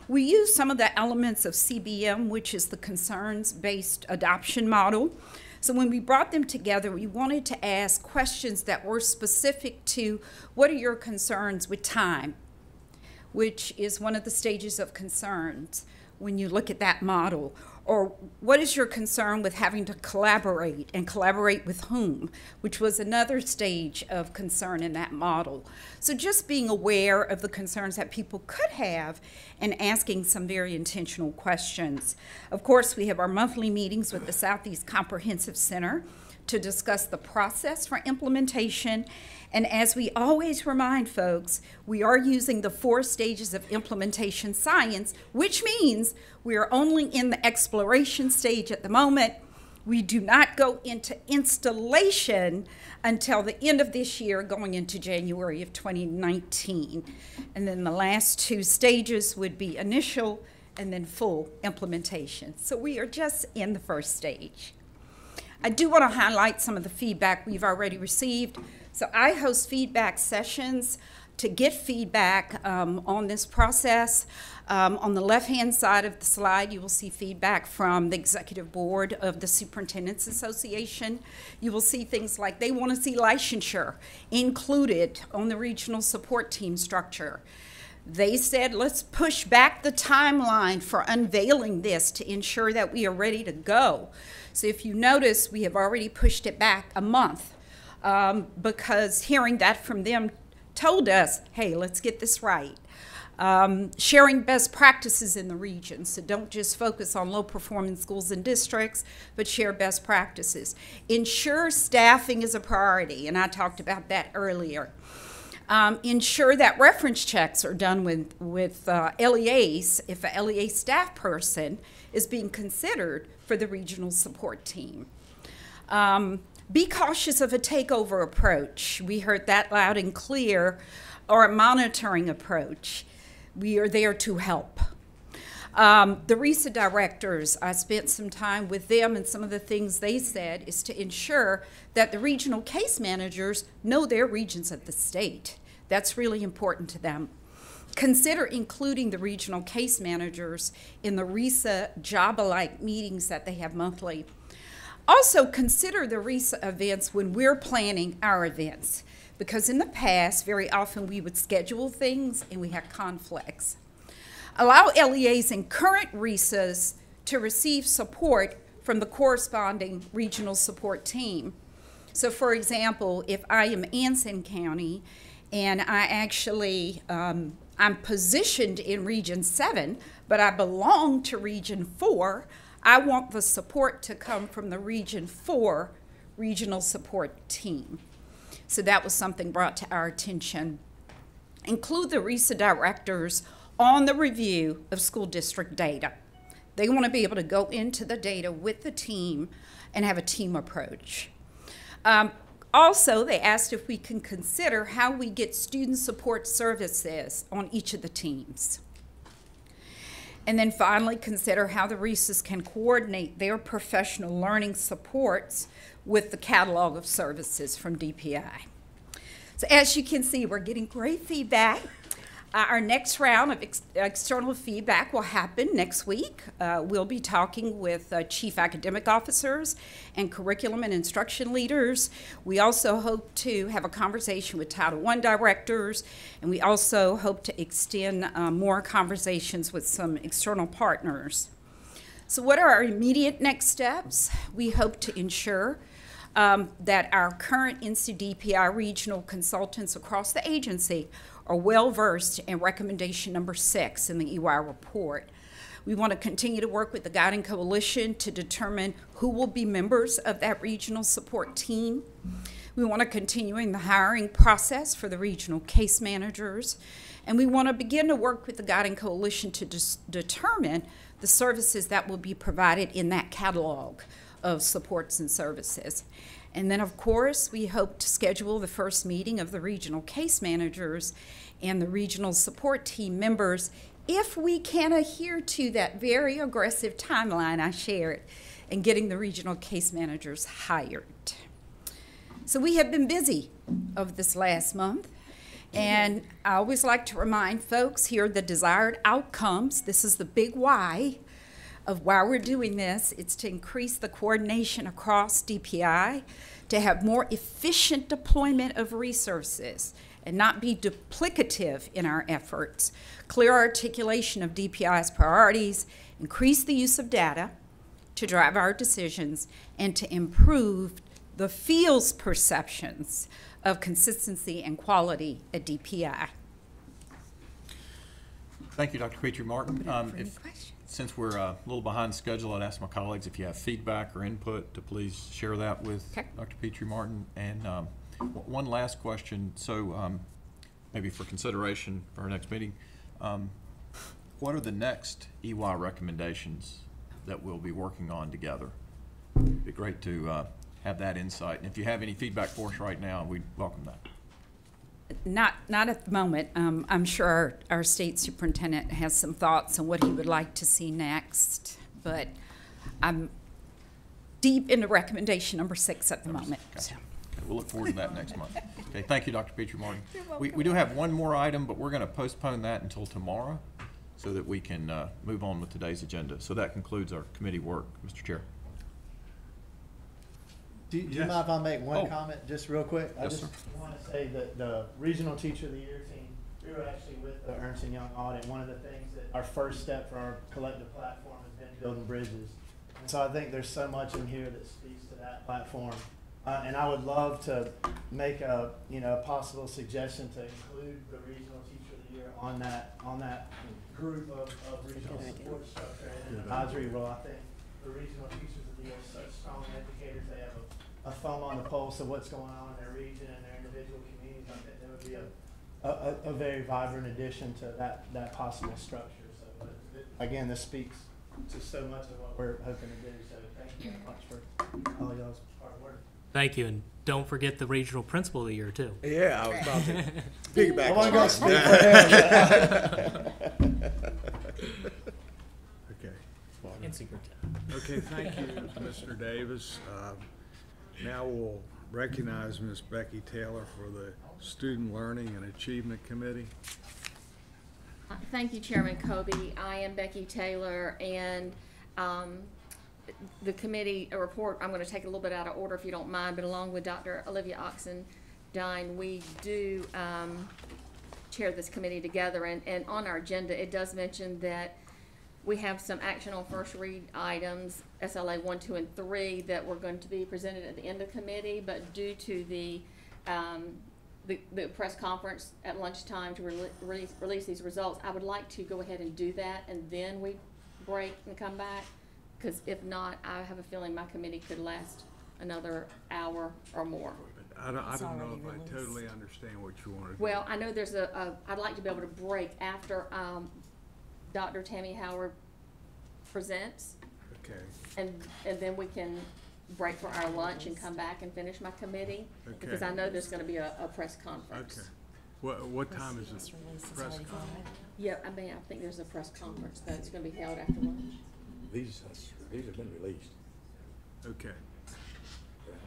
We use some of the elements of CBM, which is the concerns-based adoption model. So when we brought them together, we wanted to ask questions that were specific to what are your concerns with time, which is one of the stages of concerns when you look at that model. Or what is your concern with having to collaborate, and collaborate with whom, which was another stage of concern in that model. So just being aware of the concerns that people could have and asking some very intentional questions. Of course, we have our monthly meetings with the Southeast Comprehensive Center to discuss the process for implementation. And as we always remind folks, we are using the 4 stages of implementation science, which means we are only in the exploration stage at the moment. We do not go into installation until the end of this year, going into January of 2019. And then the last 2 stages would be initial and then full implementation. So we are just in the first stage. I do want to highlight some of the feedback we've already received. So I host feedback sessions to get feedback on this process. On the left-hand side of the slide, you will see feedback from the executive board of the Superintendents Association. You will see things like they want to see licensure included on the regional support team structure. They said, let's push back the timeline for unveiling this to ensure that we are ready to go. So if you notice, we have already pushed it back a month because hearing that from them told us, hey, let's get this right. Sharing best practices in the region. So don't just focus on low-performing schools and districts, but share best practices. Ensure staffing is a priority, and I talked about that earlier. Ensure that reference checks are done with LEAs if a LEA staff person is being considered for the regional support team. Be cautious of a takeover approach. We heard that loud and clear, or a monitoring approach. We are there to help. The RESA directors, I spent some time with them, and some of the things they said is to ensure that the regional case managers know their regions of the state. That's really important to them. Consider including the regional case managers in the RESA job-alike meetings that they have monthly. Also, consider the RESA events when we're planning our events, because in the past, very often we would schedule things and we had conflicts. Allow LEAs and current RESAs to receive support from the corresponding regional support team. So for example, if I am Anson County and I actually, I'm positioned in Region 7, but I belong to Region 4, I want the support to come from the Region 4 regional support team. So that was something brought to our attention. Include the RESA directors on the review of school district data. They want to be able to go into the data with the team and have a team approach. Also, they asked if we can consider how we get student support services on each of the teams. And then finally, consider how the RESAs can coordinate their professional learning supports with the catalog of services from DPI. So as you can see, we're getting great feedback. Our next round of external feedback will happen next week. We'll be talking with chief academic officers and curriculum and instruction leaders. We also hope to have a conversation with Title I directors, and we also hope to extend more conversations with some external partners. So what are our immediate next steps? We hope to ensure that our current NCDPI regional consultants across the agency are well-versed in recommendation number 6 in the EY report. We want to continue to work with the Guiding Coalition to determine who will be members of that regional support team. We want to continue in the hiring process for the regional case managers. And we want to begin to work with the Guiding Coalition to determine the services that will be provided in that catalog of supports and services. And then, of course, we hope to schedule the first meeting of the regional case managers and the regional support team members if we can adhere to that very aggressive timeline I shared in getting the regional case managers hired. So we have been busy over this last month, and I always like to remind folks here the desired outcomes. This is the big why of why we're doing this. It's to increase the coordination across DPI, to have more efficient deployment of resources and not be duplicative in our efforts, clear articulation of DPI's priorities, increase the use of data to drive our decisions, and to improve the field's perceptions of consistency and quality at DPI. Thank you, Dr. Petrie-Martin. Since we're a little behind schedule, I'd ask my colleagues if you have feedback or input to please share that with Dr. Petrie-Martin. And one last question, so maybe for consideration for our next meeting, what are the next EY recommendations that we'll be working on together? It'd be great to have that insight. And if you have any feedback for us right now, we'd welcome that. Not at the moment. I'm sure our state superintendent has some thoughts on what he would like to see next, but deep into recommendation number 6 at the moment. So. Okay, we'll look forward to that next month. Okay, thank you, Dr. Petrie Martin. We do have one more item, but we're going to postpone that until tomorrow so that we can move on with today's agenda. So that concludes our committee work, Mr. Chair. Do you Yes. mind if I make one Oh. comment just real quick? I Yes, just sir. want to say that the Regional Teacher of the Year team, we were actually with the Ernst & Young audit. One of the things that our first step for our collective platform has been building bridges. And so I think there's so much in here that speaks to that platform. And I would love to make a, a possible suggestion to include the Regional Teacher of the Year on that group of regional support structure and advisory role. I think the Regional Teachers of the Year are such strong educators. They have a thumb on the pulse of what's going on in their region and their individual communities. I think there would be a very vibrant addition to that possible structure. So, but again, this speaks to so much of what we're hoping to do. So thank you very much for all y'all's hard work. Thank you, and don't forget the regional principal of the year, too. Yeah, I was about to piggyback. I want to go speak for him. Okay. And superintendent. Okay, thank you, Mr. Davis. Now we'll recognize Ms. Becky Taylor for the Student Learning and Achievement Committee. Thank you, Chairman Kobe. I am Becky Taylor, and the committee report, I'm going to take a little bit out of order if you don't mind, but along with Dr. Olivia Oxendine, we do chair this committee together, and on our agenda, it does mention that we have some action on first read items, SLA 1, 2, and 3, that were going to be presented at the end of committee, but due to the press conference at lunchtime to release these results, I would like to go ahead and do that, and then we break and come back, because if not, I have a feeling my committee could last another hour or more. I don't know if I totally understand what you want to do. Well, I know there's I'd like to be able to break after Dr. Tammy Howard presents. Okay. And then we can break for our lunch and come back and finish my committee. Okay. Because I know there's gonna be a press conference. Okay. What time is this press conference? Yeah, I think there's a press conference that's gonna be held after lunch. These have been released. Okay.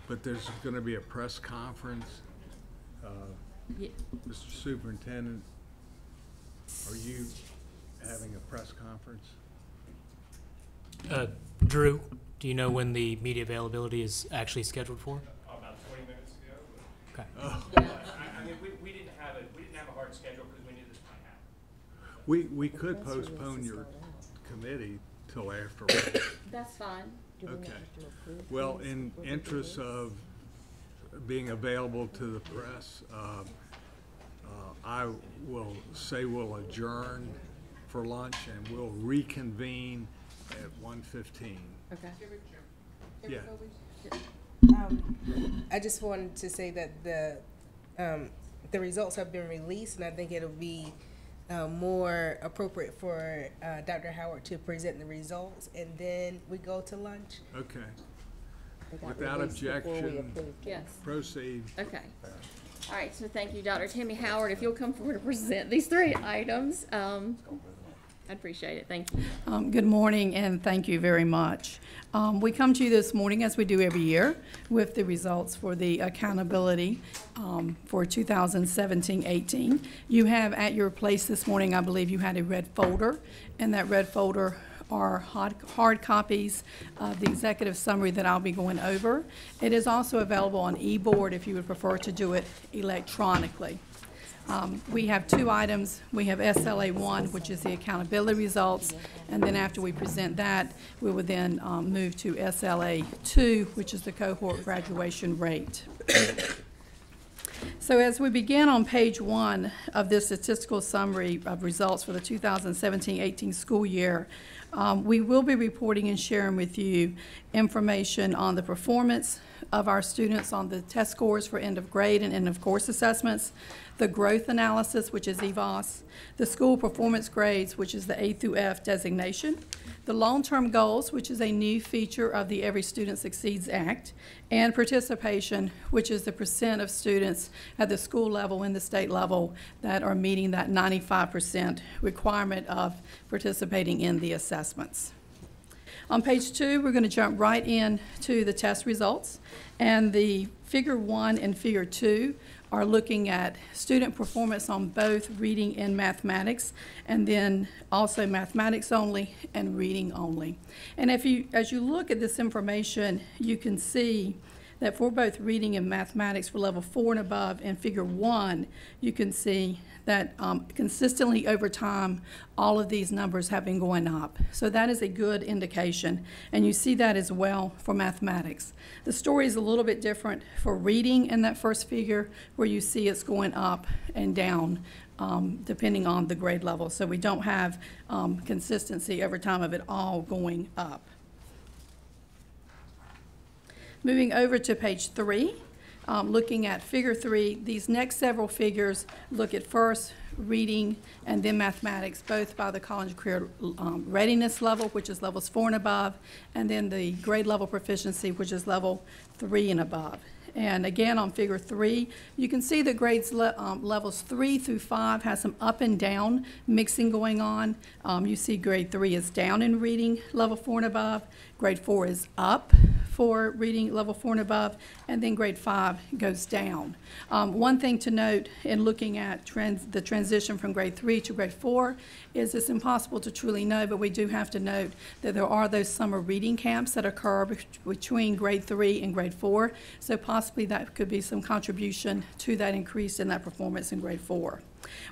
But there's going to be a press conference. Yeah. Mr. Superintendent, are you having a press conference? Drew, do you know when the media availability is actually scheduled for? About 20 minutes ago. Okay. I mean, we didn't have a hard schedule because we knew this might happen. We could postpone your committee till after. That's fine. Okay. Well, in interest of being available to the press, I will say we'll adjourn for lunch and we'll reconvene at 1:15. Okay. Yeah. I just wanted to say that the results have been released, and I think it'll be more appropriate for Dr. Howard to present the results, and then we go to lunch. Okay. Without objection, Yes. proceed. Okay. All right, so thank you, Dr. Tammy Howard. If you'll come forward to present these 3 items, I'd appreciate it. Thank you. Good morning, and thank you very much. We come to you this morning, as we do every year, with the results for the accountability for 2017-18. You have at your place this morning, I believe you had a red folder, and that red folder are hard copies of the executive summary that I'll be going over. It is also available on e-board if you would prefer to do it electronically. We have 2 items. We have SLA 1, which is the accountability results, and then after we present that, we will then move to SLA 2, which is the cohort graduation rate. So as we begin on page 1 of this statistical summary of results for the 2017-18 school year, we will be reporting and sharing with you information on the performance of our students on the test scores for end of grade and end of course assessments, the growth analysis, which is EVOS, the school performance grades, which is the A through F designation, the long-term goals, which is a new feature of the Every Student Succeeds Act, and participation, which is the percent of students at the school level and the state level that are meeting that 95% requirement of participating in the assessments. On page 2, we're going to jump right in to the test results. And the figure 1 and figure 2 are looking at student performance on both reading and mathematics, and then also mathematics only and reading only. And as you look at this information, you can see that for both reading and mathematics for level 4 and above in figure 1, you can see that consistently over time, all of these numbers have been going up. So that is a good indication. And you see that as well for mathematics. The story is a little bit different for reading in that first figure, where you see it's going up and down depending on the grade level. So we don't have consistency over time of it all going up. Moving over to page 3, looking at figure 3, these next several figures look at first reading and then mathematics, both by the college career readiness level, which is levels 4 and above, and then the grade level proficiency, which is level 3 and above. And again, on figure 3, you can see that grades levels 3 through 5 has some up and down mixing going on. You see grade 3 is down in reading, level 4 and above. Grade 4 is up for reading level 4 and above, and then grade 5 goes down. One thing to note in looking at the transition from grade 3 to grade 4 is it's impossible to truly know, but we do have to note that there are those summer reading camps that occur between grade 3 and grade 4, so possibly that could be some contribution to that increase in that performance in grade 4.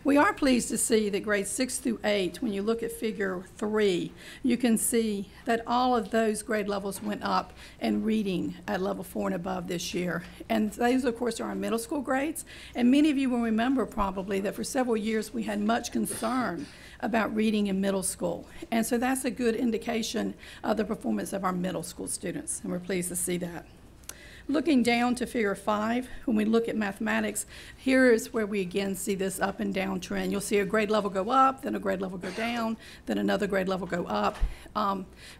We are pleased to see that grades 6 through 8, when you look at figure 3, you can see that all of those grade levels went up in reading at level 4 and above this year. And those, of course, are our middle school grades. And many of you will remember probably that for several years we had much concern about reading in middle school. And so that's a good indication of the performance of our middle school students, and we're pleased to see that. Looking down to figure 5, when we look at mathematics, here is where we again see this up and down trend. You'll see a grade level go up, then a grade level go down, then another grade level go up.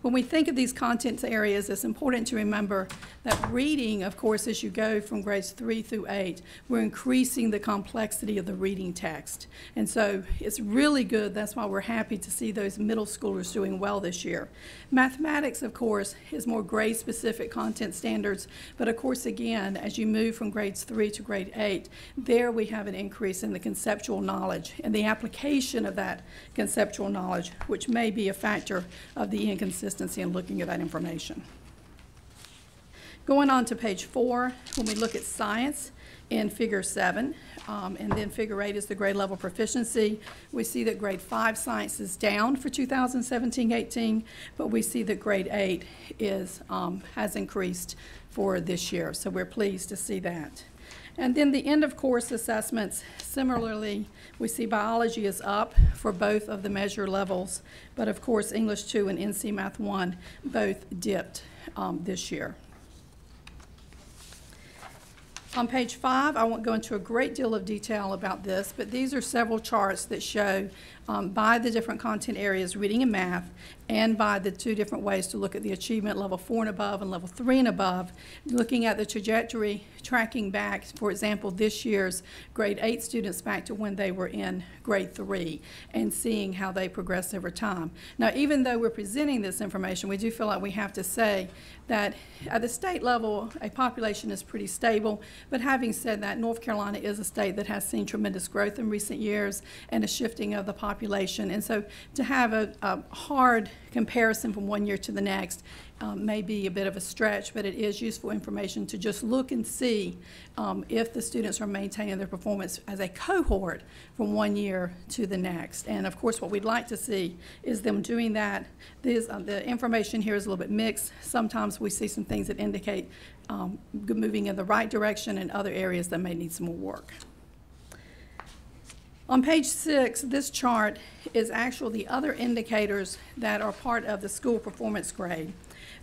When we think of these content areas, it's important to remember that reading, of course, as you go from grades 3 through 8, we're increasing the complexity of the reading text. And so it's really good. That's why we're happy to see those middle schoolers doing well this year. Mathematics, of course, is more grade-specific content standards, but of course, again, as you move from grades 3 to grade 8, there we have an increase in the conceptual knowledge and the application of that conceptual knowledge, which may be a factor of the inconsistency in looking at that information. Going on to page 4, when we look at science in figure 7, and then figure 8 is the grade level proficiency, we see that grade 5 science is down for 2017-18, but we see that grade 8 has increased for this year, so we're pleased to see that. And then the end of course assessments, similarly, we see biology is up for both of the measure levels, but of course English 2 and NC Math 1 both dipped this year. On page 5, I won't go into a great deal of detail about this, but these are several charts that show by the different content areas, reading and math, and by the two different ways to look at the achievement level 4 and above and level 3 and above, looking at the trajectory, tracking back, for example, this year's grade 8 students back to when they were in grade 3 and seeing how they progress over time. Now, even though we're presenting this information, we do feel like we have to say that at the state level, a population is pretty stable, but having said that, North Carolina is a state that has seen tremendous growth in recent years and a shifting of the population. And so to have a hard comparison from one year to the next may be a bit of a stretch, but it is useful information to just look and see if the students are maintaining their performance as a cohort from one year to the next. And of course, what we'd like to see is them doing that. The information here is a little bit mixed. Sometimes we see some things that indicate moving in the right direction and other areas that may need some more work. On page 6, this chart is actually the other indicators that are part of the school performance grade.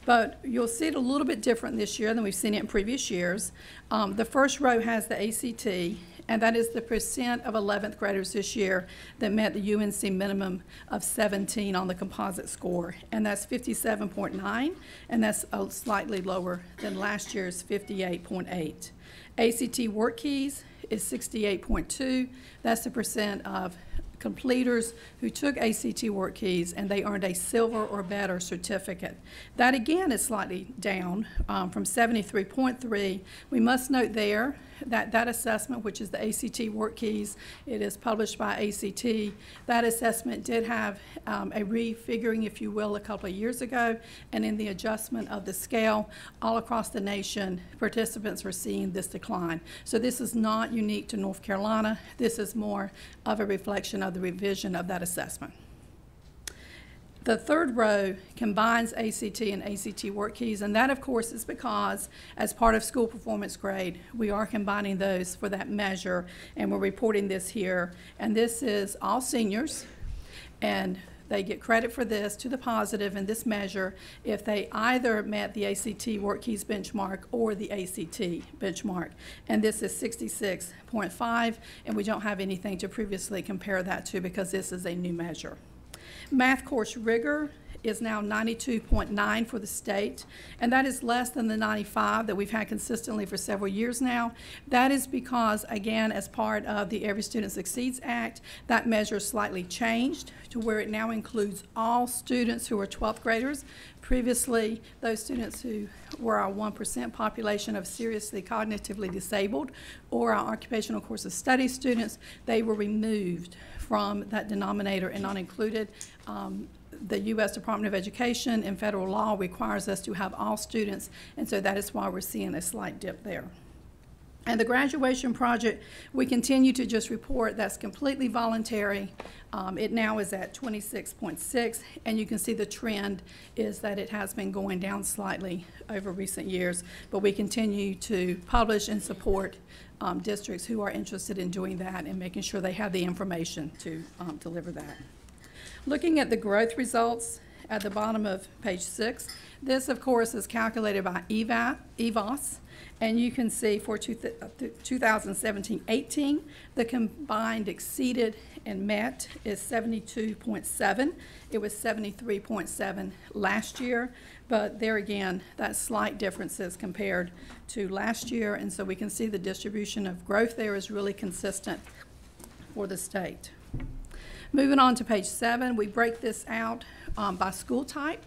But you'll see it a little bit different this year than we've seen it in previous years. The first row has the ACT, and that is the percent of 11th graders this year that met the UNC minimum of 17 on the composite score, and that's 57.9, and that's slightly lower than last year's 58.8. ACT work keys is 68.2. That's the percent of completers who took ACT Work Keys and they earned a silver or better certificate. That again is slightly down from 73.3. We must note there that that assessment, which is the ACT Work Keys, it is published by ACT. That assessment did have a refiguring, if you will, a couple of years ago, and in the adjustment of the scale all across the nation, participants were seeing this decline. So this is not unique to North Carolina. This is more of a reflection of the revision of that assessment. The third row combines ACT and ACT Work Keys, and that, of course, is because as part of school performance grade, we are combining those for that measure, and we're reporting this here. And this is all seniors, and they get credit for this to the positive in this measure if they either met the ACT Work Keys benchmark or the ACT benchmark. And this is 66.5, and we don't have anything to previously compare that to because this is a new measure. Math course rigor is now 92.9 for the state, and that is less than the 95 that we've had consistently for several years now. That is because, again, as part of the Every Student Succeeds Act, that measure slightly changed to where it now includes all students who are 12th graders. Previously, those students who were our 1% population of seriously cognitively disabled or our occupational course of study students, they were removed from that denominator and not included. The U.S. Department of Education and federal law requires us to have all students, and so that is why we're seeing a slight dip there. And the graduation project, we continue to just report that's completely voluntary. It now is at 26.6, and you can see the trend is that it has been going down slightly over recent years, but we continue to publish and support districts who are interested in doing that and making sure they have the information to deliver that. Looking at the growth results at the bottom of page 6, this, of course, is calculated by EVOS, and you can see for 2017-18, the combined exceeded and met is 72.7. It was 73.7 last year, but there again, that slight differences compared to last year, and so we can see the distribution of growth there is really consistent for the state. Moving on to page 7, we break this out by school type.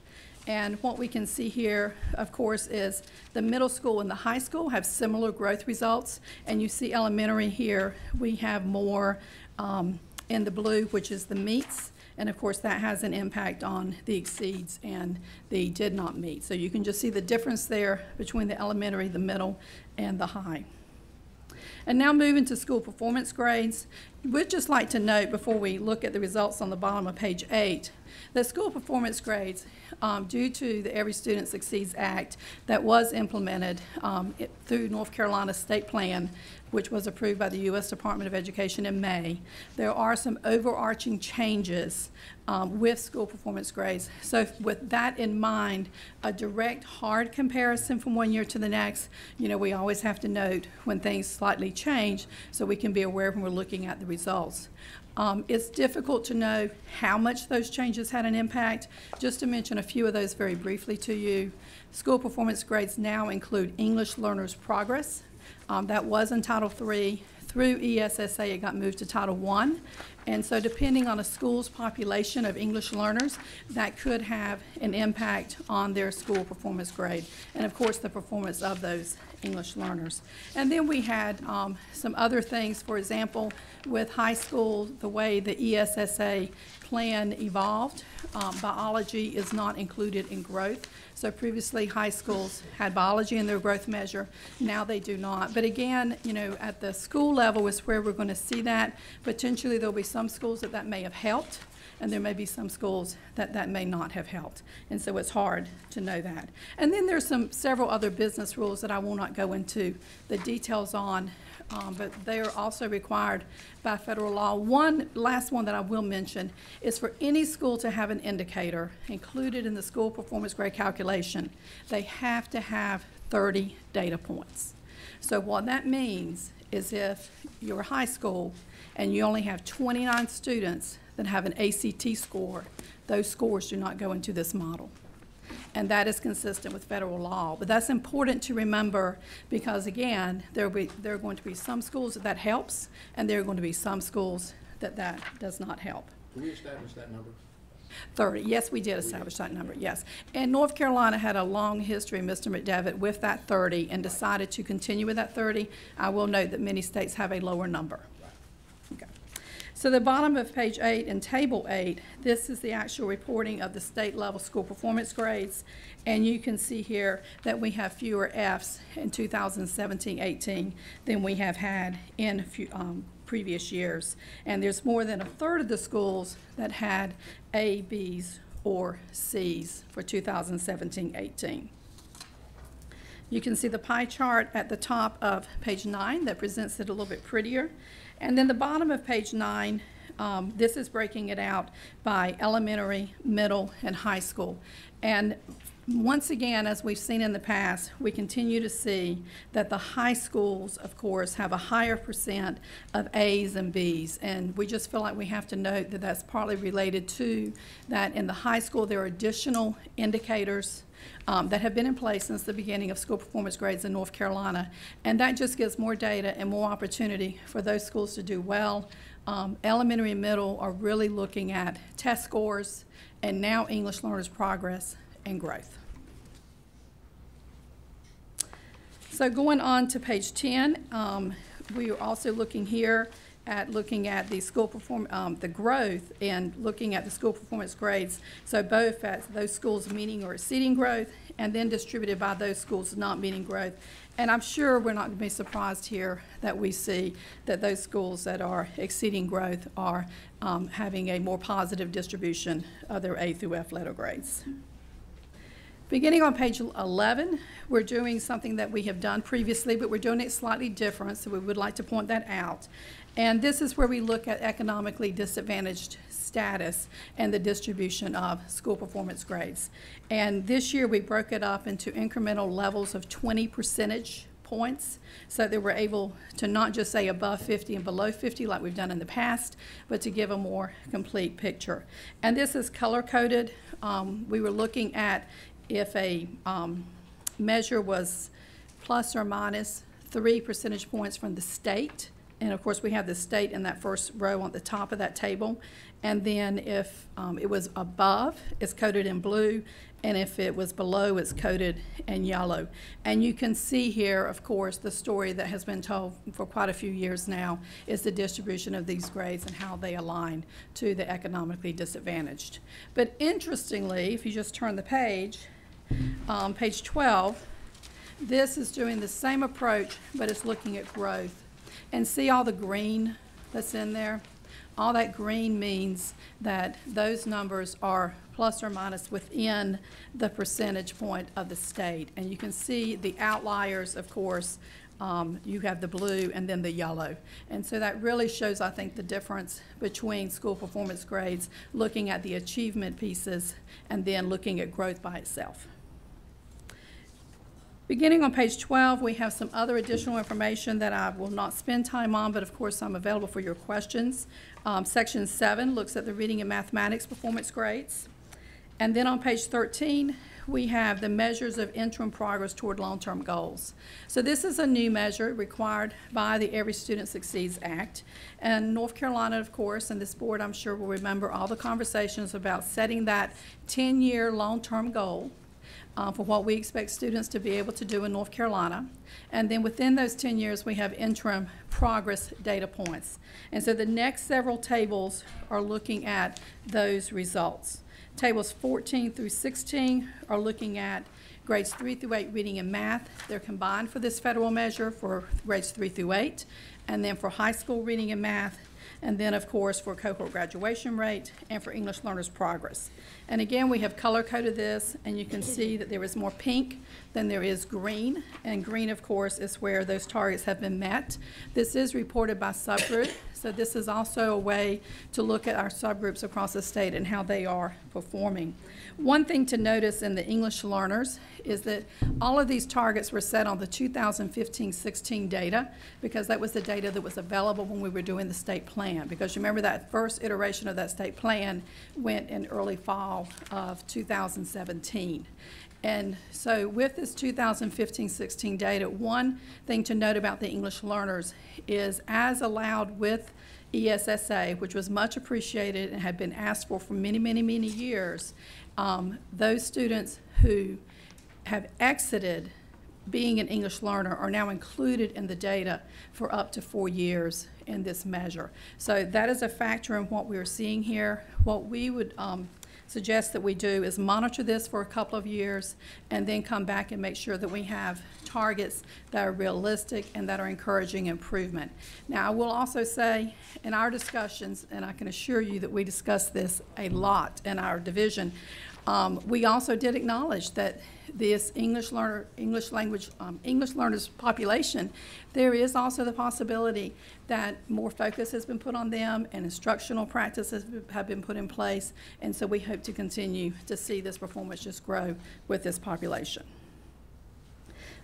And what we can see here, of course, is the middle school and the high school have similar growth results. And you see elementary here, we have more in the blue, which is the meets. And of course, that has an impact on the exceeds and the did not meet. So you can just see the difference there between the elementary, the middle, and the high. And now moving to school performance grades, we'd just like to note before we look at the results on the bottom of page 8, that school performance grades, due to the Every Student Succeeds Act that was implemented through North Carolina State Plan, which was approved by the U.S. Department of Education in May, there are some overarching changes with school performance grades. So with that in mind, a direct hard comparison from one year to the next, you know, we always have to note when things slightly change so we can be aware when we're looking at the results. It's difficult to know how much those changes had an impact. Just to mention a few of those very briefly to you, school performance grades now include English learners' progress. That was in Title III. Through ESSA, it got moved to Title I. And so depending on a school's population of English learners, that could have an impact on their school performance grade. And of course, the performance of those English learners. And then we had some other things, for example, with high school, the way the ESSA plan evolved, biology is not included in growth. So previously, high schools had biology in their growth measure. Now they do not. But again, you know, at the school level is where we're going to see that. Potentially, there'll be some schools that may have helped, and there may be some schools that may not have helped. And so it's hard to know that. And then there's several other business rules that I will not go into the details on, but they are also required by federal law. One last one that I will mention is for any school to have an indicator included in the school performance grade calculation, they have to have 30 data points. So what that means is if you're a high school and you only have 29 students that have an ACT score, those scores do not go into this model. And that is consistent with federal law. But that's important to remember because, again, there are going to be some schools that helps, and there are going to be some schools that that does not help. Did we establish that number? 30, yes, we did establish that number, yes. And North Carolina had a long history, Mr. McDevitt, with that 30 and decided to continue with that 30. I will note that many states have a lower number. Okay. So the bottom of page 8 in table 8, this is the actual reporting of the state level school performance grades. And you can see here that we have fewer Fs in 2017-18 than we have had in previous years. And there's more than a third of the schools that had A, Bs, or Cs for 2017-18. You can see the pie chart at the top of page 9 that presents it a little bit prettier. And then the bottom of page 9, this is breaking it out by elementary, middle, and high school. And once again, as we've seen in the past, we continue to see that the high schools, of course, have a higher percent of A's and B's. And we just feel like we have to note that that's partly related to that in the high school there are additional indicators that have been in place since the beginning of school performance grades in North Carolina. And that just gives more data and more opportunity for those schools to do well. Elementary and middle are really looking at test scores and now English learners' progress and growth. So going on to page 10, we are also looking here at the school the growth and looking at the school performance grades. So both at those schools meeting or exceeding growth and then distributed by those schools not meeting growth. And I'm sure we're not going to be surprised here that we see that those schools that are exceeding growth are having a more positive distribution of their A through F letter grades. Beginning on page 11, we're doing something that we have done previously, but we're doing it slightly different, so we would like to point that out. And this is where we look at economically disadvantaged status and the distribution of school performance grades. And this year we broke it up into incremental levels of 20 percentage points so that we're able to not just say above 50 and below 50 like we've done in the past, but to give a more complete picture. And this is color-coded. We were looking at if a measure was plus or minus 3 percentage points from the state. And of course, we have the state in that first row on the top of that table. And then if it was above, it's coded in blue. And if it was below, it's coded in yellow. And you can see here, of course, the story that has been told for quite a few years now is the distribution of these grades and how they align to the economically disadvantaged. But interestingly, if you just turn the page, page 12, this is doing the same approach, but it's looking at growth. And see all the green that's in there? All that green means that those numbers are plus or minus within the percentage point of the state. And you can see the outliers, of course, you have the blue and then the yellow. And so that really shows, I think, the difference between school performance grades, looking at the achievement pieces and then looking at growth by itself. Beginning on page 12, we have some other additional information that I will not spend time on, but of course I'm available for your questions. Section 7 looks at the reading and mathematics performance grades. And then on page 13, we have the measures of interim progress toward long-term goals. So this is a new measure required by the Every Student Succeeds Act. And North Carolina, of course, and this board I'm sure will remember all the conversations about setting that 10-year long-term goal for what we expect students to be able to do in North Carolina. And then within those 10 years, we have interim progress data points. And so the next several tables are looking at those results. Tables 14 through 16 are looking at grades 3 through 8 reading and math. They're combined for this federal measure for grades 3 through 8, and then for high school reading and math, and then of course for cohort graduation rate and for English learners progress. And again, we have color-coded this, and you can see that there is more pink than there is green, and green, of course, is where those targets have been met. This is reported by subgroup, so this is also a way to look at our subgroups across the state and how they are performing. One thing to notice in the English learners is that all of these targets were set on the 2015-16 data, because that was the data that was available when we were doing the state plan. Because remember, that first iteration of that state plan went in early fall of 2017. And so with this 2015-16 data, one thing to note about the English learners is, as allowed with ESSA, which was much appreciated and had been asked for many, many, many years, those students who have exited being an English learner are now included in the data for up to 4 years in this measure. So that is a factor in what we're seeing here. What we would suggest that we do is monitor this for a couple of years and then come back and make sure that we have targets that are realistic and that are encouraging improvement. Now, I will also say in our discussions, and I can assure you that we discuss this a lot in our division, we also did acknowledge that this English learners population, there is also the possibility that more focus has been put on them and instructional practices have been put in place, and so we hope to continue to see this performance just grow with this population.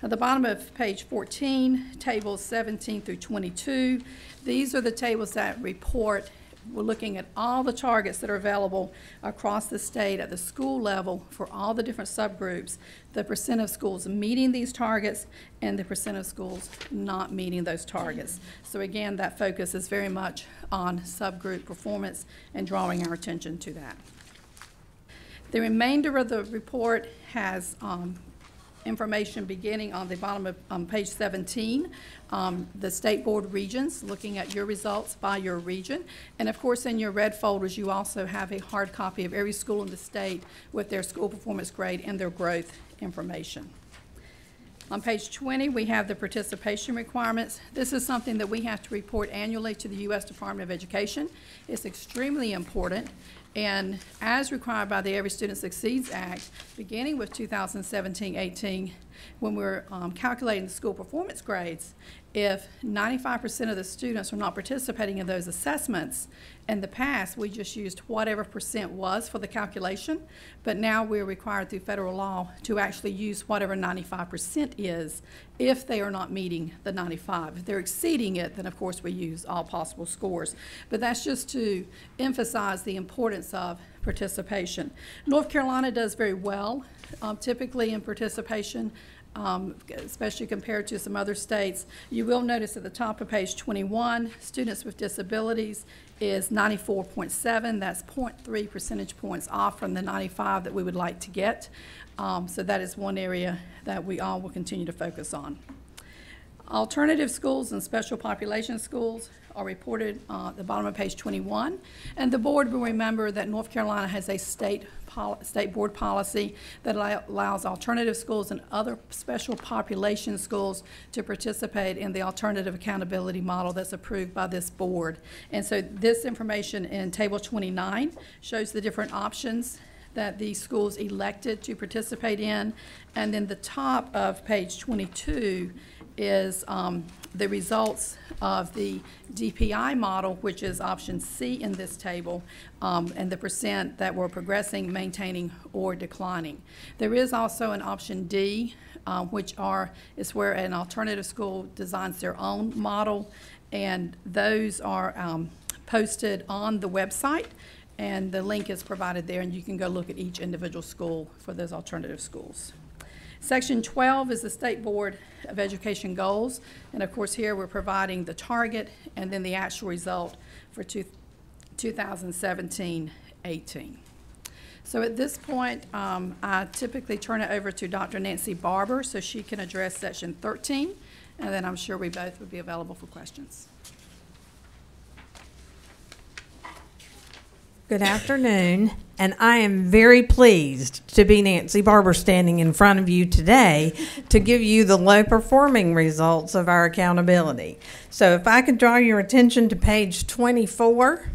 At the bottom of page 14, tables 17 through 22, these are the tables that report. We're looking at all the targets that are available across the state at the school level for all the different subgroups, the percent of schools meeting these targets and the percent of schools not meeting those targets. So again, that focus is very much on subgroup performance and drawing our attention to that. The remainder of the report has information beginning on the bottom of page 17, the state board regions, looking at your results by your region. And of course, in your red folders, you also have a hard copy of every school in the state with their school performance grade and their growth information. On page 20, we have the participation requirements. This is something that we have to report annually to the U.S. Department of Education. It's extremely important. And as required by the Every Student Succeeds Act, beginning with 2017-18, when we're calculating the school performance grades, if 95% of the students are not participating in those assessments, in the past we just used whatever percent was for the calculation, but now we're required through federal law to actually use whatever 95% is if they are not meeting the 95. If they're exceeding it, then of course we use all possible scores. But that's just to emphasize the importance of participation. North Carolina does very well, typically in participation, especially compared to some other states. You will notice at the top of page 21, students with disabilities is 94.7. That's 0.3 percentage points off from the 95 that we would like to get. So that is one area that we all will continue to focus on. Alternative schools and special population schools are reported at the bottom of page 21. And the board will remember that North Carolina has a state board policy that allows alternative schools and other special population schools to participate in the alternative accountability model that's approved by this board. And so this information in table 29 shows the different options that these schools elected to participate in. And then the top of page 22 is the results of the DPI model, which is option C in this table, and the percent that were progressing, maintaining, or declining. There is also an option D, which is where an alternative school designs their own model, and those are posted on the website, and the link is provided there, and you can go look at each individual school for those alternative schools. Section 12 is the State Board of Education goals, and of course here we're providing the target and then the actual result for 2017-18. So at this point, I typically turn it over to Dr. Nancy Barber so she can address section 13, and then I'm sure we both would be available for questions. Good afternoon, and I am very pleased to be Nancy Barber standing in front of you today to give you the low-performing results of our accountability. So if I could draw your attention to page 24,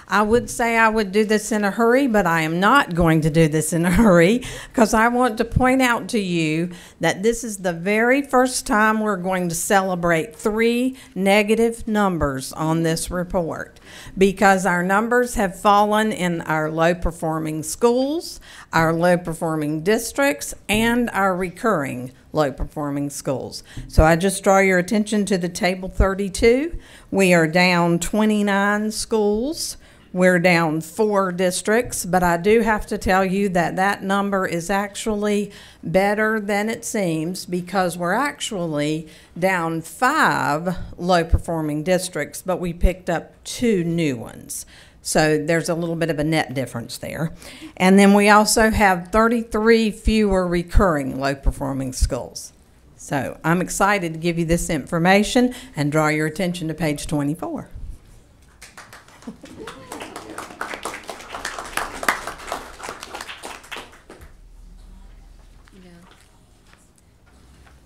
I would say I would do this in a hurry, but I am not going to do this in a hurry because I want to point out to you that this is the very first time we're going to celebrate 3 negative numbers on this report because our numbers have fallen in our low-performing schools, our low-performing districts, and our recurring low-performing schools. So I just draw your attention to the table 32. We are down 29 schools we're down 4 districts, but I do have to tell you that that number is actually better than it seems, because we're actually down 5 low-performing districts, but we picked up 2 new ones. So there's a little bit of a net difference there. And then we also have 33 fewer recurring low-performing schools. So I'm excited to give you this information and draw your attention to page 24.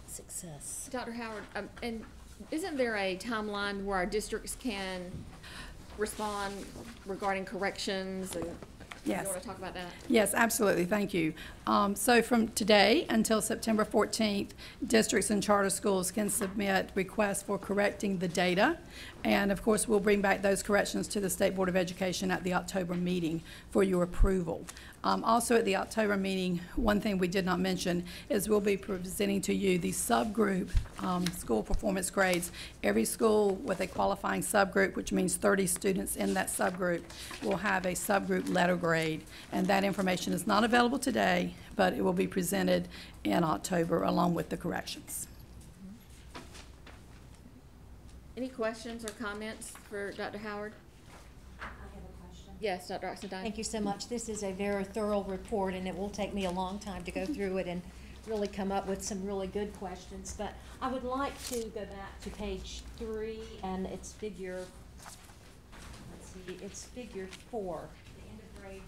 Success. Dr. Howard, and isn't there a timeline where our districts can respond regarding corrections? And Yes. you want to talk about that? Yes, absolutely. Thank you. So from today until September 14th, districts and charter schools can submit requests for correcting the data. And of course, we'll bring back those corrections to the State Board of Education at the October meeting for your approval. Also at the October meeting, one thing we did not mention is we'll be presenting to you the subgroup school performance grades. Every school with a qualifying subgroup, which means 30 students in that subgroup, will have a subgroup letter grade. And that information is not available today, but it will be presented in October along with the corrections. Any questions or comments for Dr. Howard? Yes, Dr. Oxendine. Thank you so much. This is a very thorough report, and it will take me a long time to go through it and really come up with some really good questions. But I would like to go back to page 3, and it's figure, let's see, it's figure 4, the end of grade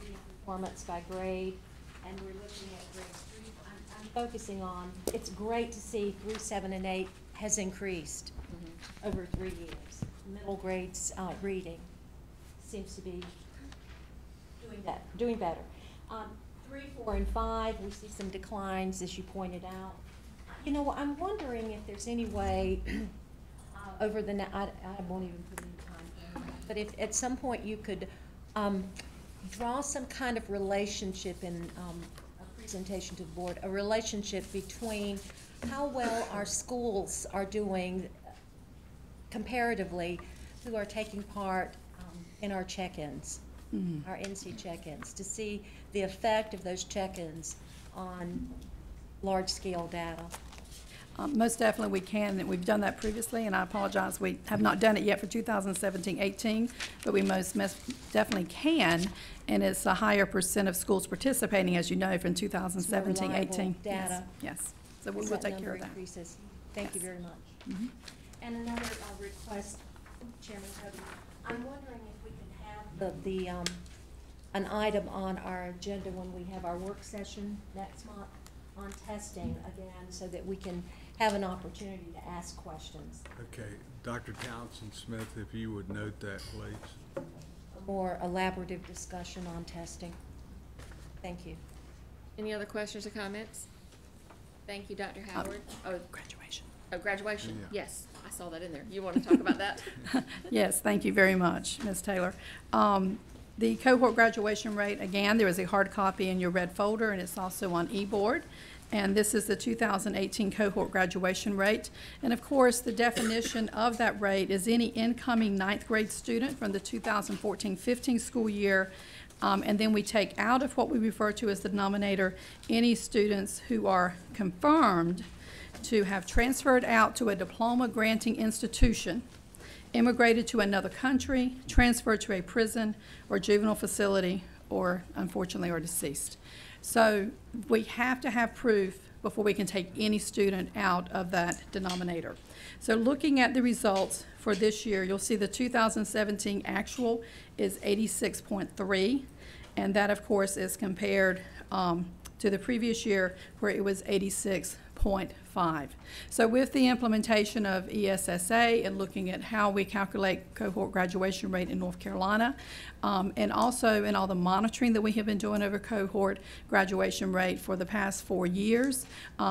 reading performance by grade, and we're looking at grades 3. I'm focusing on, it's great to see 3, 7, and 8 has increased over 3 years. Middle grades reading seems to be doing better. 3, 4, and 5, we see some declines, as you pointed out. You know, I'm wondering if there's any way over the I won't even put any time, but if at some point you could draw some kind of relationship in a presentation to the board, a relationship between how well our schools are doing comparatively who are taking part in our check-ins, our NC check-ins, to see the effect of those check-ins on large-scale data. Most definitely we can. We've done that previously, and I apologize, we have not done it yet for 2017-18, but we most definitely can, and it's a higher % of schools participating, as you know, from 2017-18. Data. Yes. So we'll take care of that. Increases. Thank you very much. And another request, Chairman Cody, I'm wondering if we can have an item on our agenda when we have our work session next month on testing again, so that we can have an opportunity to ask questions. Okay, Dr. Townsend Smith, if you would note that, please. A more elaborative discussion on testing. Thank you. Any other questions or comments? Thank you, Dr. Howard. Graduation. Oh, graduation? Yeah. Yes, I saw that in there. You want to talk about that? Yes, thank you very much, Ms. Taylor. The cohort graduation rate, again, there is a hard copy in your red folder, and it's also on eBoard. And this is the 2018 cohort graduation rate. And of course, the definition of that rate is any incoming 9th grade student from the 2014-15 school year. And then we take out of what we refer to as the denominator any students who are confirmed to have transferred out to a diploma granting institution, immigrated to another country, transferred to a prison or juvenile facility, or unfortunately are deceased. So we have to have proof before we can take any student out of that denominator. So looking at the results for this year, you'll see the 2017 actual is 86.3, and that of course is compared to the previous year where it was 86.5. So with the implementation of ESSA and looking at how we calculate cohort graduation rate in North Carolina, and also in all the monitoring that we have been doing over cohort graduation rate for the past 4 years,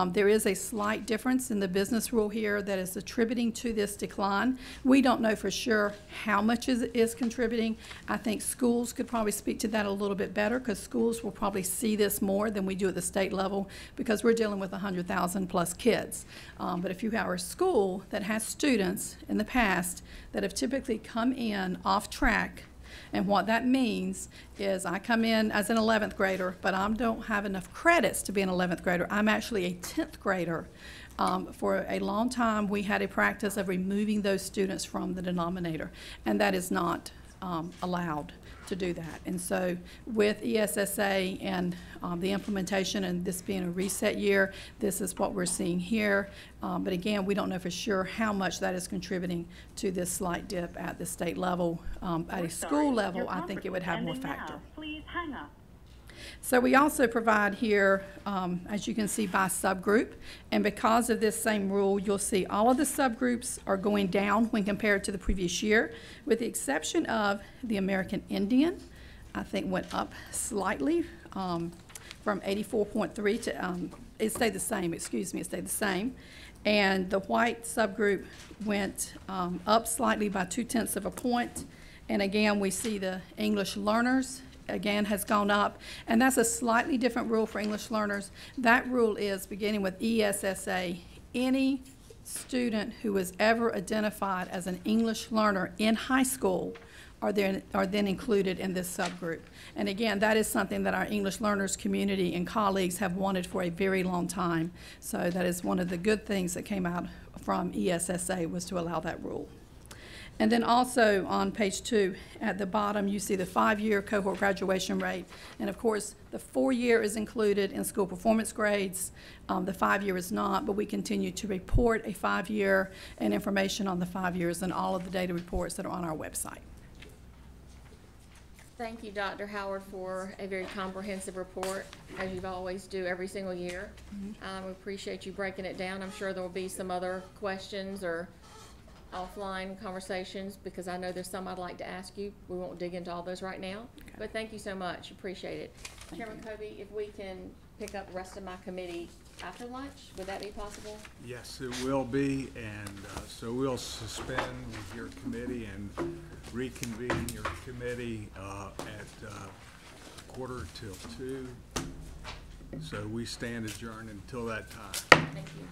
there is a slight difference in the business rule here that is attributing to this decline. We don't know for sure how much is contributing. I think schools could probably speak to that a little bit better, because schools will probably see this more than we do at the state level, because we're dealing with 100,000 plus kids. But if you have a school that has students in the past that have typically come in off track And what that means is I come in as an 11th grader, but I don't have enough credits to be an 11th grader. I'm actually a 10th grader. For a long time, we had a practice of removing those students from the denominator, and that is not allowed to do that. And so with ESSA and the implementation and this being a reset year, this is what we're seeing here. But again, we don't know for sure how much that is contributing to this slight dip at the state level. At a school level, I think it would have more factor. Please hang up. So we also provide here, as you can see, by subgroup. And because of this same rule, you'll see all of the subgroups are going down when compared to the previous year, with the exception of the American Indian, I think went up slightly from 84.3 to, it stayed the same, excuse me, it stayed the same. And the white subgroup went up slightly by 0.2 of a point. And again, we see the English learners again has gone up, and that's a slightly different rule for English learners. That rule is beginning with ESSA. Any student who was ever identified as an English learner in high school are then included in this subgroup. And again, that is something that our English learners community and colleagues have wanted for a very long time. So that is one of the good things that came out from ESSA, was to allow that rule. And then also on page 2, at the bottom, you see the 5-year cohort graduation rate. And of course, the 4-year is included in school performance grades. The 5-year is not, but we continue to report a 5-year and information on the 5 years and all of the data reports that are on our website. Thank you, Dr. Howard, for a very comprehensive report, as you always do every single year. We appreciate you breaking it down. I'm sure there will be some other questions or offline conversations, because I know there's some I'd like to ask you. We won't dig into all those right now, but thank you so much. Appreciate it. Chairman Kobe, if we can pick up the rest of my committee after lunch, would that be possible? Yes, it will be, and so we'll suspend your committee and reconvene your committee at 1:45. So we stand adjourned until that time. Thank you.